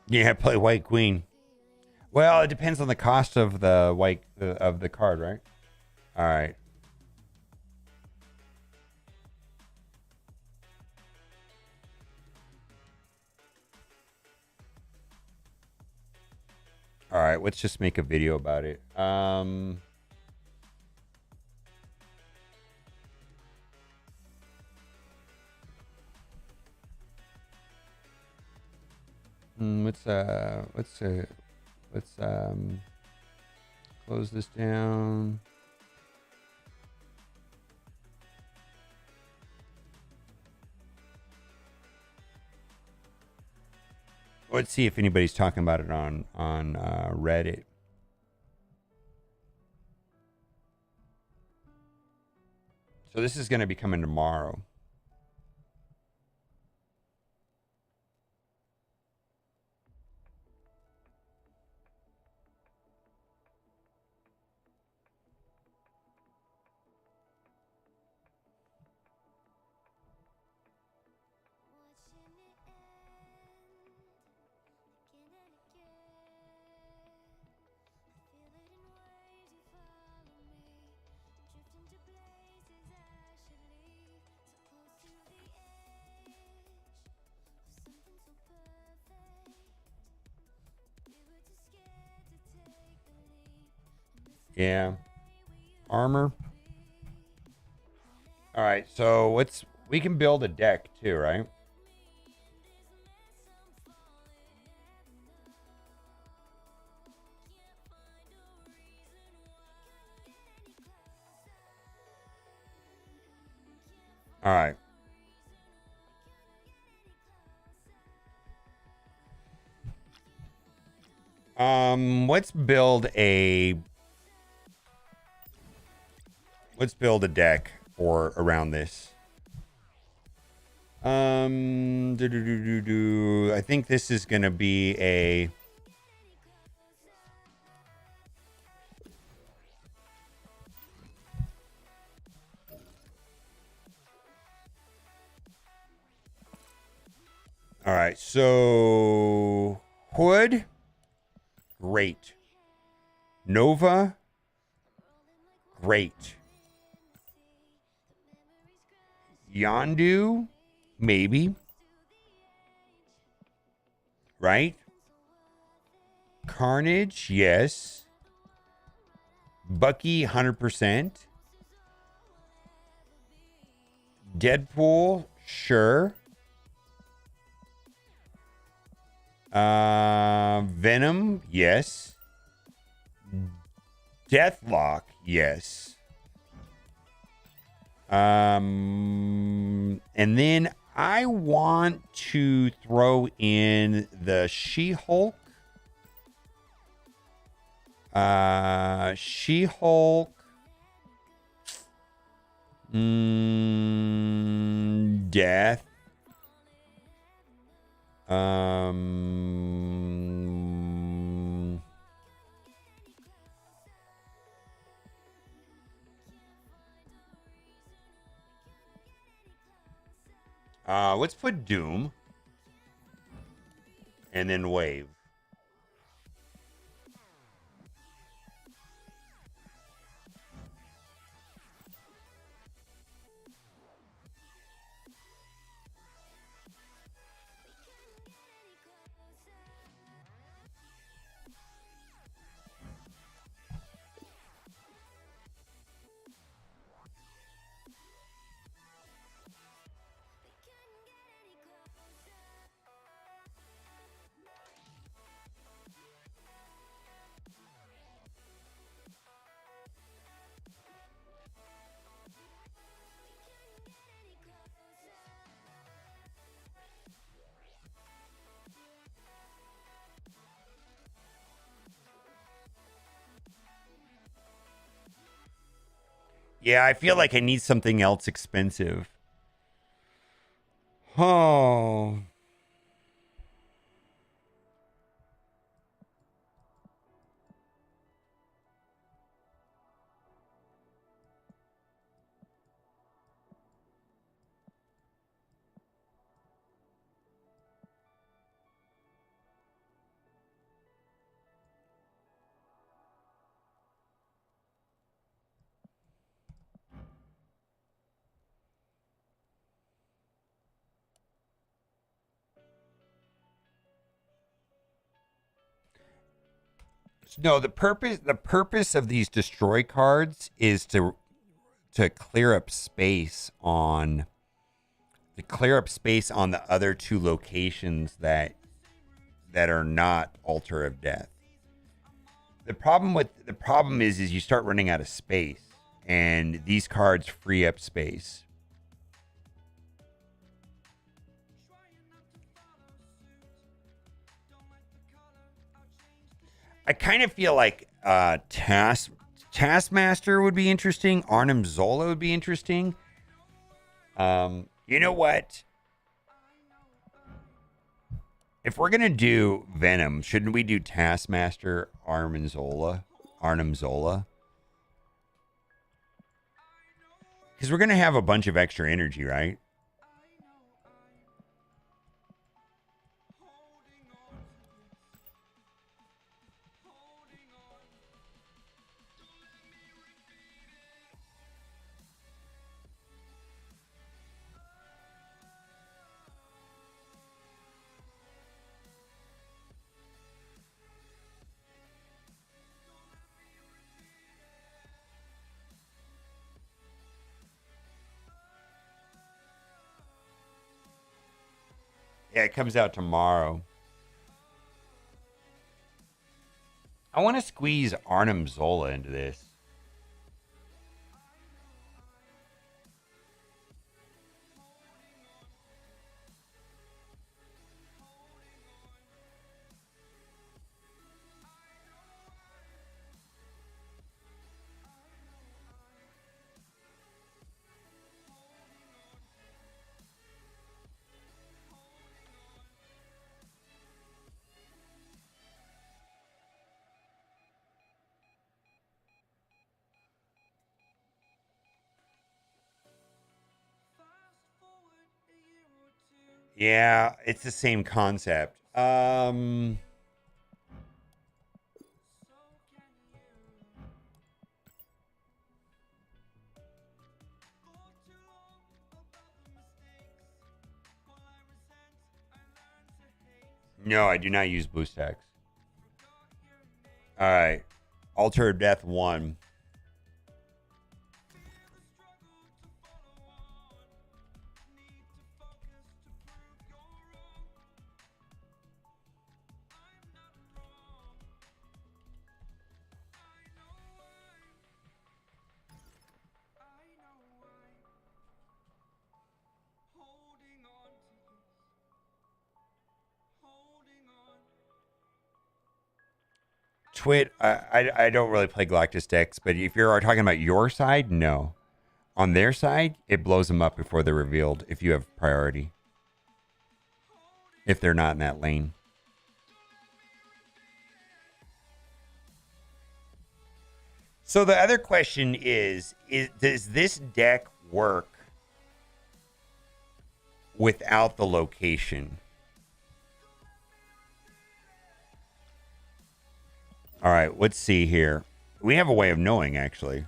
Yeah, play White Queen. Well, it depends on the cost of the white of the card, right? All right. All right, let's just make a video about it. Let's close this down. Let's see if anybody's talking about it on Reddit. So this is going to be coming tomorrow. Yeah. Armor. All right, so we can build a deck too, right? All right. Let's build a deck for around this. I think this is gonna be a. All right, so Hood, great. Nova, great. Yondu, maybe. Right? Carnage, yes. Bucky, 100%. Deadpool, sure. Venom, yes. Deathlock, yes. And then I want to throw in the She-Hulk. She-Hulk. Death. Let's put Doom. And then Wave. Yeah, I feel like I need something else expensive. Oh. No, the purpose of these destroy cards is to clear up space on the other two locations that are not Altar of Death. The problem is you start running out of space, and these cards free up space. I kind of feel like Taskmaster would be interesting. Arnim Zola would be interesting. You know what? If we're gonna do Venom, shouldn't we do Taskmaster, Arnim Zola? Because we're gonna have a bunch of extra energy, right? Yeah, it comes out tomorrow. I want to squeeze Arnim Zola into this. Yeah, it's the same concept. No, I do not use BlueStacks. All right. Altar of Death 1. Twit, I don't really play Galactus decks, but if you're talking about your side, no. On their side, it blows them up before they're revealed if you have priority. If they're not in that lane. So the other question is does this deck work without the location? All right, let's see here. We have a way of knowing, actually.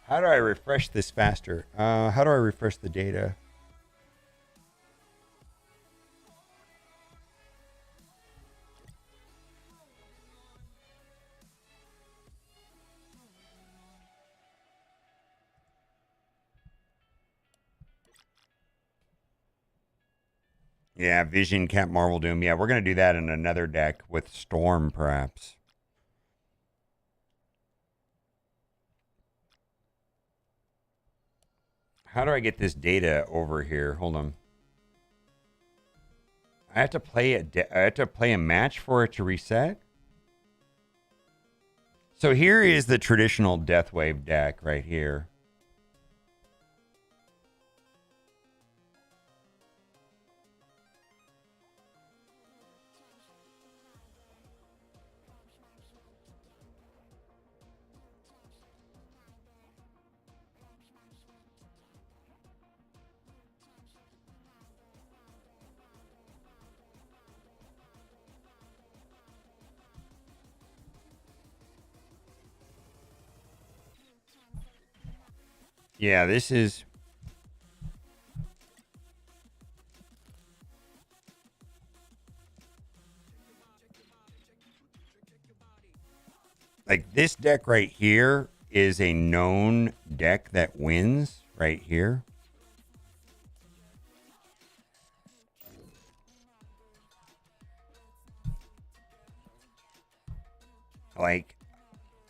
How do I refresh this faster? How do I refresh the data? Yeah, Vision, Cat, Marvel Doom. Yeah, we're going to do that in another deck with Storm, perhaps. How do I get this data over here? Hold on. I have to play a match for it to reset. So here is the traditional Deathwave deck right here. Yeah, this is like this deck right here is a known deck that wins right here. Like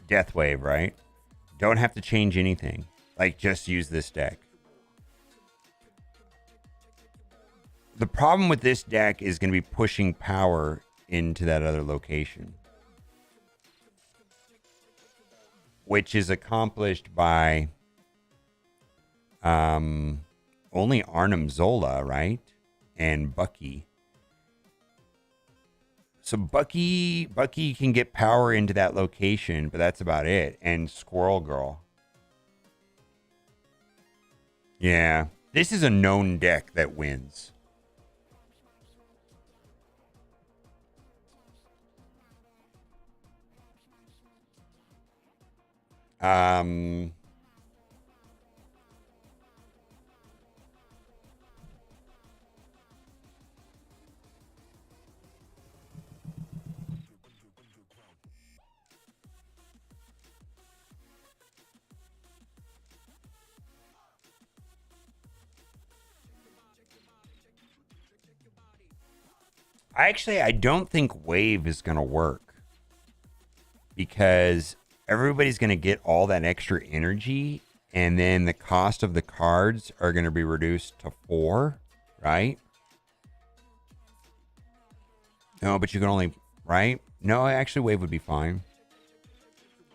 Deathwave, right? Don't have to change anything. Like just use this deck. The problem with this deck is going to be pushing power into that other location, which is accomplished by only Arnim Zola, right? And Bucky. So Bucky can get power into that location, but that's about it. And Squirrel Girl. Yeah. This is a known deck that wins. I don't think Wave is going to work because everybody's going to get all that extra energy, and then the cost of the cards are going to be reduced to 4, right? No, but you can only, right? No, actually, Wave would be fine.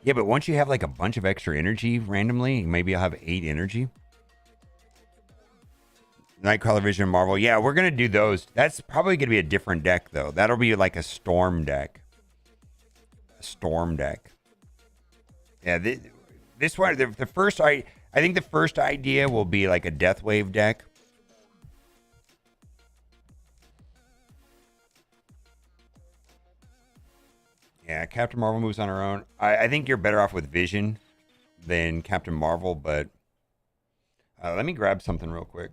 Yeah, but once you have like a bunch of extra energy randomly, maybe I'll have 8 energy. Nightcrawler Vision Marvel. Yeah, we're going to do those. That's probably going to be a different deck, though. That'll be like a Storm deck. A Storm deck. Yeah, this one, the first, I think the first idea will be like a Death Wave deck. Yeah, Captain Marvel moves on her own. I think you're better off with Vision than Captain Marvel, but let me grab something real quick.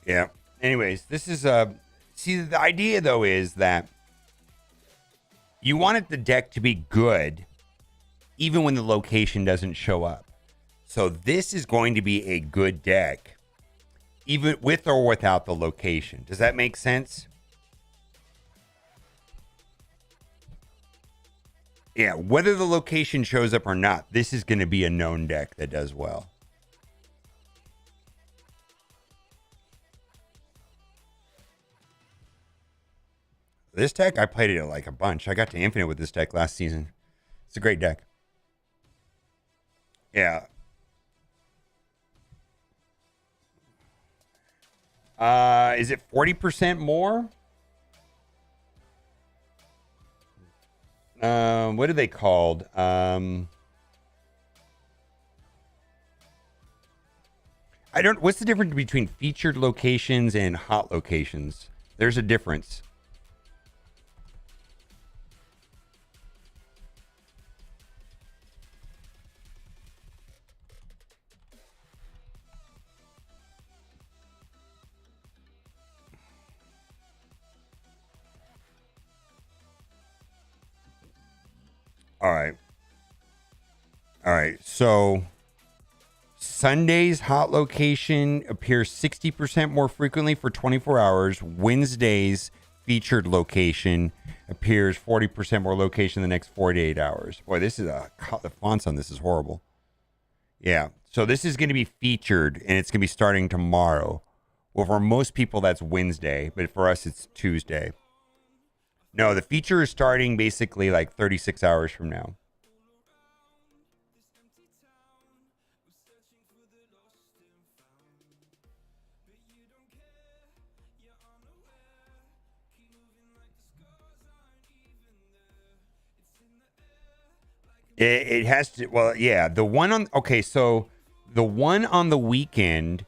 Yeah. Anyways, this is see, the idea though is that you wanted the deck to be good even when the location doesn't show up. So this is going to be a good deck even with or without the location. Does that make sense? Yeah, whether the location shows up or not, this is going to be a known deck that does well. This deck, I played it like a bunch. I got to Infinite with this deck last season. It's a great deck. Yeah. Is it 40% more? What are they called? I don't. What's the difference between featured locations and hot locations? There's a difference. All right. All right. So Sunday's hot location appears 60% more frequently for 24 hours. Wednesday's featured location appears 40% more location the next 48 hours. Boy, this is the fonts on this is horrible. Yeah. So this is going to be featured and it's going to be starting tomorrow. Well, for most people, that's Wednesday, but for us, it's Tuesday. No, the feature is starting basically like 36 hours from now. It has to, well, yeah. The one on, okay, so the one on the weekend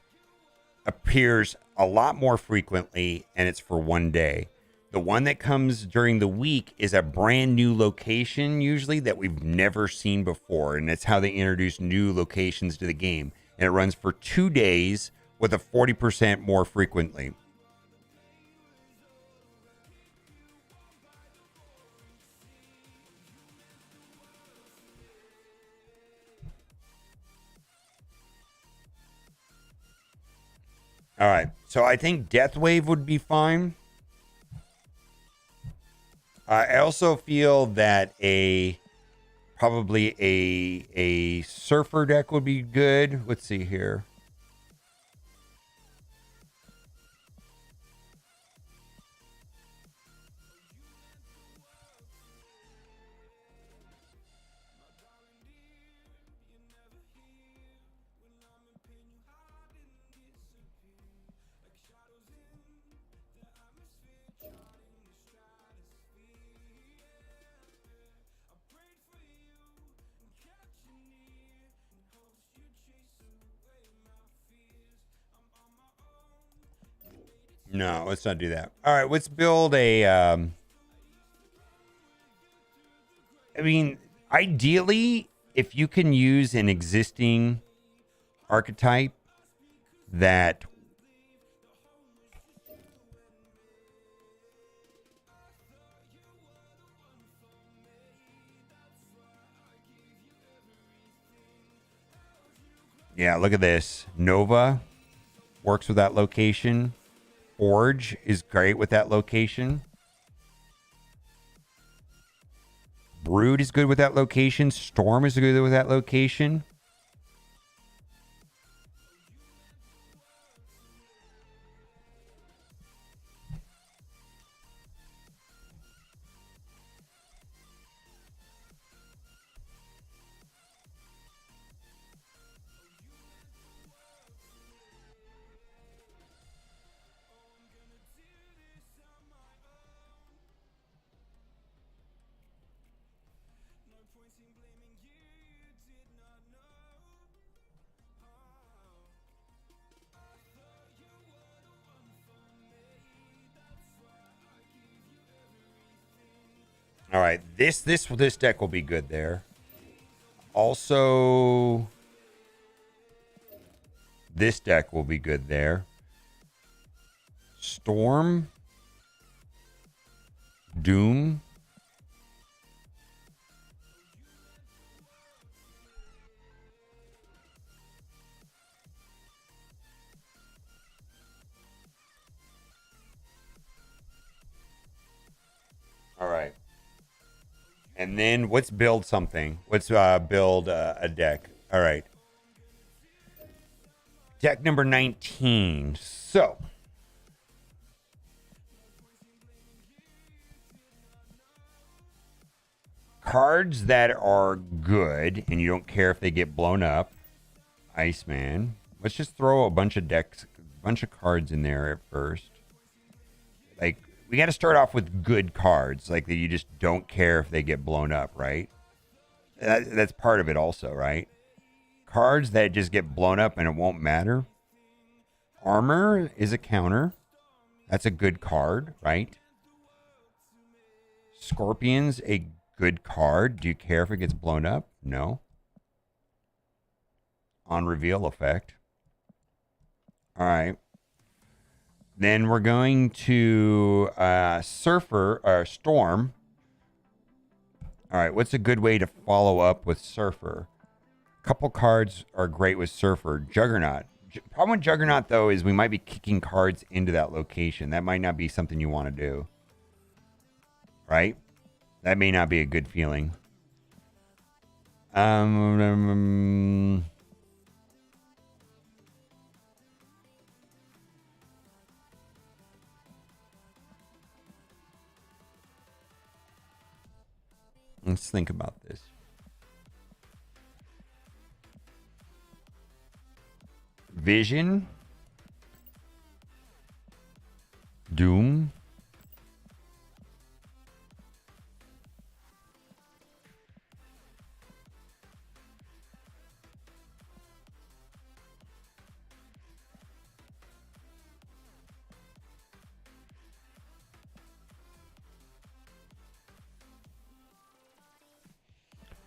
appears a lot more frequently and it's for one day. The one that comes during the week is a brand new location, usually that we've never seen before. And it's how they introduce new locations to the game. And it runs for 2 days with a 40% more frequently. All right. So I think Death Wave would be fine. I also feel that probably a surfer deck would be good. Let's see here. No, let's not do that. All right, let's build a. I mean, ideally, if you can use an existing archetype that yeah, look at this. Nova works with that location. Forge is great with that location. Brood is good with that location. Storm is good with that location. All right, this deck will be good there. Also, this deck will be good there. Storm, Doom. All right. And then let's build something. Let's build a deck. All right. Deck number 19. So, cards that are good and you don't care if they get blown up. Iceman. Let's just throw a bunch of decks, a bunch of cards in there at first. Like, we got to start off with good cards, like that you just don't care if they get blown up, right? That's part of it also, right? Cards that just get blown up and it won't matter. Armor is a counter. That's a good card, right? Scorpion's a good card. Do you care if it gets blown up? No. On reveal effect. All right. Then we're going to Surfer or Storm. All right, what's a good way to follow up with Surfer? A couple cards are great with Surfer. Juggernaut. Problem with Juggernaut, though, is we might be kicking cards into that location. That might not be something you want to do. Right? That may not be a good feeling. Let's think about this. Vision. Doom.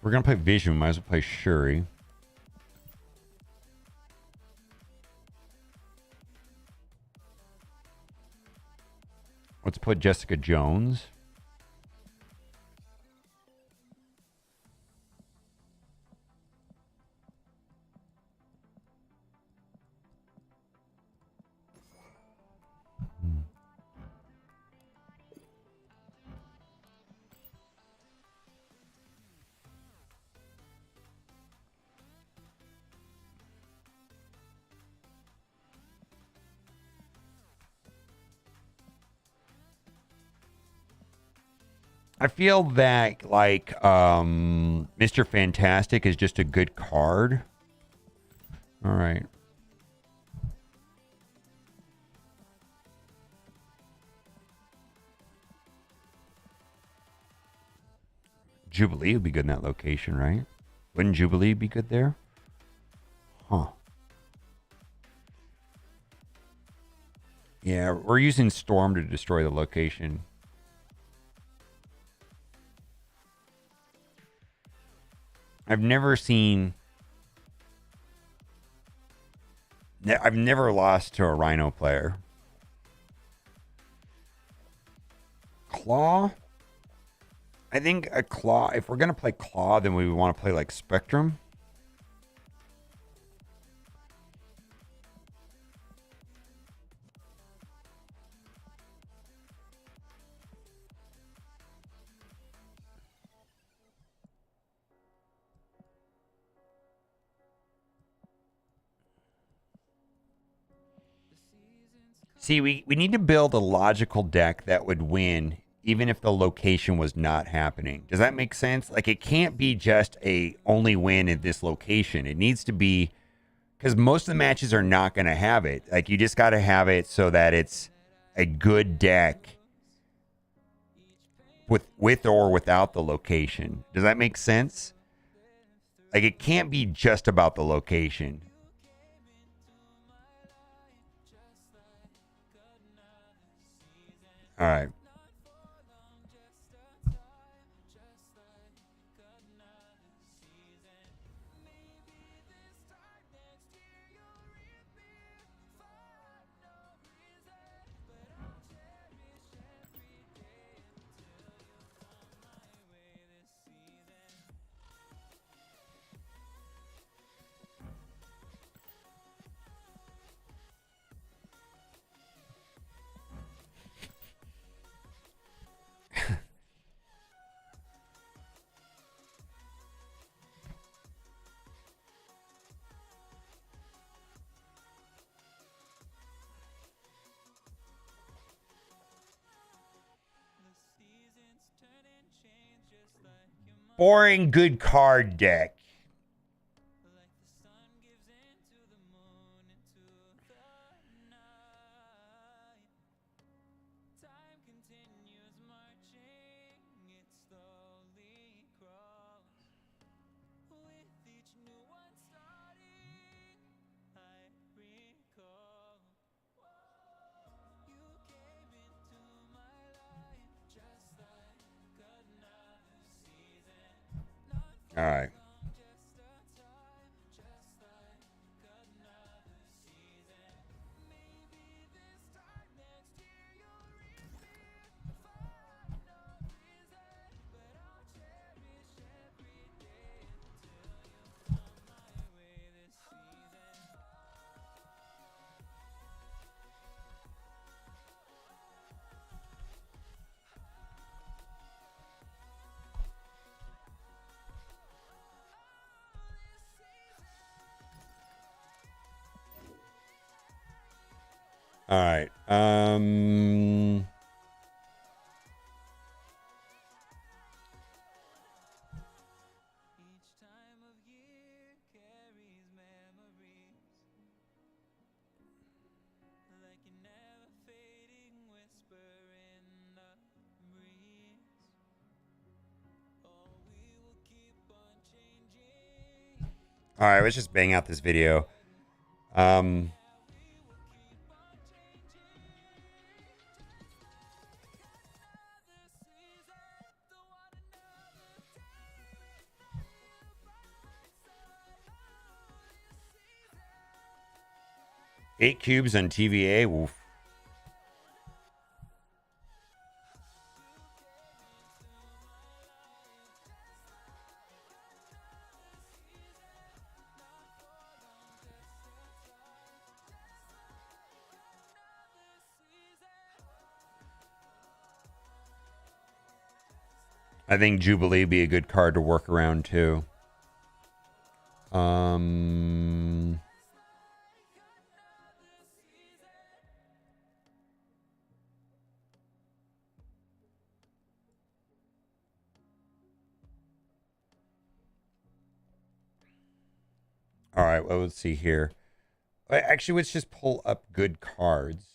We're going to play Vision. Might as well play Shuri. Let's put Jessica Jones. I feel that like Mr. Fantastic is just a good card. All right. Jubilee would be good in that location, right? Wouldn't Jubilee be good there? Huh. Yeah, we're using Storm to destroy the location. I've never lost to a Rhino player. Claw? I think a Claw, if we're going to play Claw, then we would want to play like Spectrum. See, we need to build a logical deck that would win even if the location was not happening. Does that make sense? Like, it can't be just a only win at this location. It needs to be, because most of the matches are not going to have it. Like, you just got to have it so that it's a good deck with or without the location. Does that make sense? Like, it can't be just about the location. All right. Boring good card deck. All right. All right. All right, let's just bang out this video. Eight cubes on TVA. Oof. I think Jubilee would be a good card to work around too. All right, well, let's see here. Actually, let's just pull up good cards.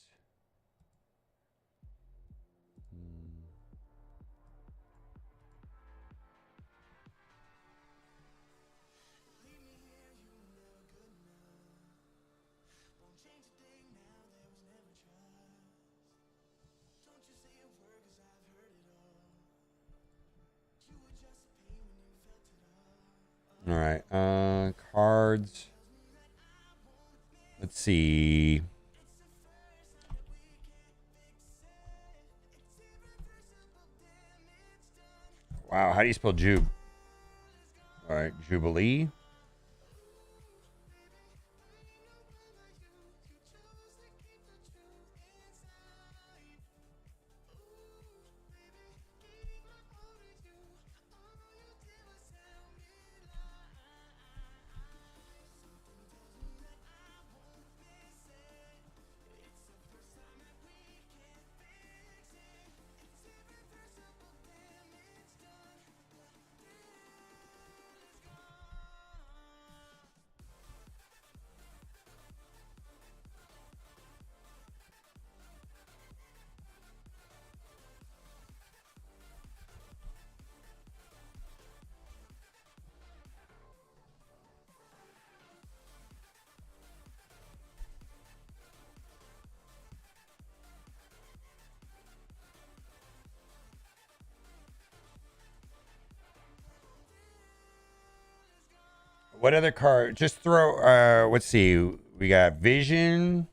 All right. Cards. Let's see. Wow, how do you spell Jube? All right, Jubilee. What other card? Just throw. Let's see. We got Vision.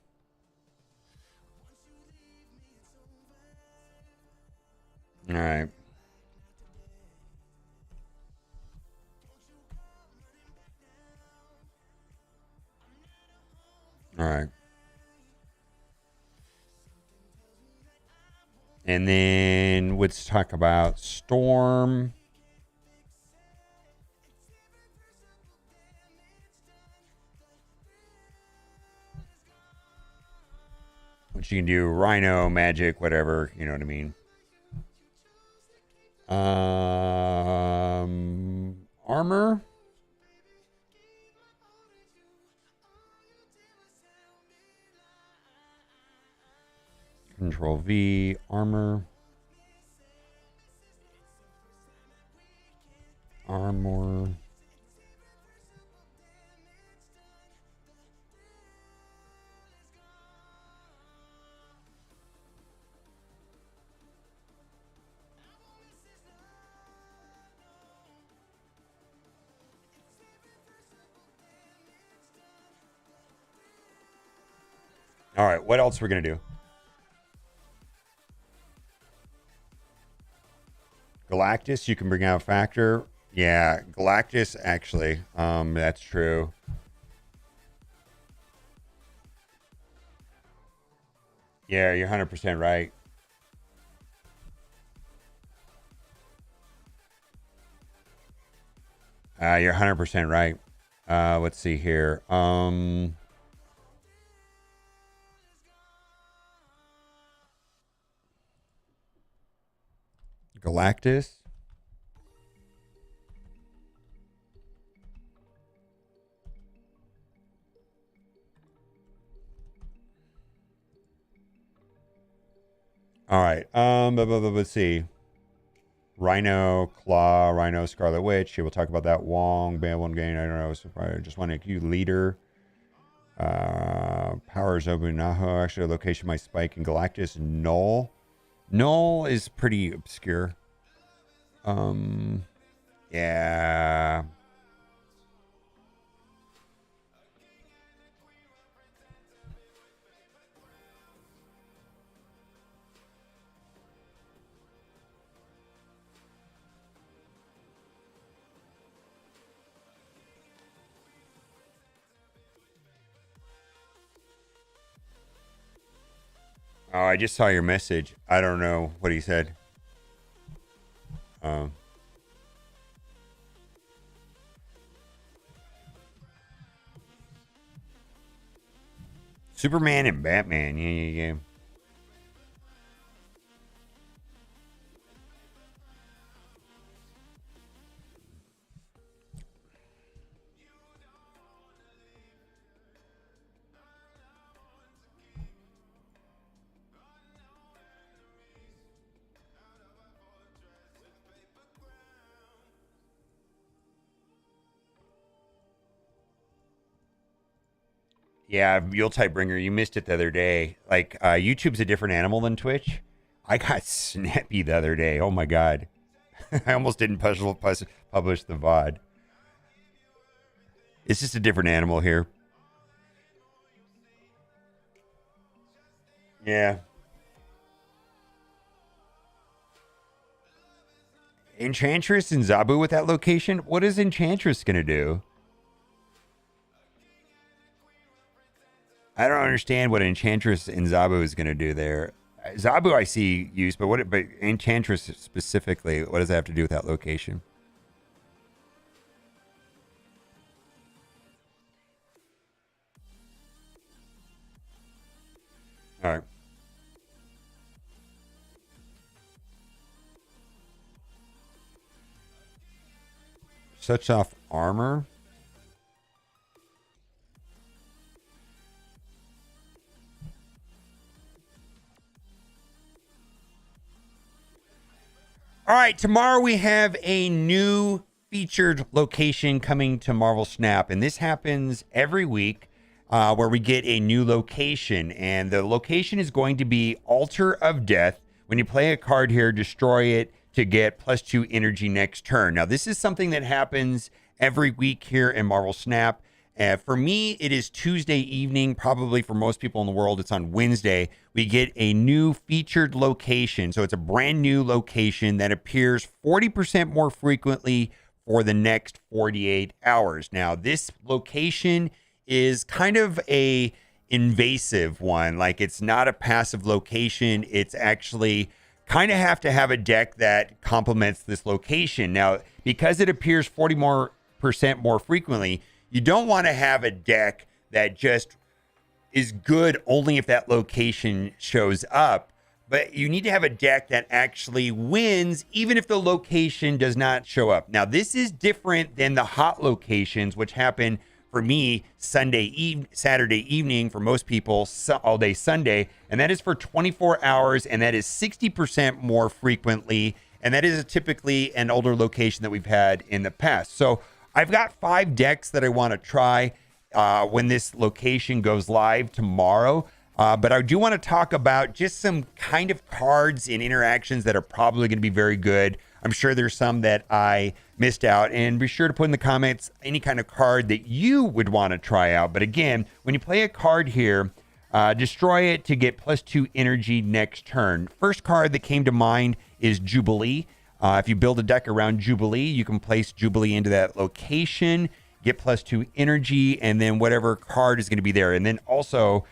All right. All right. And then let's talk about Storm. Which you can do Rhino, Magic, whatever. You know what I mean. Armor. Control V. Armor. Armor. All right. What else are we gonna do? Galactus. You can bring out Factor. Yeah, Galactus. Actually, that's true. Yeah, you're 100% right. You're 100% right. Let's see here. Galactus. All right. Let's see. Rhino, Claw, Rhino, Scarlet Witch. Yeah, we'll talk about that. Wong, Bam, one game. I don't know. So I just want to you leader. Powers Obunaho. Actually, location my spike in Galactus. Null. Null is pretty obscure. Yeah. Oh, I just saw your message. I don't know what he said. Um, Superman and Batman. Yeah, yeah, yeah. Yeah, Mule Type Bringer, you missed it the other day. Like, YouTube's a different animal than Twitch. I got snappy the other day. Oh my god. I almost didn't publish the VOD. It's just a different animal here. Yeah. Enchantress and Zabu with that location? What is Enchantress going to do? I don't understand what Enchantress and Zabu is going to do there. Zabu I see use, but but Enchantress specifically, what does that have to do with that location? All right. Such off armor. All right, tomorrow we have a new featured location coming to Marvel Snap, and this happens every week where we get a new location, and the location is going to be Altar of Death. When you play a card here, destroy it to get +2 energy next turn. Now, this is something that happens every week here in Marvel Snap. For me, it is Tuesday evening. Probably for most people in the world, it's on Wednesday. We get a new featured location. So it's a brand new location that appears 40% more frequently for the next 48 hours. Now, this location is kind of a invasive one. Like, it's not a passive location. It's actually kind of have to have a deck that complements this location. Now, because it appears 40% more frequently, you don't want to have a deck that just is good only if that location shows up, but you need to have a deck that actually wins even if the location does not show up. Now, this is different than the hot locations, which happen for me Saturday evening, for most people all day Sunday, and that is for 24 hours, and that is 60% more frequently, and that is typically an older location that we've had in the past. So I've got 5 decks that I want to try when this location goes live tomorrow. But I do want to talk about just some kind of cards and interactions that are probably going to be very good. I'm sure there's some that I missed out. And be sure to put in the comments any kind of card that you would want to try out. But again, when you play a card here, destroy it to get +2 energy next turn. First card that came to mind is Jubilee. If you build a deck around Jubilee, you can place Jubilee into that location, get +2 energy, and then whatever card is going to be there. And then also,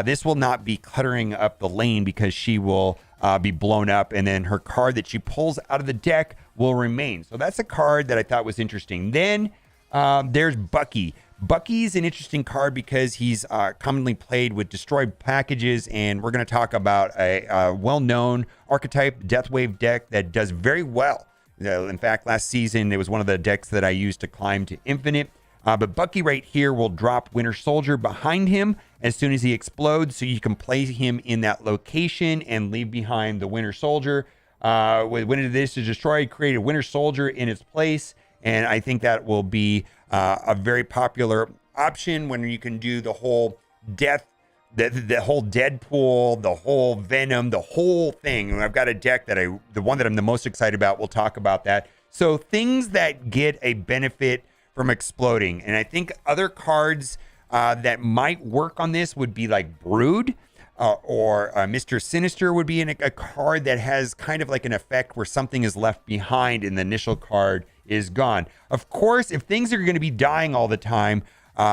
this will not be cluttering up the lane because she will be blown up, and then her card that she pulls out of the deck will remain. So that's a card that I thought was interesting. Then there's Bucky. Bucky's an interesting card because he's commonly played with destroyed packages, and we're going to talk about a well-known archetype Deathwave deck that does very well. In fact, last season, it was one of the decks that I used to climb to Infinite. But Bucky right here will drop Winter Soldier behind him as soon as he explodes, so you can play him in that location and leave behind the Winter Soldier. When this is destroyed, create a Winter Soldier in its place, and I think that will be a very popular option when you can do the whole death, the whole Deadpool, the whole Venom, the whole thing. And I've got a deck that the one that I'm the most excited about. We'll talk about that. So things that get a benefit from exploding. And I think other cards that might work on this would be like Brood or Mr. Sinister would be a card that has kind of like an effect where something is left behind and the initial card is gone. Of course, if things are going to be dying all the time,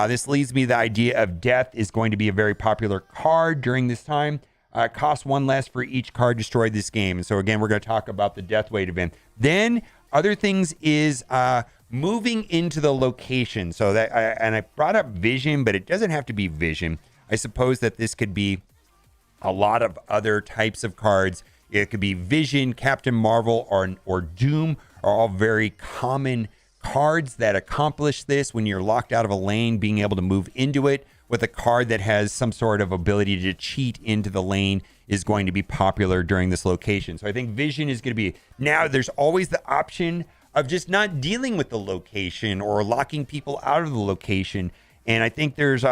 this leads me to the idea of Death is going to be a very popular card during this time. It costs 1 less for each card destroyed this game. And so again, we're going to talk about the Deathwave event. Then other things is moving into the location. So that I brought up Vision, but it doesn't have to be Vision. I suppose that this could be a lot of other types of cards. It could be Vision, Captain Marvel, or Doom are all very common cards that accomplish this when you're locked out of a lane, being able to move into it with a card that has some sort of ability to cheat into the lane is going to be popular during this location. So I think Vision is going to be, now there's always the option of just not dealing with the location or locking people out of the location. And I think there's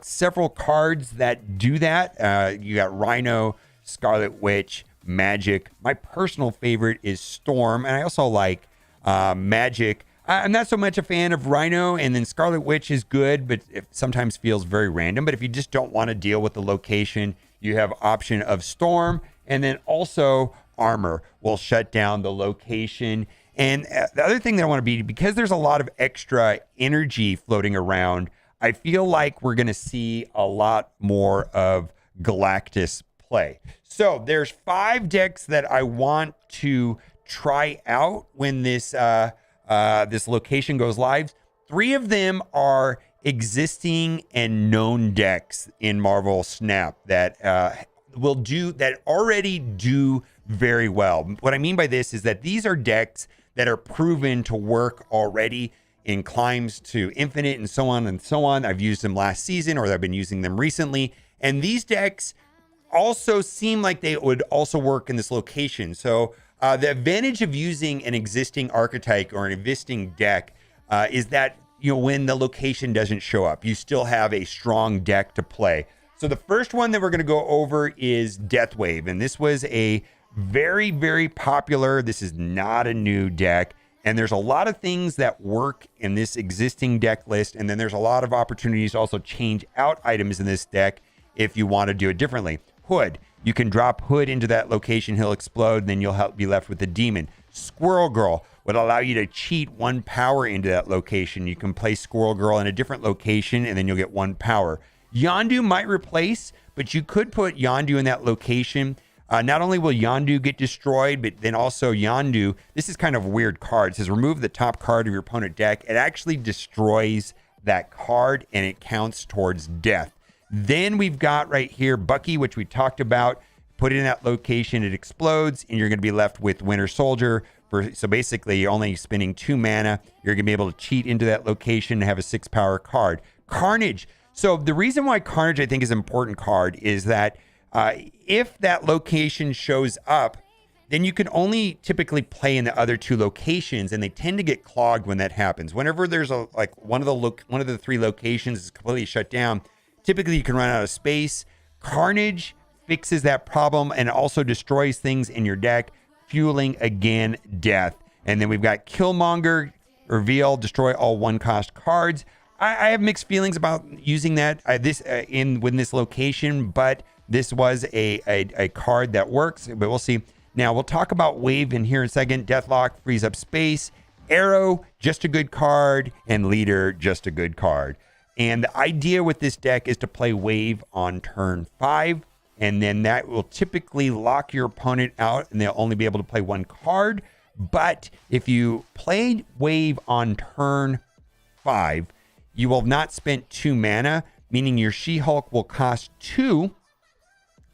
several cards that do that. You got Rhino, Scarlet Witch, Magic. My personal favorite is Storm, and I also like Magic. I'm not so much a fan of Rhino, and then Scarlet Witch is good, but it sometimes feels very random. But if you just don't want to deal with the location, you have option of Storm, and then also Armor will shut down the location. And the other thing that I want to be, because there's a lot of extra energy floating around, I feel like we're going to see a lot more of Galactus play. So there's 5 decks that I want to try out when this this location goes live. 3 of them are existing and known decks in Marvel Snap that already do very well. What I mean by this is that these are decks that are proven to work already in climbs to infinite and so on and so on. I've used them last season, or I've been using them recently. And these decks also seem like they would also work in this location. So the advantage of using an existing archetype or an existing deck is that, you know, when the location doesn't show up, you still have a strong deck to play. So the first one that we're going to go over is Deathwave. And this was a very, very popular, this is not a new deck. And there's a lot of things that work in this existing deck list. And then there's a lot of opportunities to also change out items in this deck if you want to do it differently. Hood, you can drop Hood into that location, he'll explode, and then you'll be left with the demon. Squirrel Girl would allow you to cheat 1 power into that location. You can play Squirrel Girl in a different location, and then you'll get 1 power. Yondu might replace, but you could put Yondu in that location. Not only will Yondu get destroyed, but then also Yondu, this is kind of a weird card. It says remove the top card of your opponent deck. It actually destroys that card, and it counts towards death. Then we've got right here Bucky, which we talked about. Put it in that location, it explodes, and you're going to be left with Winter Soldier. So basically, you're only spending 2 mana. You're going to be able to cheat into that location and have a 6 power card. Carnage. So the reason why Carnage, I think, is an important card is that if that location shows up, then you can only typically play in the other 2 locations, and they tend to get clogged when that happens. Whenever there's one of the 3 locations is completely shut down, typically you can run out of space. Carnage fixes that problem and also destroys things in your deck, fueling again death. And then we've got Killmonger, reveal, destroy all 1-cost cards. I have mixed feelings about using that within this location, but this was a card that works, but we'll see. Now we'll talk about Wave in here in a second. Deathlock frees up space. Arrow, just a good card, and Leader, just a good card. And the idea with this deck is to play Wave on turn 5, and then that will typically lock your opponent out, and they'll only be able to play 1 card. But if you play Wave on turn 5, you will have not spent 2 mana, meaning your She-Hulk will cost 2,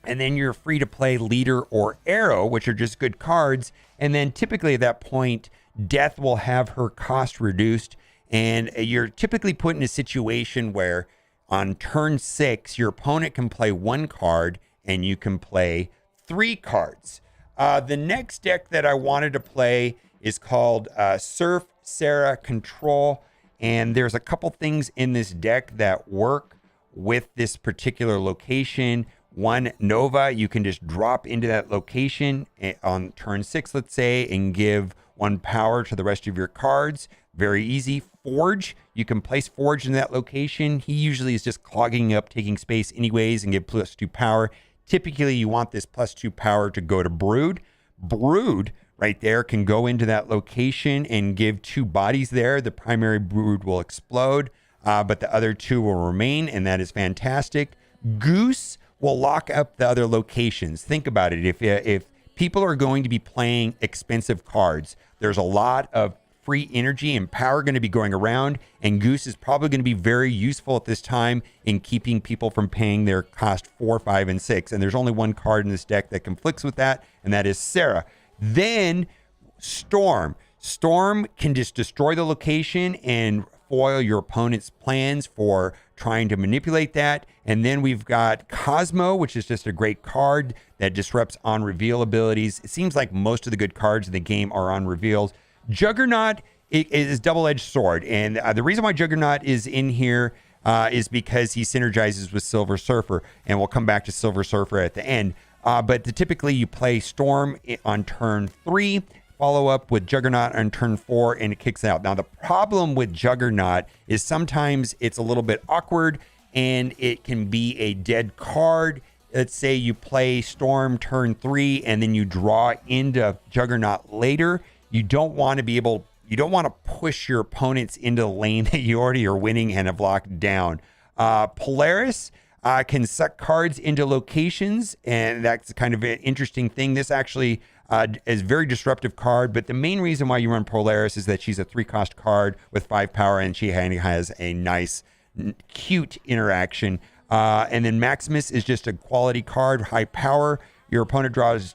and then you're free to play Leader or Arrow, which are just good cards. And then typically at that point, Death will have her cost reduced, and you're typically put in a situation where on turn 6, your opponent can play 1 card and you can play 3 cards. The next deck that I wanted to play is called Surf Sera Control. And there's a couple things in this deck that work with this particular location. One, Nova, you can just drop into that location on turn 6, let's say, and give 1 power to the rest of your cards. Very easy. Forge, you can place Forge in that location. He usually is just clogging up, taking space anyways, and give +2 power. Typically, you want this +2 power to go to Brood. Brood, right there, can go into that location and give 2 bodies there. The primary Brood will explode, but the other 2 will remain, and that is fantastic. Goose will lock up the other locations. Think about it. If people are going to be playing expensive cards, there's a lot of free energy and power going to be going around, and Goose is probably going to be very useful at this time in keeping people from paying their cost 4, 5, and 6. And there's only 1 card in this deck that conflicts with that, and that is Sarah. Then Storm. Storm can just destroy the location and foil your opponent's plans for trying to manipulate that. And then we've got Cosmo, which is just a great card that disrupts on reveal abilities. It seems like most of the good cards in the game are on reveals. Juggernaut is double-edged sword, and the reason why Juggernaut is in here is because he synergizes with Silver Surfer, and we'll come back to Silver Surfer at the end. But typically you play Storm on turn 3, follow up with Juggernaut on turn 4, and it kicks out. Now, the problem with Juggernaut is sometimes it's a little bit awkward and it can be a dead card. Let's say you play Storm turn 3 and then you draw into Juggernaut later. You don't want to push your opponents into the lane that you already are winning and have locked down. Polaris can suck cards into locations, and that's kind of an interesting thing. This actually is a very disruptive card, but the main reason why you run Polaris is that she's a 3-cost card with 5 power, and she has a nice, cute interaction. And then Maximus is just a quality card, high power. Your opponent draws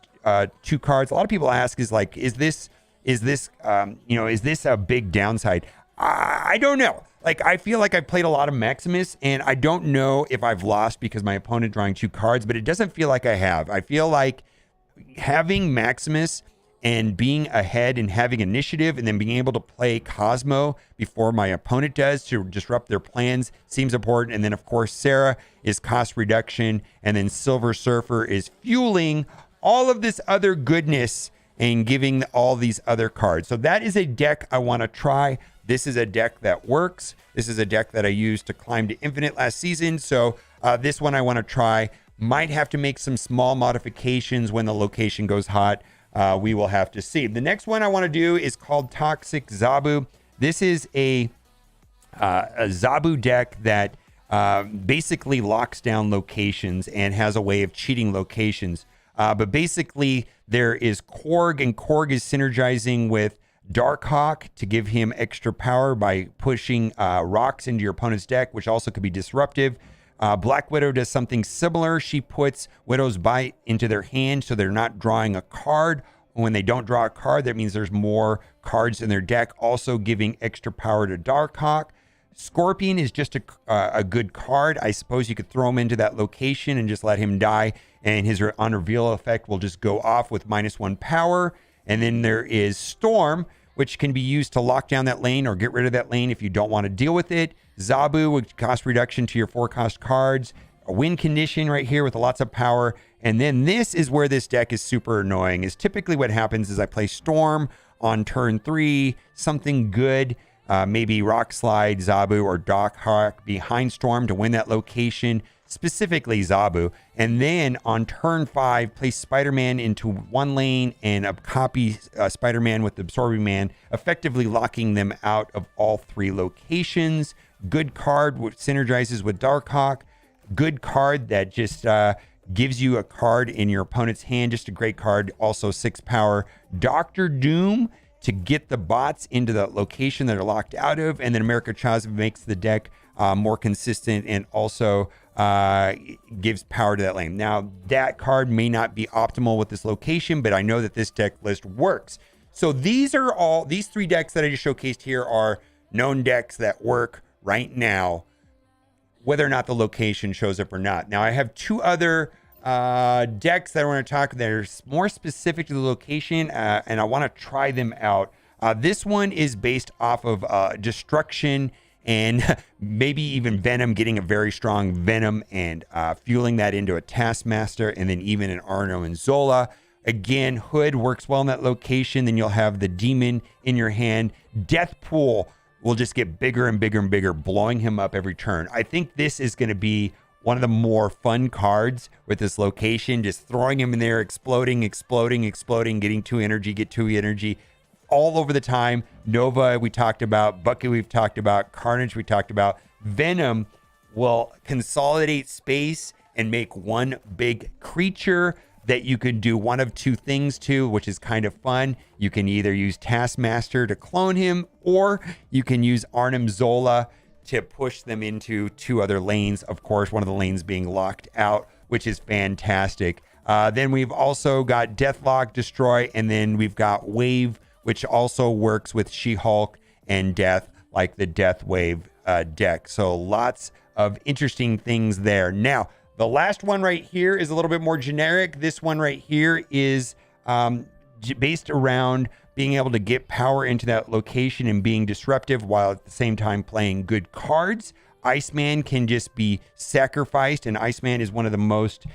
2 cards. A lot of people ask, is this a big downside? I don't know. Like, I feel like I've played a lot of Maximus, and I don't know if I've lost because my opponent drawing 2 cards, but it doesn't feel like I have. I feel like having Maximus and being ahead and having initiative and then being able to play Cosmo before my opponent does to disrupt their plans seems important. And then, of course, Sera is cost reduction, and then Silver Surfer is fueling all of this other goodness and giving all these other cards. So that is a deck I want to try. This is a deck that works. This is a deck that I used to climb to Infinite last season. So this one I want to try. Might have to make some small modifications when the location goes hot. We will have to see. The next one I want to do is called Toxic Zabu. This is a Zabu deck that basically locks down locations and has a way of cheating locations. But basically, there is Korg, and Korg is synergizing with Darkhawk to give him extra power by pushing rocks into your opponent's deck, which also could be disruptive. Black Widow does something similar. She puts Widow's Bite into their hand so they're not drawing a card. When they don't draw a card, that means there's more cards in their deck, also giving extra power to Darkhawk. Scorpion is just a good card. I suppose you could throw him into that location and just let him die, and his on reveal effect will just go off with -1 power. And then there is Storm, which can be used to lock down that lane or get rid of that lane if you don't want to deal with it. Zabu with cost reduction to your 4-cost cards. A win condition right here with lots of power. And then this is where this deck is super annoying. Is typically what happens is I play Storm on turn 3, something good. Maybe Rock Slide, Zabu, or Darkhawk behind Storm to win that location, specifically Zabu. And then on turn 5, place Spider-Man into one lane and a copy Spider-Man with the Absorbing Man, effectively locking them out of all 3 locations. Good card, which synergizes with Darkhawk. Good card that just gives you a card in your opponent's hand. Just a great card. Also 6 power. Doctor Doom to get the bots into the location that are locked out of. And then America Chavez makes the deck more consistent and also gives power to that lane. Now, that card may not be optimal with this location, but I know that this deck list works. So these 3 decks that I just showcased here are known decks that work right now, whether or not the location shows up or not. Now, I have 2 other decks that I want to talk that are more specific to the location, and I want to try them out. This one is based off of Destruction and maybe even Venom, getting a very strong Venom and fueling that into a Taskmaster, and then even an Arno and Zola. Again, Hood works well in that location. Then you'll have the Demon in your hand. Deathpool will just get bigger and bigger and bigger, blowing him up every turn. I think this is going to be one of the more fun cards with this location, just throwing him in there, exploding, getting 2 energy, get 2 energy all over the time. Nova, we talked about. Bucky, we've talked about. Carnage, we talked about. Venom will consolidate space and make one big creature that you could do one of 2 things to, which is kind of fun. You can either use Taskmaster to clone him, or you can use Arnim Zola to push them into 2 other lanes. Of course, one of the lanes being locked out, which is fantastic. Then we've also got Deathlock, Destroy, and then we've got Wave, which also works with She-Hulk and Death, like the Death Wave deck. So lots of interesting things there. Now, the last one right here is a little bit more generic. This one right here is based around being able to get power into that location and being disruptive while at the same time playing good cards. Iceman can just be sacrificed, and Iceman is one of the most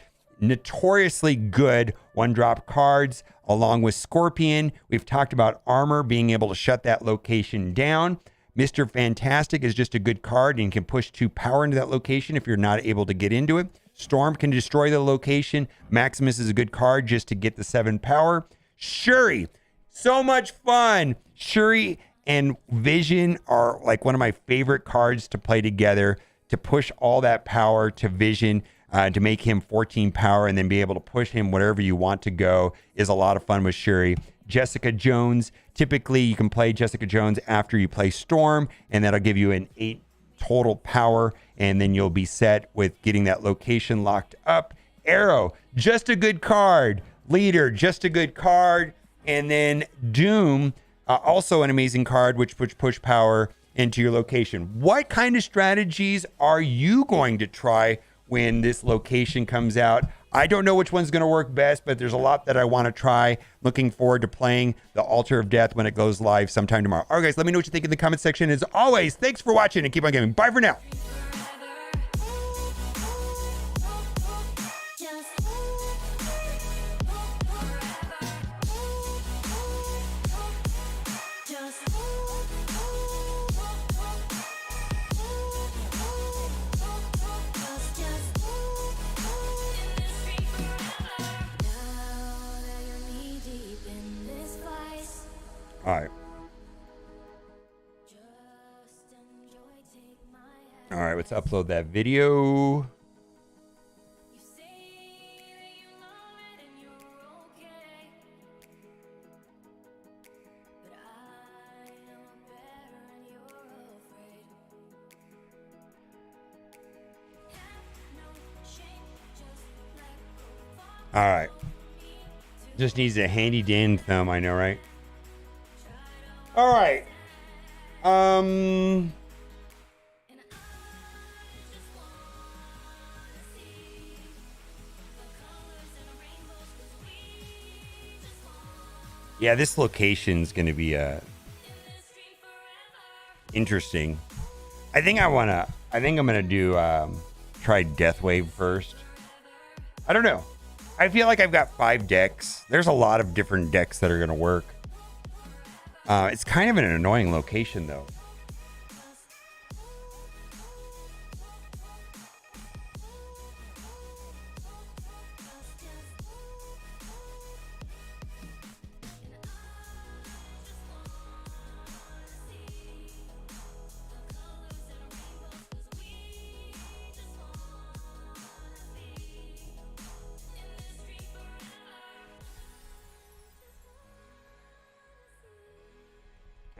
notoriously good one-drop cards, along with Scorpion. We've talked about Armor being able to shut that location down. Mr. Fantastic is just a good card and can push 2 power into that location if you're not able to get into it. Storm can destroy the location. Maximus is a good card just to get the 7 power. Shuri, so much fun. Shuri and Vision are like one of my favorite cards to play together, to push all that power to Vision, to make him 14 power and then be able to push him wherever you want to go is a lot of fun with Shuri. Jessica Jones, typically you can play Jessica Jones after you play Storm, and that'll give you an 8 total power, and then you'll be set with getting that location locked up. Arrow, just a good card. Leader, just a good card. And then Doom, also an amazing card, which push power into your location. What kind of strategies are you going to try when this location comes out? I don't know which one's going to work best, but there's a lot that I want to try. Looking forward to playing the Altar of Death when it goes live sometime tomorrow. All right, guys, let me know what you think in the comment section. As always, thanks for watching and keep on gaming. Bye for now. All right. All right, let's upload that video. All right. Just needs a handy Dan thumb, I know, right? All right. Yeah, this location's going to be interesting. I think I'm going to do try Deathwave first. I don't know. I feel like I've got 5 decks. There's a lot of different decks that are going to work. It's kind of an annoying location, though.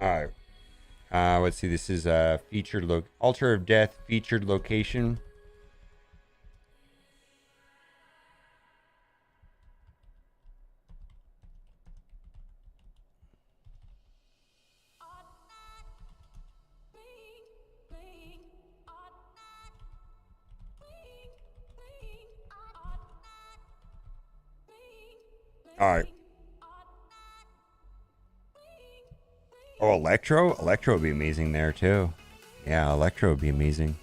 All right. Let's see. This is a featured Altar of Death featured location. All right. Oh, Electro? Electro would be amazing there, too. Yeah, Electro would be amazing.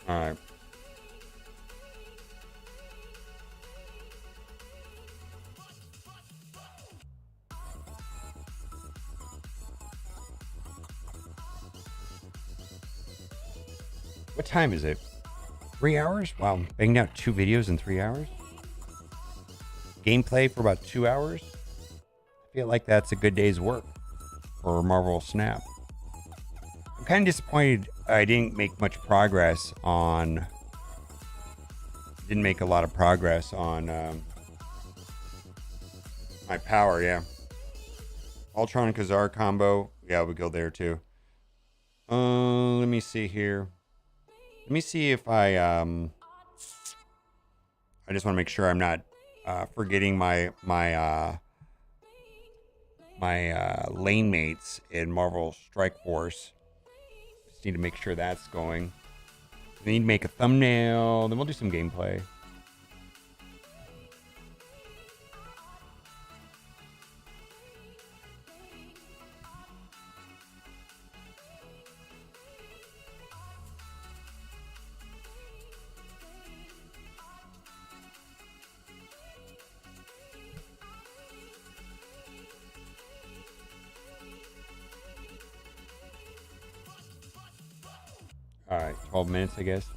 All right. What time is it? 3 hours? Wow, banged out 2 videos in 3 hours? Gameplay for about 2 hours? I feel like that's a good day's work for Marvel Snap. I'm kind of disappointed I didn't make much progress on... Didn't make a lot of progress on my power, yeah. Ultron Kazar combo. Yeah, we go there too. Let me see here. Let me see if I just want to make sure I'm not forgetting my lane mates in Marvel Strike Force. Just need to make sure that's going. We need to make a thumbnail. Then we'll do some gameplay. All right, 12 minutes, I guess.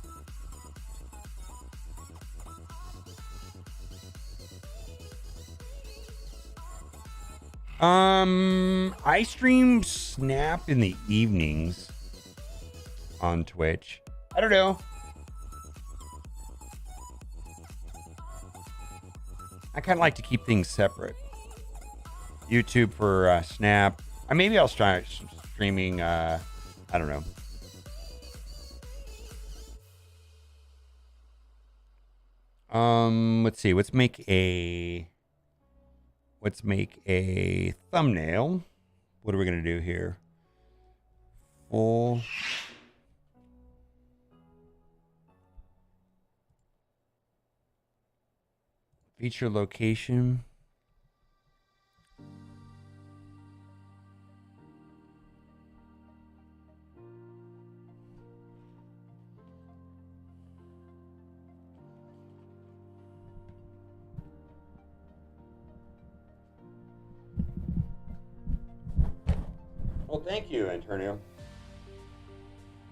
I stream Snap in the evenings on Twitch. I don't know. I kind of like to keep things separate. YouTube for Snap. Maybe I'll start streaming. I don't know. Let's see. Let's make a thumbnail. What are we gonna do here? Full. Feature location. Well, thank you, Antonio.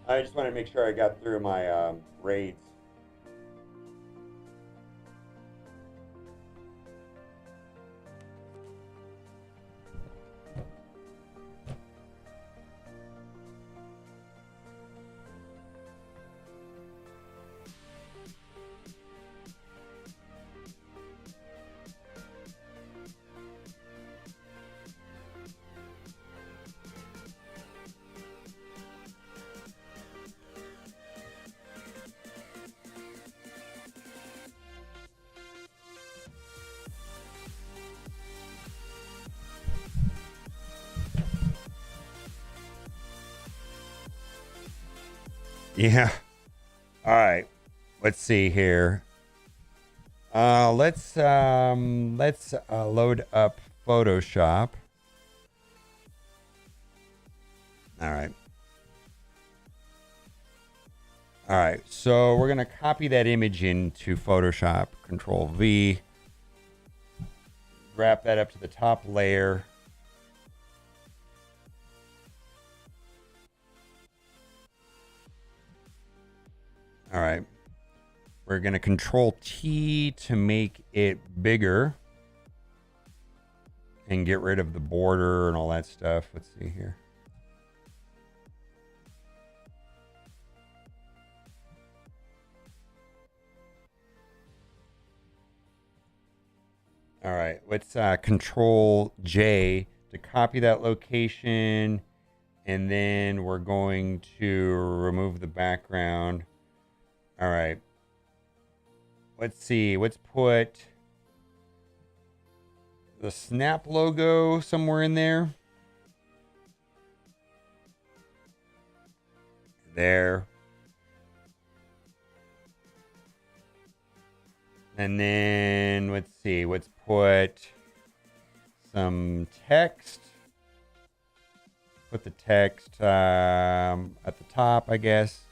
I just wanted to make sure I got through my raids. Yeah. All right. Let's see here. Let's load up Photoshop. All right. All right. So we're going to copy that image into Photoshop. Control V. Wrap that up to the top layer. All right. We're going to Control T to make it bigger and get rid of the border and all that stuff. Let's see here. All right. Let's Control J to copy that location. And then we're going to remove the background. All right. Let's see. Let's put the Snap logo somewhere in there. There. And then let's see. Let's put some text. Put the text at the top, I guess.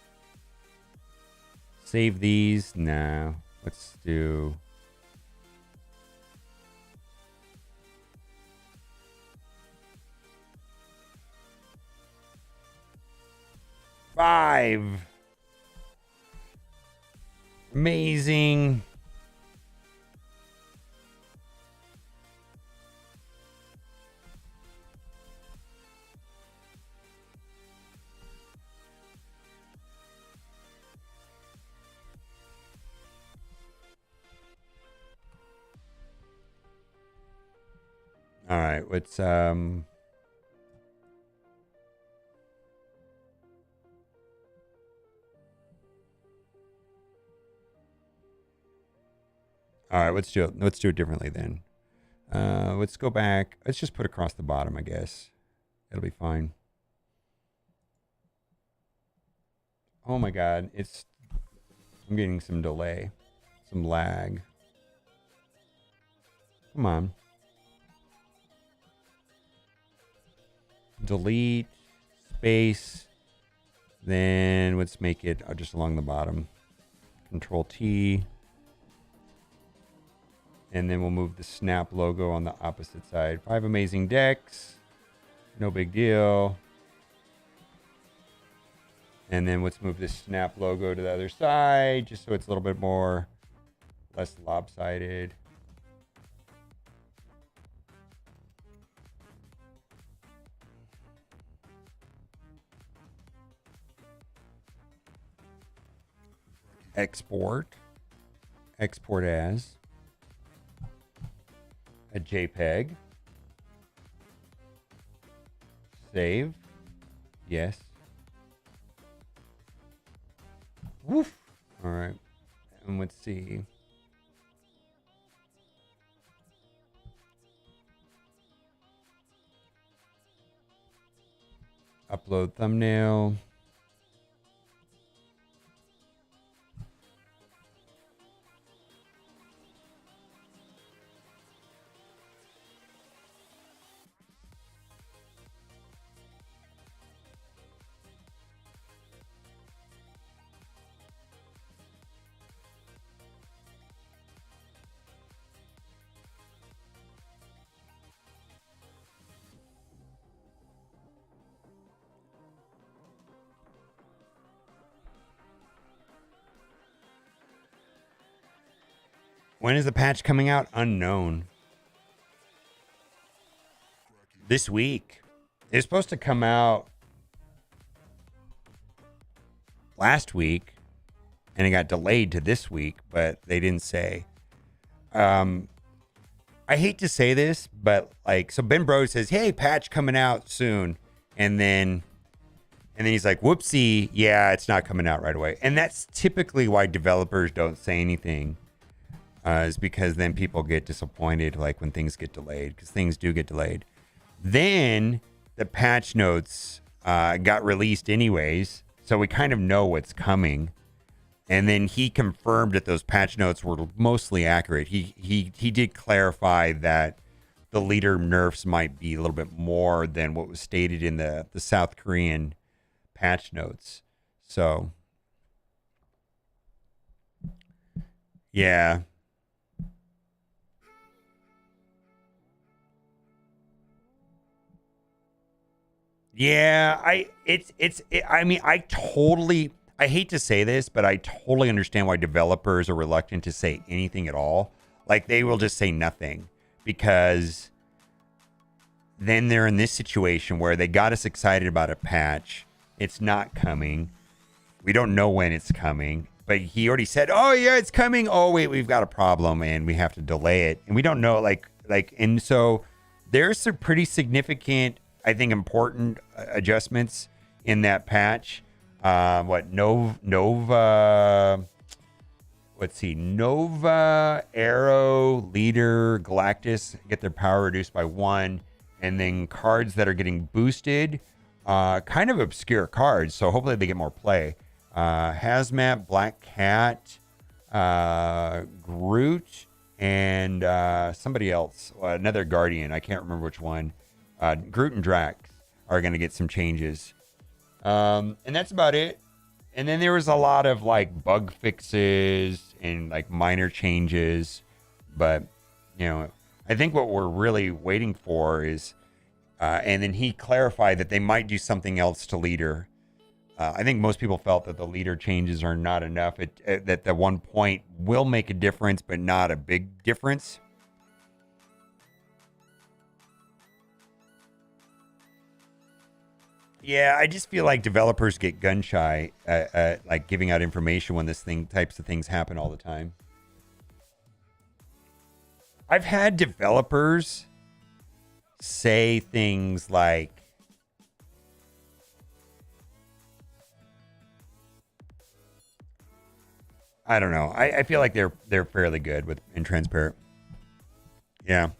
Save these. No. Let's do. Five. Amazing. All right, let's all right, let's do it differently then. Let's go back. Let's just put across the bottom, I guess. It'll be fine. Oh my god, it's I'm getting some delay, some lag. Come on. Delete, space. Then let's make it just along the bottom. Control T. And then we'll move the snap logo on the opposite side. 5 amazing decks. No big deal. And then let's move this snap logo to the other side, just so it's a little bit more, less lopsided. Export. Export as a JPEG. Save. Yes. Woof. All right. And let's see. Upload thumbnail. When is the patch coming out? Unknown. This week. It's supposed to come out last week, and it got delayed to this week, but they didn't say. I hate to say this, but like, so Ben Bro says, "Hey, patch coming out soon," and then he's like, "Whoopsie, yeah, it's not coming out right away." And that's typically why developers don't say anything. Is because then people get disappointed, like when things get delayed, because things do get delayed. Then the patch notes got released anyways, so we kind of know what's coming. And then he confirmed that those patch notes were mostly accurate. He did clarify that the leader nerfs might be a little bit more than what was stated in the South Korean patch notes. So, yeah. Yeah, I mean, I hate to say this, but I totally understand why developers are reluctant to say anything at all. Like, they will just say nothing because then they're in this situation where they got us excited about a patch. It's not coming. We don't know when it's coming, but he already said, "Oh yeah, it's coming. Oh wait, we've got a problem and we have to delay it." And we don't know, and so there's some pretty significant, I think, important adjustments in that patch. Nova, let's see, Nova, Arrow, Leader, Galactus get their power reduced by 1, and then cards that are getting boosted, kind of obscure cards, so hopefully they get more play. Hazmat, Black Cat, Groot, and somebody else, another Guardian. I can't remember which one. Groot and Drax are going to get some changes. And that's about it. And then there was a lot of like bug fixes and like minor changes. But, you know, I think what we're really waiting for is, and then he clarified that they might do something else to Leader. I think most people felt that the Leader changes are not enough. That the 1 point will make a difference, but not a big difference. Yeah, I just feel like developers get gun shy at like giving out information when types of things happen all the time. I've had developers say things like, I don't know. I feel like they're fairly good and transparent. Yeah.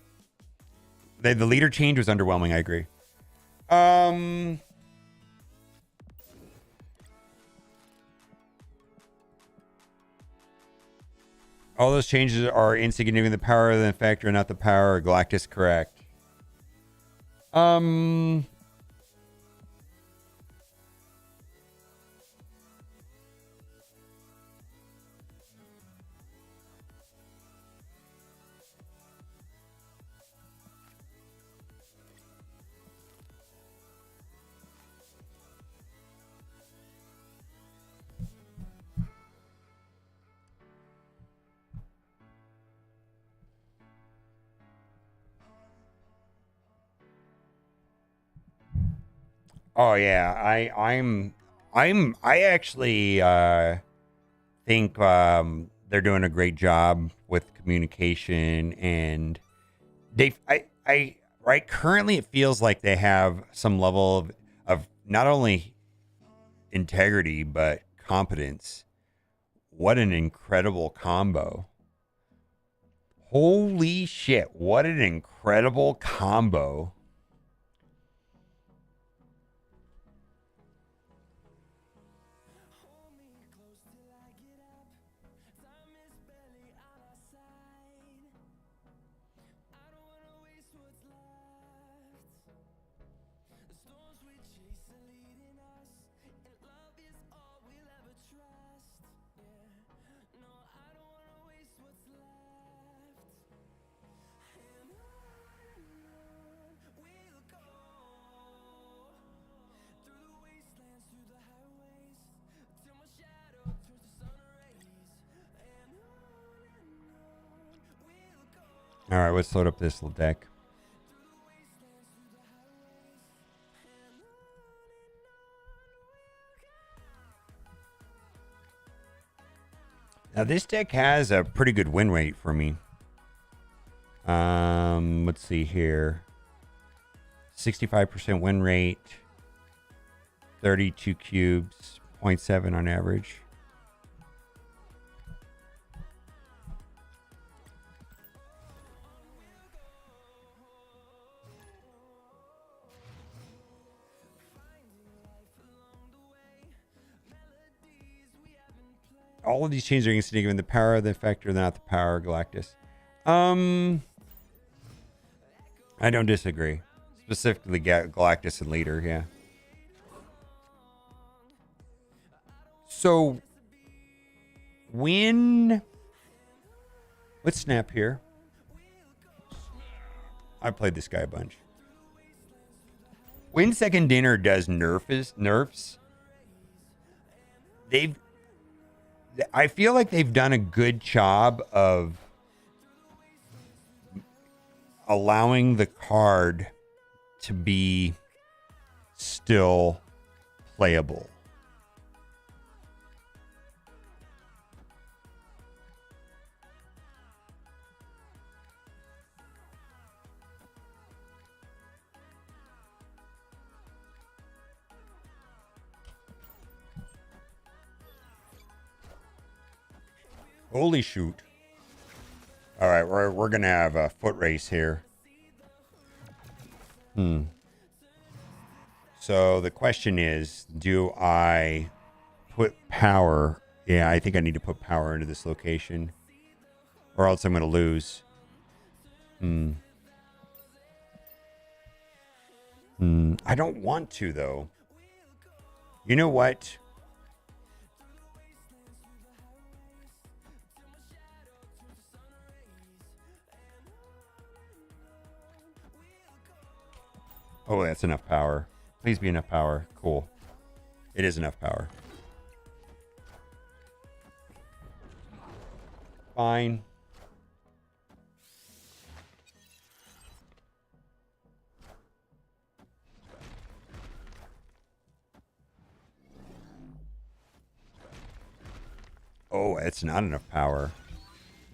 The Leader change was underwhelming, I agree. All those changes are insignificant. The power of the factor, not the power. Galactus, correct. Oh yeah, I actually think they're doing a great job with communication, and I right currently it feels like they have some level of not only integrity but competence. What an incredible combo. Holy shit, what an incredible combo. All right, let's load up this little deck. Now this deck has a pretty good win rate for me. Let's see here. 65% win rate. 32 cubes, 0.7 on average. All of these changes are insignificant. Given the power of the effector, not the power of Galactus. I don't disagree. Specifically, Galactus and Leader, yeah. So, when... Let's snap here. I played this guy a bunch. When Second Dinner does nerfs, I feel like they've done a good job of allowing the card to be still playable. Holy shoot. All right, we're going to have a foot race here. So the question is, do I put power? Yeah, I think I need to put power into this location, or else I'm going to lose. I don't want to, though. You know what? Oh, that's enough power. Please be enough power. Cool. It is enough power. Fine. Oh, it's not enough power.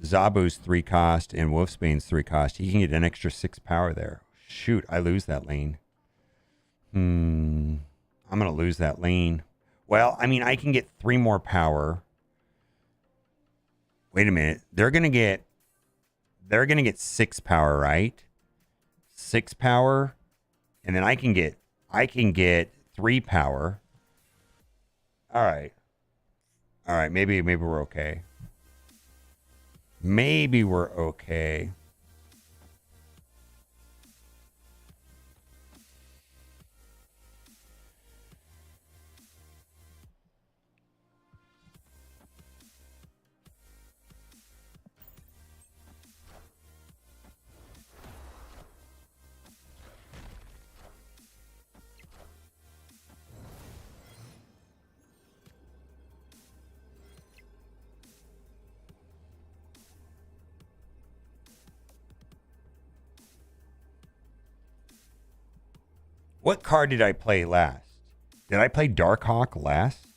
Zabu's 3 cost and Wolfsbane's 3 cost. He can get an extra 6 power there. Shoot, I lose that lane. I'm going to lose that lane. Well, I mean, I can get 3 more power. Wait a minute. They're going to get 6 power, right? 6 power, and then I can get 3 power. All right. Maybe we're okay. Maybe we're okay. What card did I play last? Did I play Darkhawk last?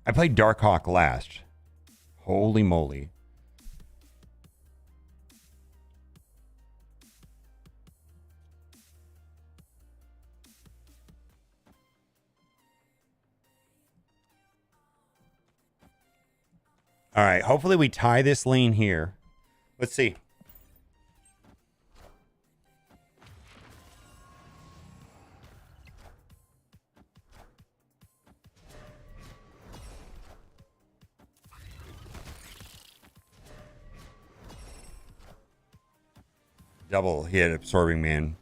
I played Darkhawk last. Holy moly. All right. Hopefully we tie this lane here. Let's see. Double hit Absorbing Man.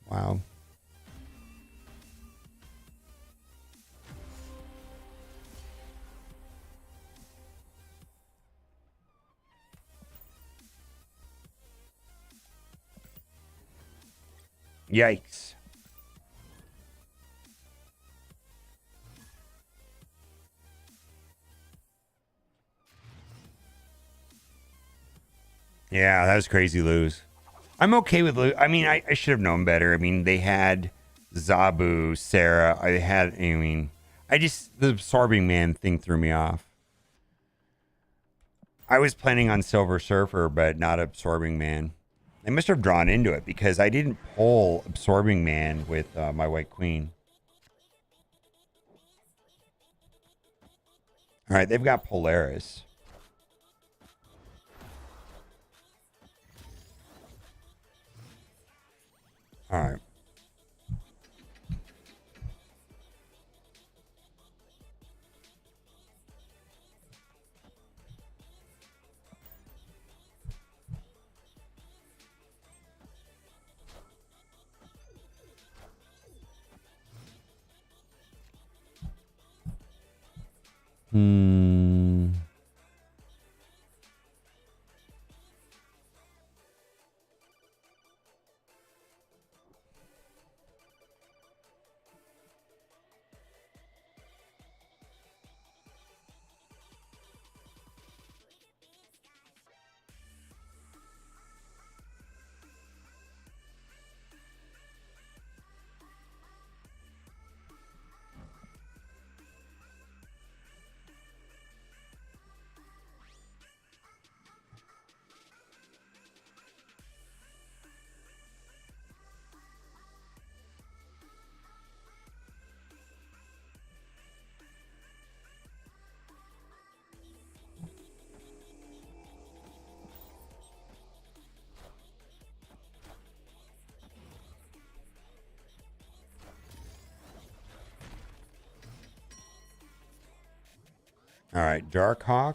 Wow. Yikes. Yeah, that was crazy lose. I'm okay with lose. I mean, I should have known better. I mean, they had Zabu, Sera. I just, the Absorbing Man thing threw me off. I was planning on Silver Surfer, but not Absorbing Man. They must have drawn into it because I didn't pull Absorbing Man with my White Queen. All right, they've got Polaris. All right. Hmm. All right, Darkhawk.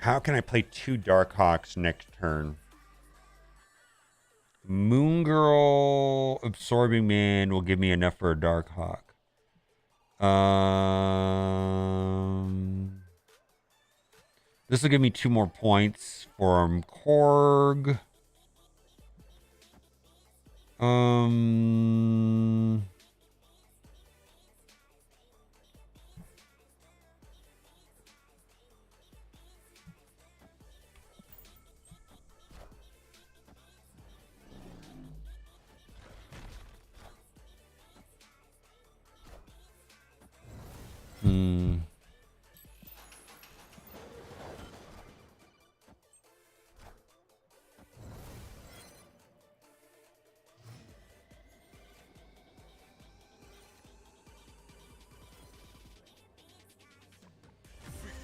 How can I play two Darkhawks next turn? Moon Girl Absorbing Man will give me enough for a Darkhawk. This will give me 2 more points from Korg.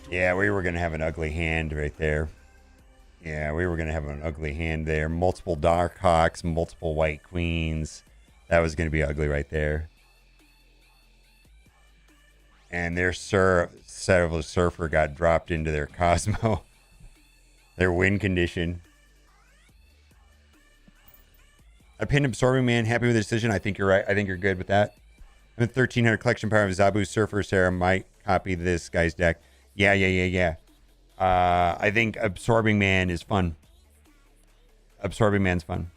Yeah, we were going to have an ugly hand right there. Yeah, we were going to have an ugly hand there. Multiple Darkhawks, multiple White Queens. That was going to be ugly right there. And their Several Surfer got dropped into their Cosmo. Their win condition. I pinned Absorbing Man. Happy with the decision. I think you're right. I think you're good with that. I'm at 1300 collection power of Zabu Surfer. Sarah might copy this guy's deck. Yeah. I think Absorbing Man is fun. Absorbing Man's fun.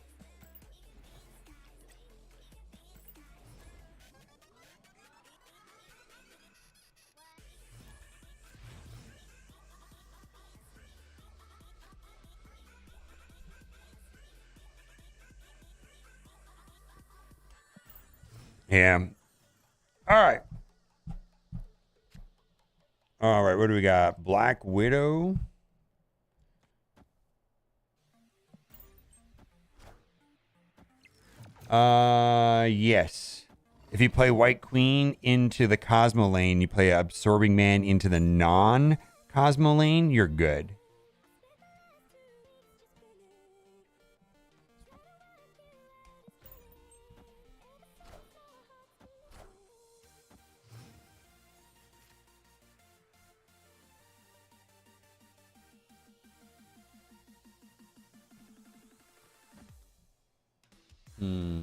Yeah. All right. All right. What do we got? Black Widow. Yes. If you play White Queen into the Cosmo lane, you play Absorbing Man into the non-Cosmo lane, you're good. Hmm.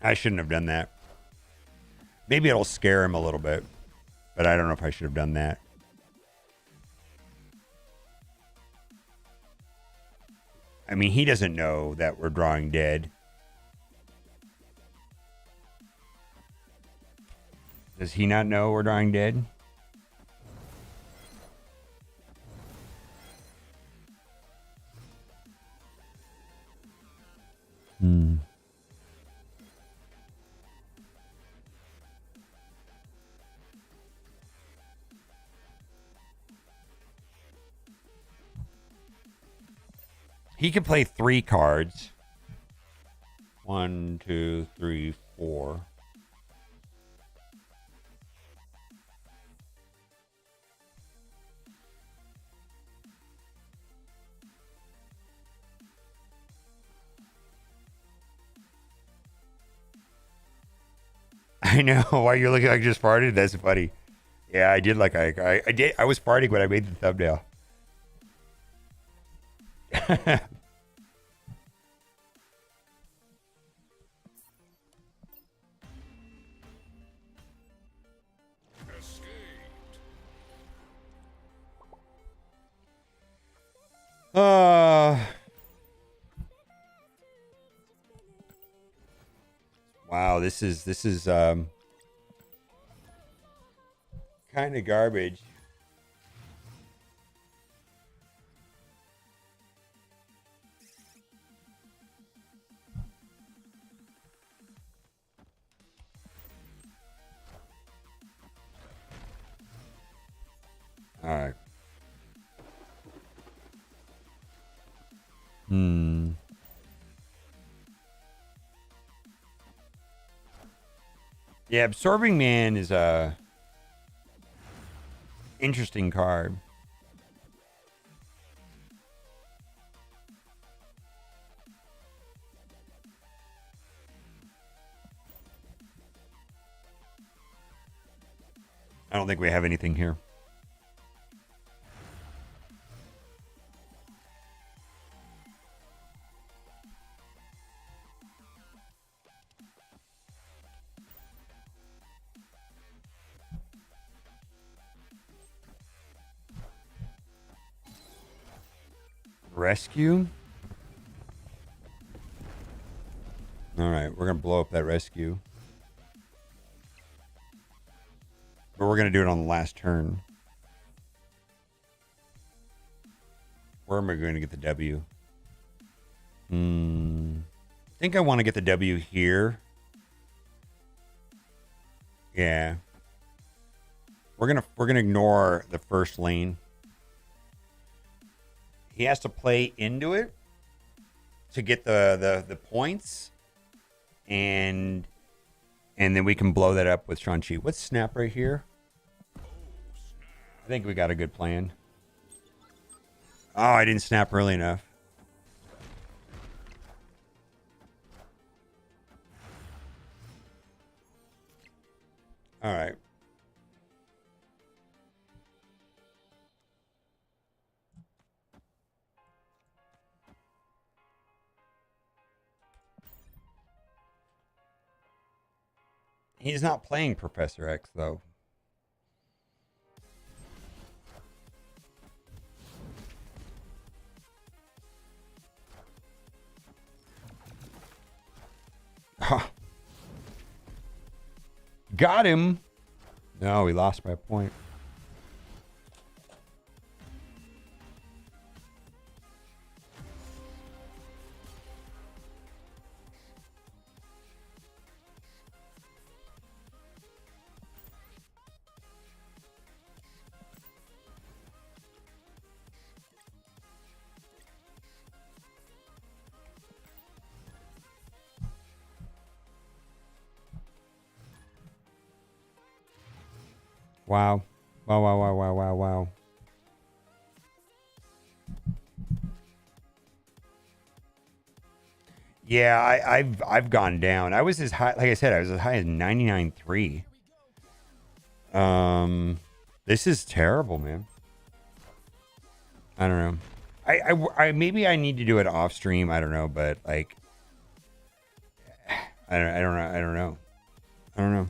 I shouldn't have done that. Maybe it'll scare him a little bit, but I don't know if I should have done that. I mean, he doesn't know that we're drawing dead. Does he not know we're drawing dead? Hmm. He can play 3 cards. 1, 2, 3, 4. I know. Why you're looking like I just farted? That's funny. Yeah, I did like I did. I was farting when I made the thumbnail. uh Wow, this is kind of garbage. All right. Hmm. Yeah, Absorbing Man is a interesting card. I don't think we have anything here. Rescue? All right, we're going to blow up that rescue. But we're going to do it on the last turn. Where am I going to get the W? I think I want to get the W here. Yeah. We're gonna ignore the first lane. He has to play into it. to get the points, and then we can blow that up with Shang-Chi. What's snap right here? I think we got a good plan. Oh, I didn't snap early enough. All right. He's not playing Professor X, though. Got him. No, we lost by a point. Wow. Wow, wow, wow, wow, wow, wow. Yeah, I've gone down. I was as high, like I said, I was as high as 99.3. This is terrible, man. I don't know. I maybe I need to do it off stream. I don't know, but like, I don't know. I don't know. I don't know.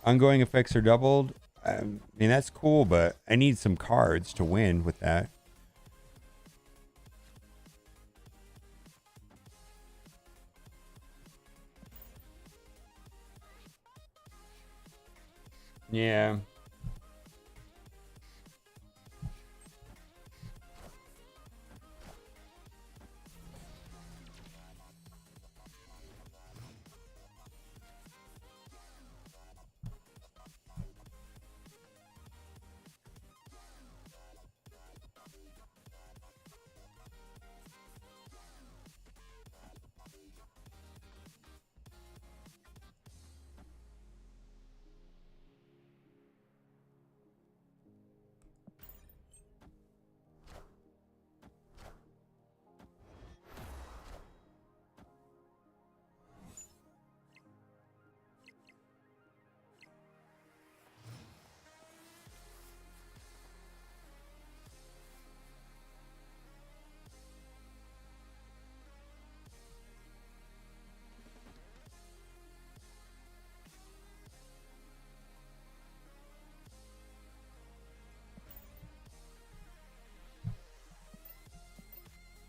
Ongoing effects are doubled. I mean, that's cool, but I need some cards to win with that. Yeah.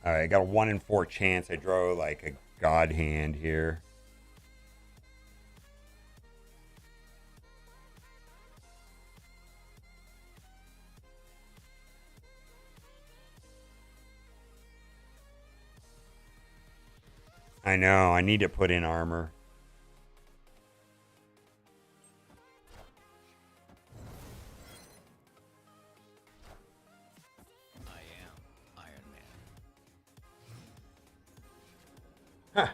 All right, I got a 1 in 4 chance. I draw like a god hand here. I know. I need to put in armor. I am Iron Man. Huh.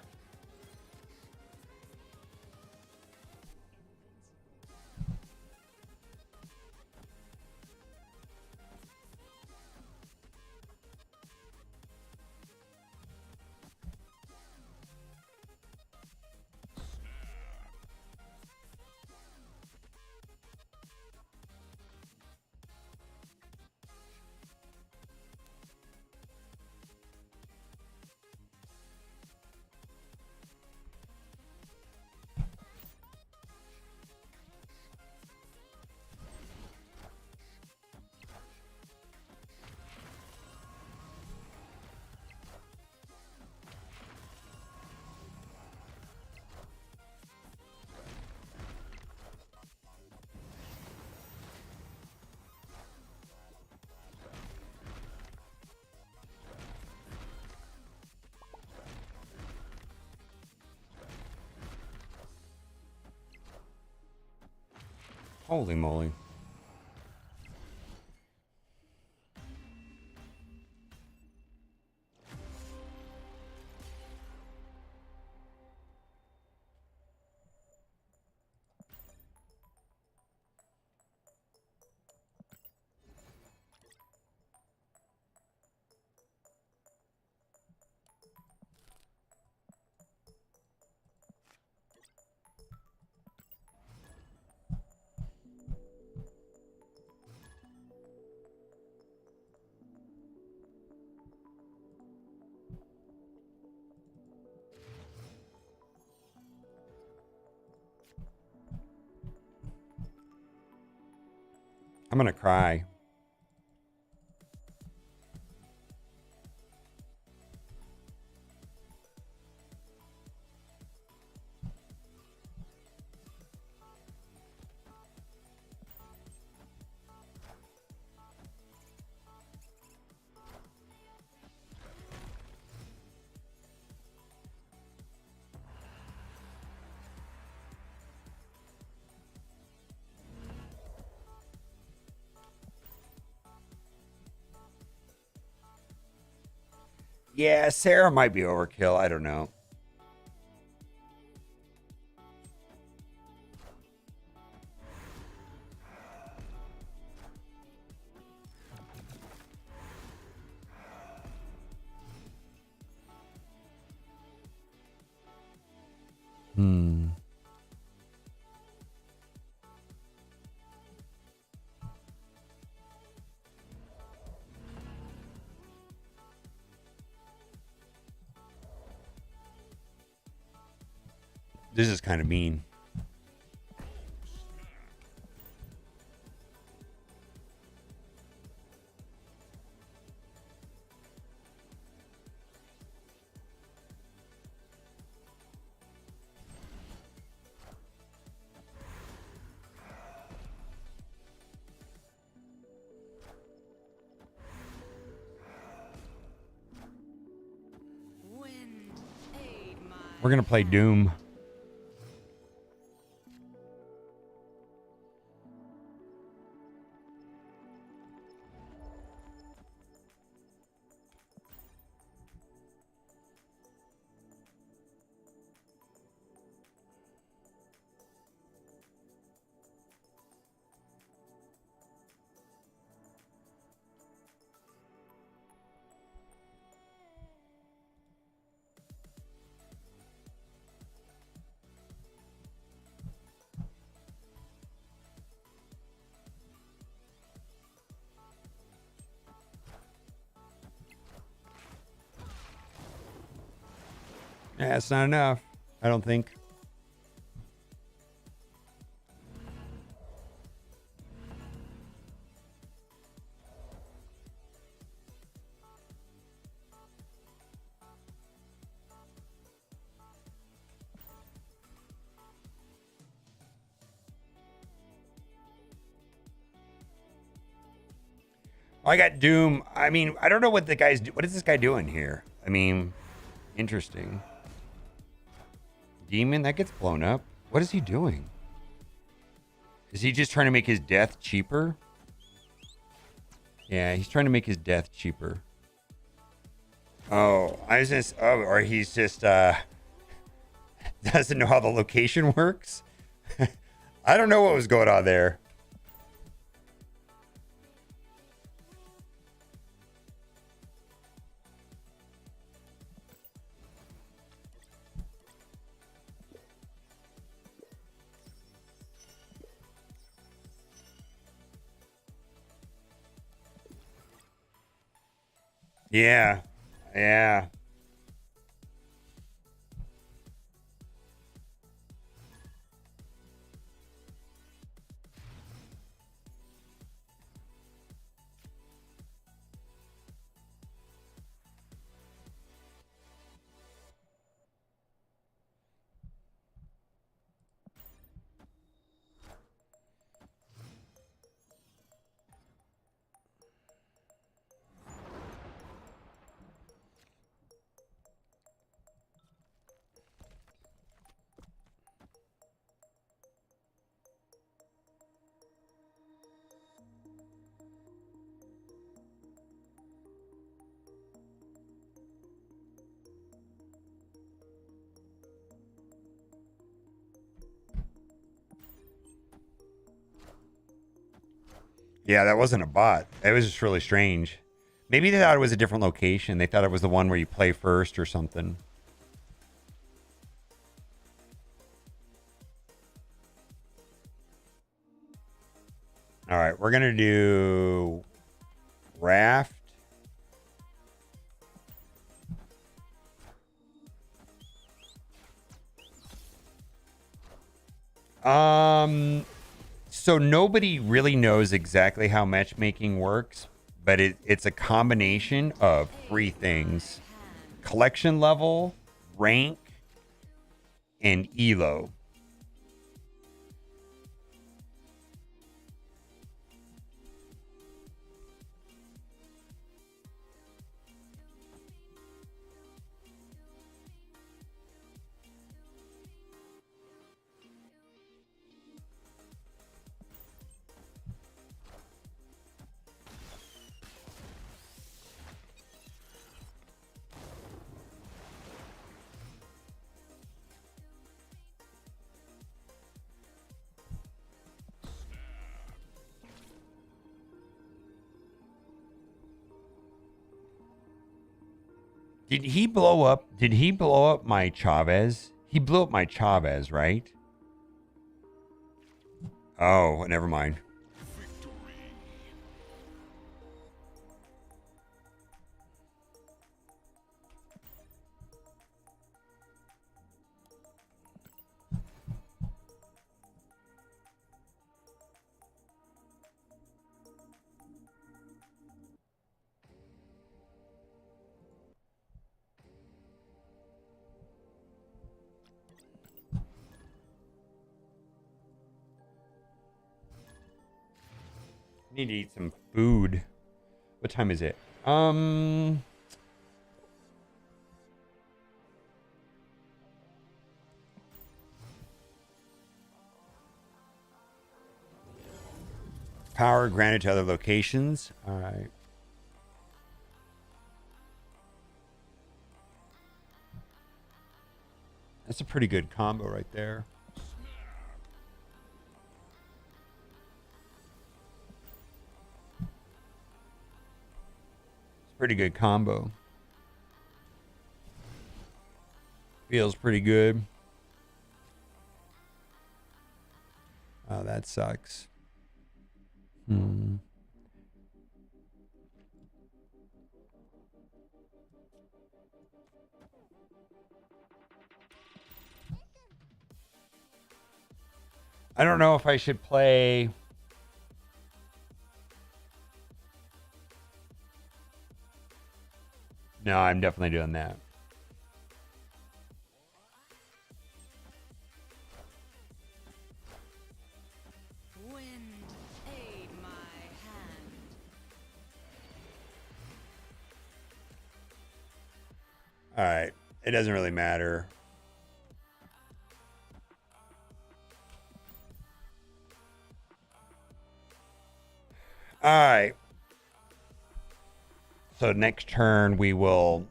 Holy moly. I'm gonna cry. Yeah, Sarah might be overkill. I don't know. Hmm. This is kind of mean. Wind, aid my We're gonna play Doom. Yeah, it's not enough. I don't think. I got Doom. I mean, I don't know what the guy's. What is this guy doing here? I mean, interesting. Demon that gets blown up. What is he doing? Is he just trying to make his death cheaper? Yeah, he's trying to make his death cheaper. Oh, I was just. Oh, or he's just doesn't know how the location works. I don't know what was going on there. Yeah. Yeah. Yeah, that wasn't a bot. It was just really strange. Maybe they thought it was a different location. They thought it was the one where you play first or something. All right, we're gonna do raft. Um, So nobody really knows exactly how matchmaking works, but it's a combination of three things: collection level, rank, and elo. Did he blow up? Did he blow up my Chavez? He blew up my Chavez, right? Oh, never mind. Need to eat some food. What time is it? Power granted to other locations. All right. That's a pretty good combo right there. It's a pretty good combo. Feels pretty good. Oh, that sucks. I don't know if I should play. No, I'm definitely doing that. Wind, aid my hand. All right. It doesn't really matter. All right. So next turn we will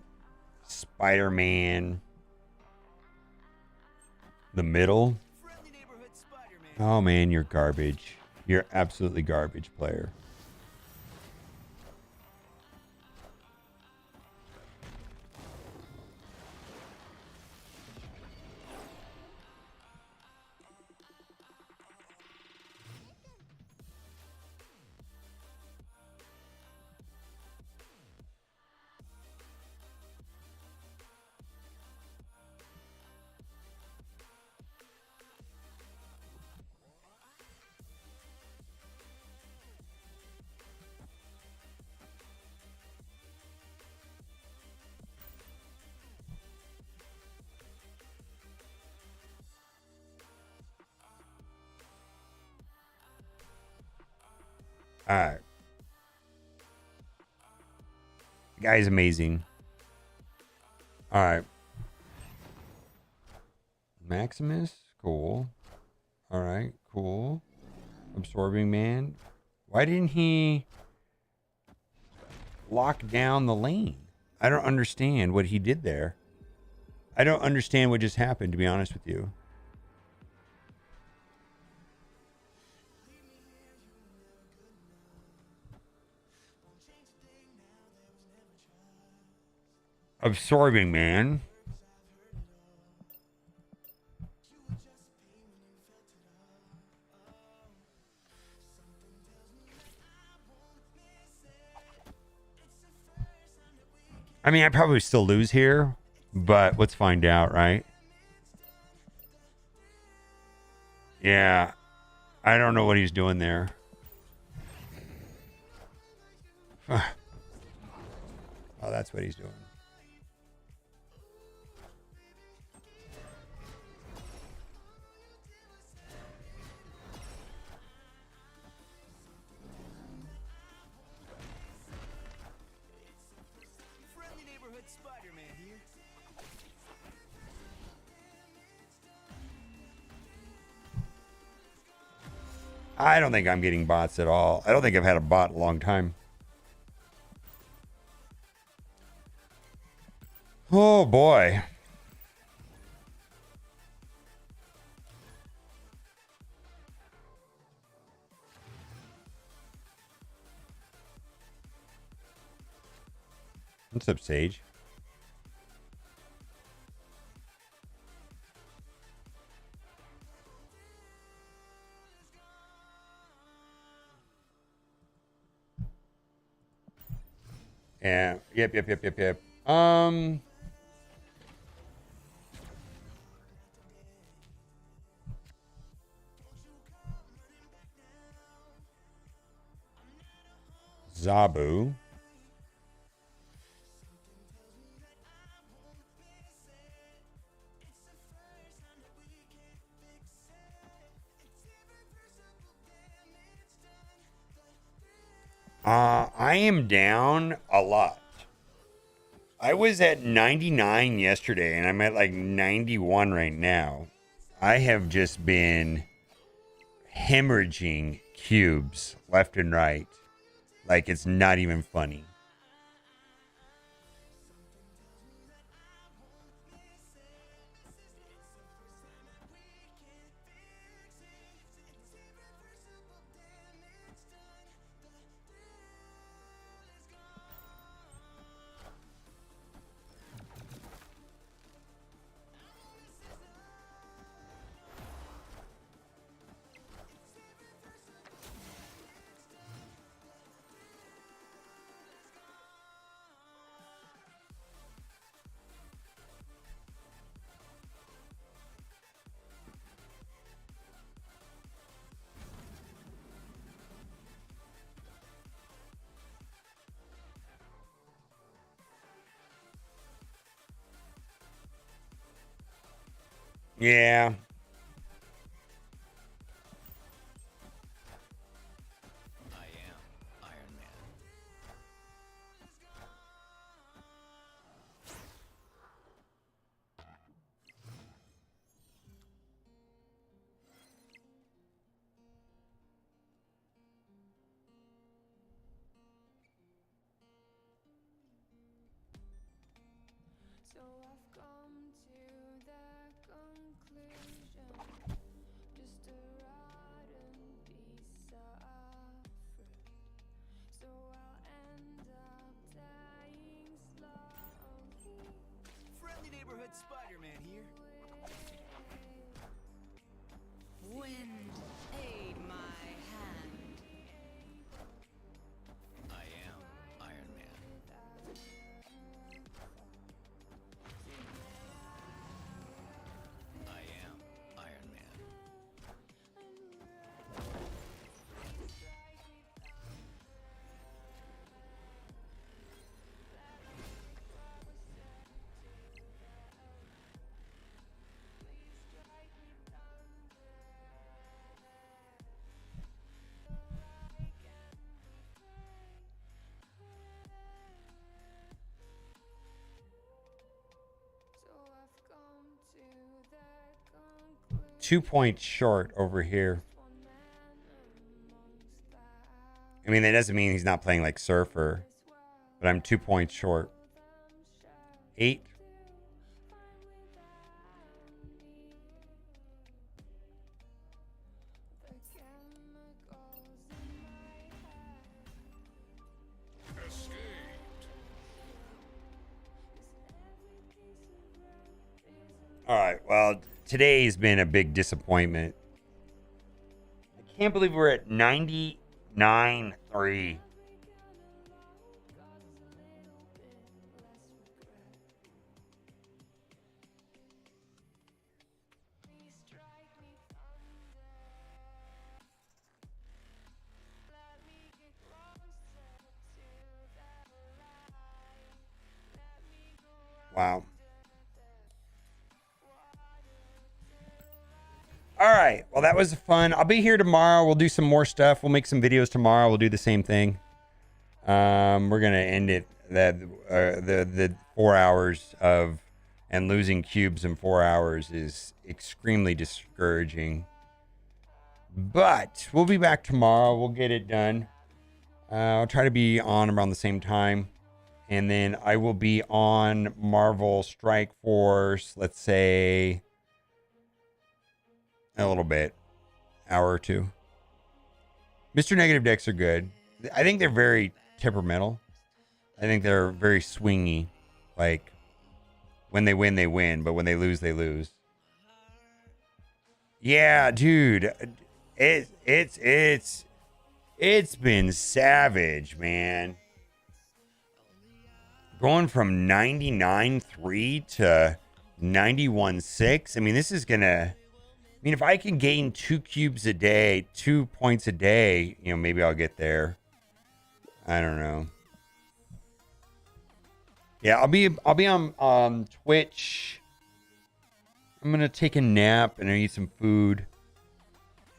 Spider-Man the middle. Friendly neighborhood Spider-Man. Oh man, you're garbage. You're absolutely garbage player. All right. The guy's amazing. All right. Maximus, cool. All right, cool. Absorbing Man. Why didn't he lock down the lane? I don't understand what he did there. I don't understand what just happened, to be honest with you. Absorbing Man. I mean, I probably still lose here, but let's find out, right? Yeah. I don't know what he's doing there. Oh, that's what he's doing. Friendly neighborhood Spider-Man here. I don't think I'm getting bots at all. I don't think I've had a bot in a long time. Oh boy. What's up, Sage? Yeah. Yep. Zabu. I am down a lot. I was at 99 yesterday and I'm at like 91 right now. I have just been hemorrhaging cubes left and right. Like it's not even funny. Yeah. I am Iron Man. So I've come to the conclusion, just a rotten piece of fruit. So I'll end up dying slowly. Friendly neighborhood Spider-Man here. Wind, aid my hand. I am Iron Man. I am Iron Man. So I've come to the conclusion, 2 points short over here. one man amongst thousands. I mean, that doesn't mean he's not playing like Surfer, but I'm 2 points short. 8. All right. Well, today's been a big disappointment. I can't believe we're at 99.3. Wow. All right. Well, that was fun. I'll be here tomorrow. We'll do some more stuff. We'll make some videos tomorrow. We'll do the same thing. We're gonna end it that the 4 hours of and losing cubes in 4 hours is extremely discouraging. But we'll be back tomorrow. We'll get it done. I'll try to be on around the same time. And then I will be on Marvel Strike Force, let's say a little bit, hour or two. Mr. Negative decks are good. I think they're very temperamental. I think they're very swingy. Like, when they win, they win. But when they lose, they lose. Yeah, dude. It's been savage, man. Going from 99.3 to 91.6. I mean, this is gonna. I mean, if I can gain 2 cubes a day, 2 points a day, you know, maybe I'll get there. I don't know. Yeah, I'll be on Twitch. I'm gonna take a nap and eat some food,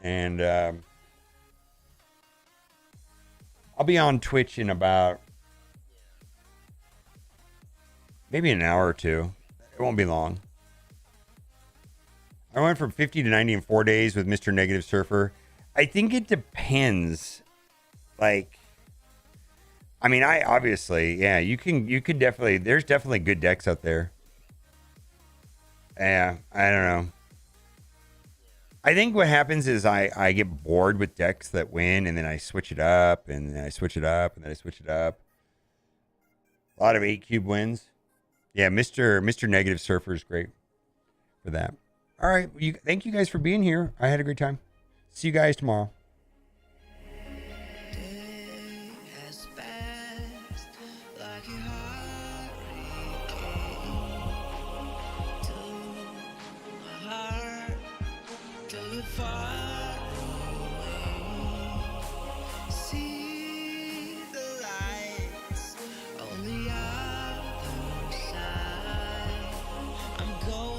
and I'll be on Twitch in about maybe an hour or two. It won't be long. I went from 50 to 90 in 4 days with Mr. Negative Surfer. I think it depends. Like, I mean, I obviously, yeah, you could definitely, there's definitely good decks out there. Yeah, I don't know. I think what happens is I get bored with decks that win, and then I switch it up, and then I switch it up, and then I switch it up. A lot of 8 cube wins. Yeah, Mr. Negative Surfer is great for that. All right. Thank you guys for being here. I had a great time. See you guys tomorrow.